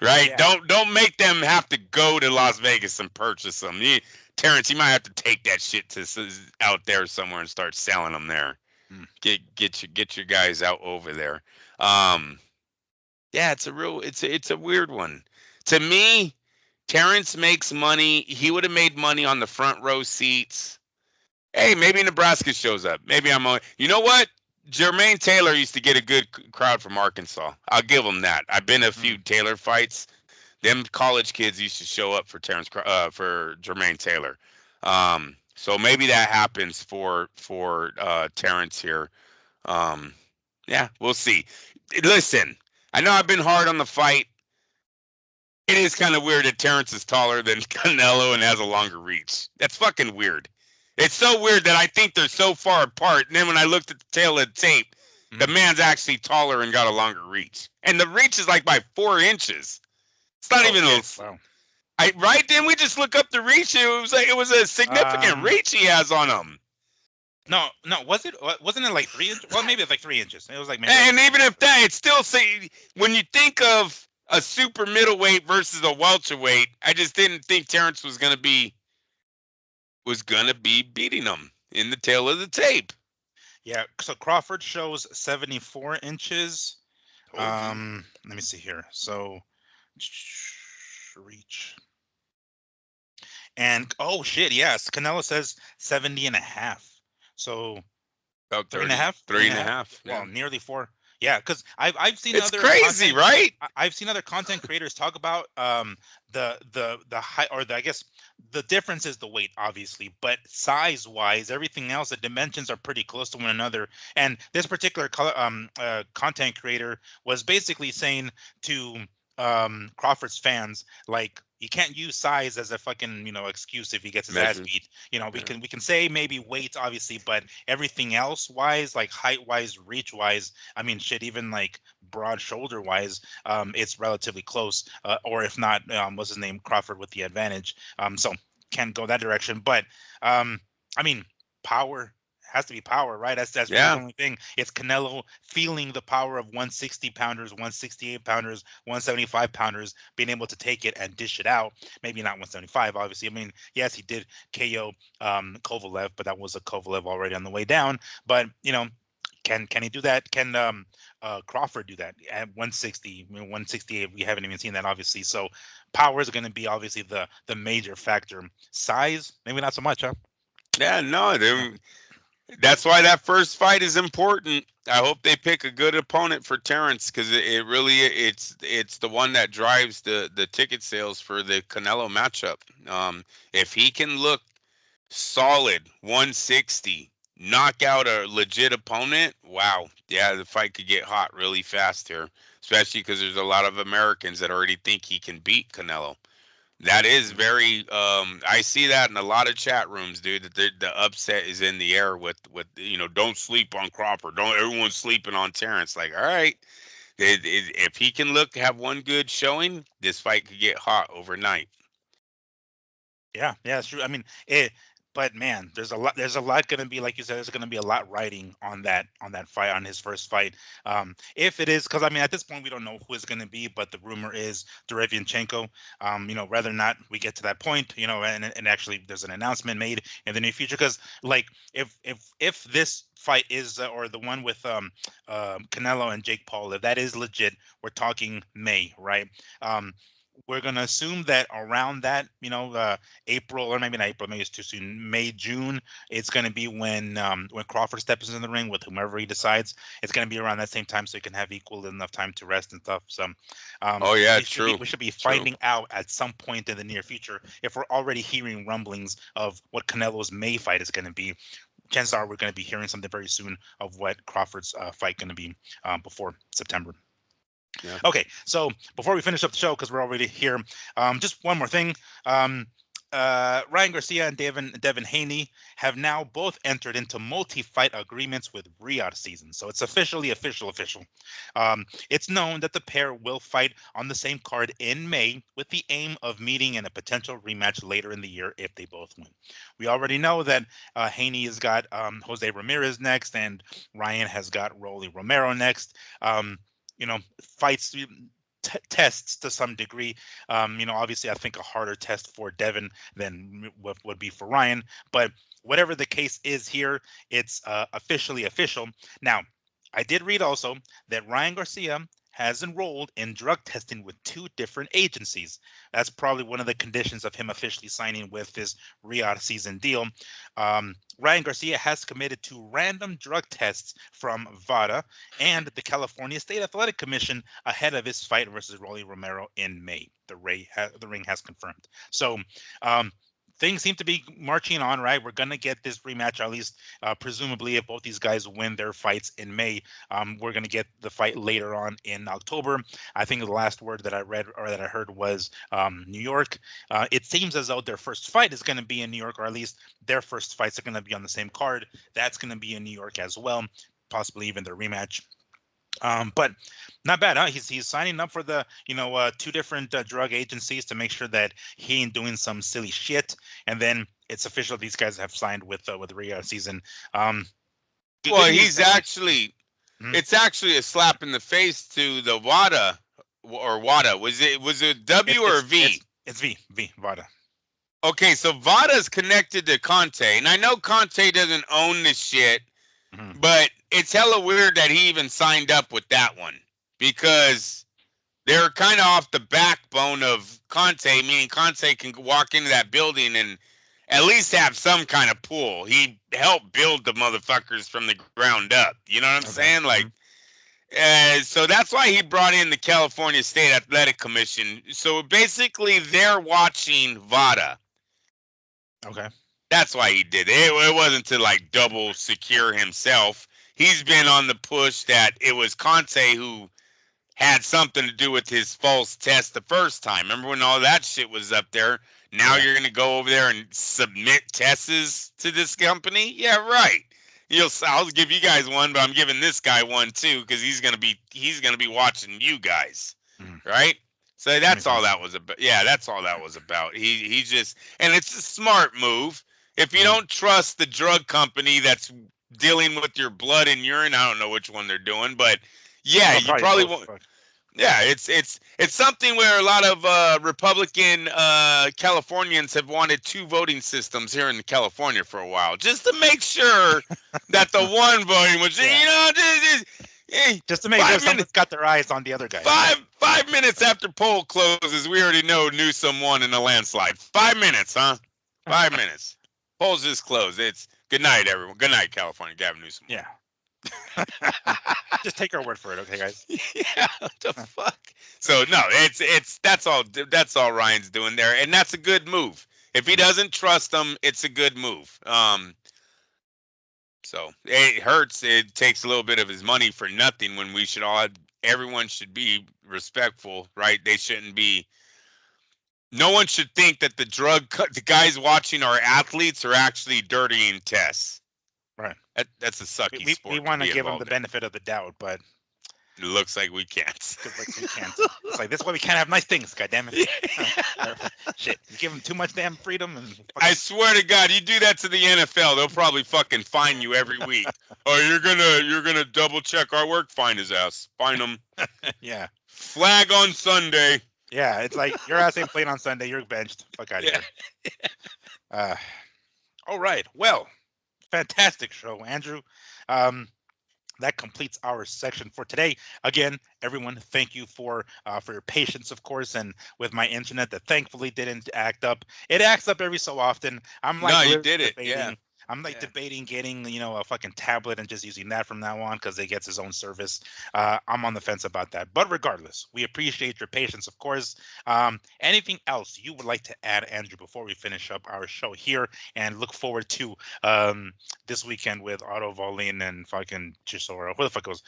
Right? yeah. Don't make them have to go to Las Vegas and purchase them. Terrence, you might have to take that shit to out there somewhere and start selling them there. Mm. Get your guys out over there. Yeah, it's a weird one. To me, Terrence makes money. He would have made money on the front row seats. Hey, maybe Nebraska shows up. Maybe I'm on. You know what? Jermaine Taylor used to get a good crowd from Arkansas. I'll give him that. I've been to a few Taylor fights. Them college kids used to show up for for Jermaine Taylor. So maybe that happens for Terrence here. Yeah, we'll see. Listen, I know I've been hard on the fight. It is kind of weird that Terrence is taller than Canelo and has a longer reach. That's fucking weird. It's so weird that I think they're so far apart. And then when I looked at the tail of the tape, the man's actually taller and got a longer reach. And the reach is like by 4 inches. It's not even Wow. right? Didn't we just look up the reach? It was a significant reach he has on him. No, wasn't it like 3 inches? Well, maybe it's like 3 inches. It was like maybe. And even if that, it's still when you think of a super middleweight versus a welterweight, I just didn't think Terrence was gonna be beating him in the tail of the tape. Yeah, so Crawford shows 74 inches. Let me see here. So reach. And oh shit, yes. Canelo says 70 and a half. So about 3 and a half? 3.5. Well, nearly 4. Yeah, because I've seen it's crazy, right? I've seen other content creators talk about the height or I guess the difference is the weight, obviously, but size wise, everything else, the dimensions are pretty close to one another. And this particular content creator was basically saying to Crawford's fans, like, you can't use size as a fucking excuse if he gets his ass Measure. beat. We Yeah. can say maybe weight obviously, but everything else wise, like height wise, reach wise, I mean shit, even like broad shoulder wise, it's relatively close. Or if not, what's his name, Crawford with the advantage. So can't go that direction. But I mean, power has to be power, right? That's really the Yeah. only thing. It's Canelo feeling the power of 160 pounders, 168 pounders, 175 pounders, being able to take it and dish it out. Maybe not 175, obviously. I mean, yes, he did KO Kovalev, but that was a Kovalev already on the way down. But can he do that? Can Crawford do that at 160? 168, we haven't even seen that, obviously. So power is going to be obviously the major factor. Size, maybe not so much, huh? Yeah. No. Yeah. That's why that first fight is important. I hope they pick a good opponent for Terrence because it really it's the one that drives the ticket sales for the Canelo matchup. If he can look solid 160, knock out a legit opponent, wow, yeah, the fight could get hot really fast here. Especially because there's a lot of Americans that already think he can beat Canelo. That is very. I see that in a lot of chat rooms, dude. That the upset is in the air with Don't sleep on Crawford. Don't everyone's sleeping on Terrence. Like, all right, if he can have one good showing, this fight could get hot overnight. Yeah, it's true. I mean, but man, there's a lot going to be, like you said, there's going to be a lot riding on that fight, on his first fight. If it is, because I mean, at this point, we don't know who it's going to be, but the rumor is Derevianchenko. Whether or not we get to that point, and actually there's an announcement made in the near future, because like if this fight is or the one with Canelo and Jake Paul, if that is legit, we're talking May, right? Um, we're going to assume that around that, April, or maybe not April, maybe it's too soon, May, June, it's going to be when Crawford steps in the ring with whomever he decides. It's going to be around that same time, so he can have equal enough time to rest and stuff. So Oh yeah, we should be true, we should be true. finding out at some point in the near future, if we're already hearing rumblings of what Canelo's May fight is going to be. Chances are we're going to be hearing something very soon of what Crawford's fight going to be before September. Yeah. Okay, so before we finish up the show, because we're already here, just one more thing. Um, Ryan Garcia and Devin Haney have now both entered into multi-fight agreements with Riyadh season, so it's officially official. It's known that the pair will fight on the same card in May, with the aim of meeting in a potential rematch later in the year if they both win. We already know that Haney has got Jose Ramirez next, and Ryan has got Rolly Romero next. Fights, tests to some degree. Obviously, I think a harder test for Devin than what would be for Ryan. But whatever the case is here, it's officially official. Now, I did read also that Ryan Garcia has enrolled in drug testing with two different agencies. That's probably one of the conditions of him officially signing with this Riyadh season deal. Ryan Garcia has committed to random drug tests from VADA and the California State Athletic Commission ahead of his fight versus Rolly Romero in May. The ring has confirmed. So um, things seem to be marching on, right? We're gonna get this rematch, at least presumably, if both these guys win their fights in May. We're gonna get the fight later on in October. I think the last word that I read or that I heard was New York. It seems as though their first fight is going to be in New York, or at least their first fights are going to be on the same card. That's going to be in New York as well, possibly even their rematch. But not bad, huh? He's signing up for the two different drug agencies to make sure that he ain't doing some silly shit. And then it's official; these guys have signed with Rio season. Um, good Well, news, he's at least. actually. Mhm. It's actually a slap in the face to the WADA or WADA. Was it It's W or it's it's V? it's V Vada. Okay, so VADA's connected to Conte, and I know Conte doesn't own this shit, Hmm. but it's hella weird that he even signed up with that one because they're kind of off the backbone of Conte, meaning Conte can walk into that building and at least have some kind of pool. He helped build the motherfuckers from the ground up. You know what I'm Okay. saying? Like, Hmm. so that's why he brought in the California State Athletic Commission. So basically, they're watching VADA. Okay. That's why he did it. It wasn't to like double secure himself. He's been on the push that it was Conte who had something to do with his false test the first time. Remember when all that shit was up there? Now you're going to go over there and submit tests to this company? Yeah, right. I'll give you guys one, but I'm giving this guy one too because he's gonna be watching you guys, right? So that's all that was about. Yeah, that's all that was about. He just, and it's a smart move. If you don't trust the drug company that's dealing with your blood and urine, I don't know which one they're doing, but yeah, you probably won't. Yeah, it's something where a lot of Republican Californians have wanted two voting systems here in California for a while, just to make sure that the one voting was, just to make sure someone's got their eyes on the other guy. 5 minutes after poll closes, we already know Newsom won in a landslide. 5 minutes, huh? 5 minutes. Polls just closed. It's good night, everyone. Good night, California. Gavin Newsom. Yeah. Just take our word for it, okay, guys? Yeah, what the fuck? So no, it's that's all Ryan's doing there, and that's a good move. If he doesn't trust them, it's a good move. So it hurts. It takes a little bit of his money for nothing when we should everyone should be respectful, right? They shouldn't be. No one should think that the guys watching our athletes are actually dirtying tests. Right. That's a sucky sport. We want to give them the benefit of the doubt, but it looks like we can't. It's like this is why we can't have nice things. God damn it! Shit, you give them too much damn freedom. And I swear to God, you do that to the NFL, they'll probably fucking fine you every week. Oh, you're gonna double check our work? Fine his ass. Fine him. Yeah. Flag on Sunday. Yeah, it's like your ass ain't playing on Sunday. You're benched. Fuck out of here. All right. Well. Fantastic show, Andrew. That completes our section for today. Again, everyone, thank you for your patience, of course, and with my internet that thankfully didn't act up. It acts up every so often. I'm like, no, you did it. Yeah. I'm like debating getting, a fucking tablet and just using that from now on because it gets its own service. I'm on the fence about that. But regardless, we appreciate your patience, of course. Anything else you would like to add, Andrew, before we finish up our show here and look forward to this weekend with Otto Wallin and fucking Chisora? Who the fuck was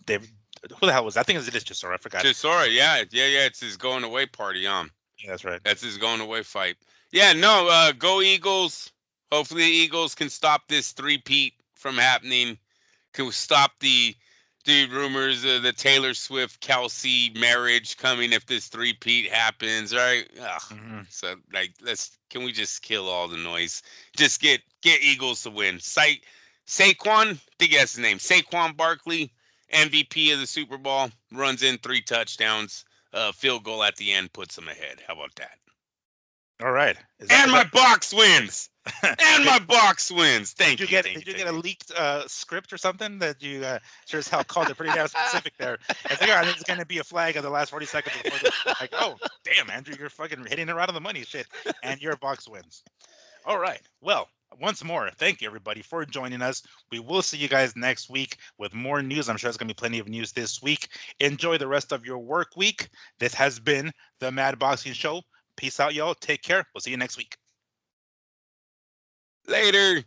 David? Who the hell was that? I think it is Chisora. I forgot. Chisora, yeah. It's his going away party, Yeah, that's right. That's his going away fight. Yeah, no, go Eagles. Hopefully the Eagles can stop this three-peat from happening. Can stop the rumors of the Taylor Swift-Kelsey marriage coming if this three-peat happens, right? So, can we just kill all the noise? Just get Eagles to win. Saquon, I think that's his name. Saquon Barkley, MVP of the Super Bowl, runs in 3 touchdowns. Field goal at the end puts them ahead. How about that? All right. My box wins. And my box wins. Thank you. Did you get a leaked script or something that you sure as hell called it pretty damn specific there? I think it's going to be a flag of the last 40 seconds before like, oh, damn, Andrew, you're fucking hitting it right on the money, shit. And your box wins. All right. Well, once more, thank you, everybody, for joining us. We will see you guys next week with more news. I'm sure there's going to be plenty of news this week. Enjoy the rest of your work week. This has been the Mad Boxing Show. Peace out, y'all. Take care. We'll see you next week. Later.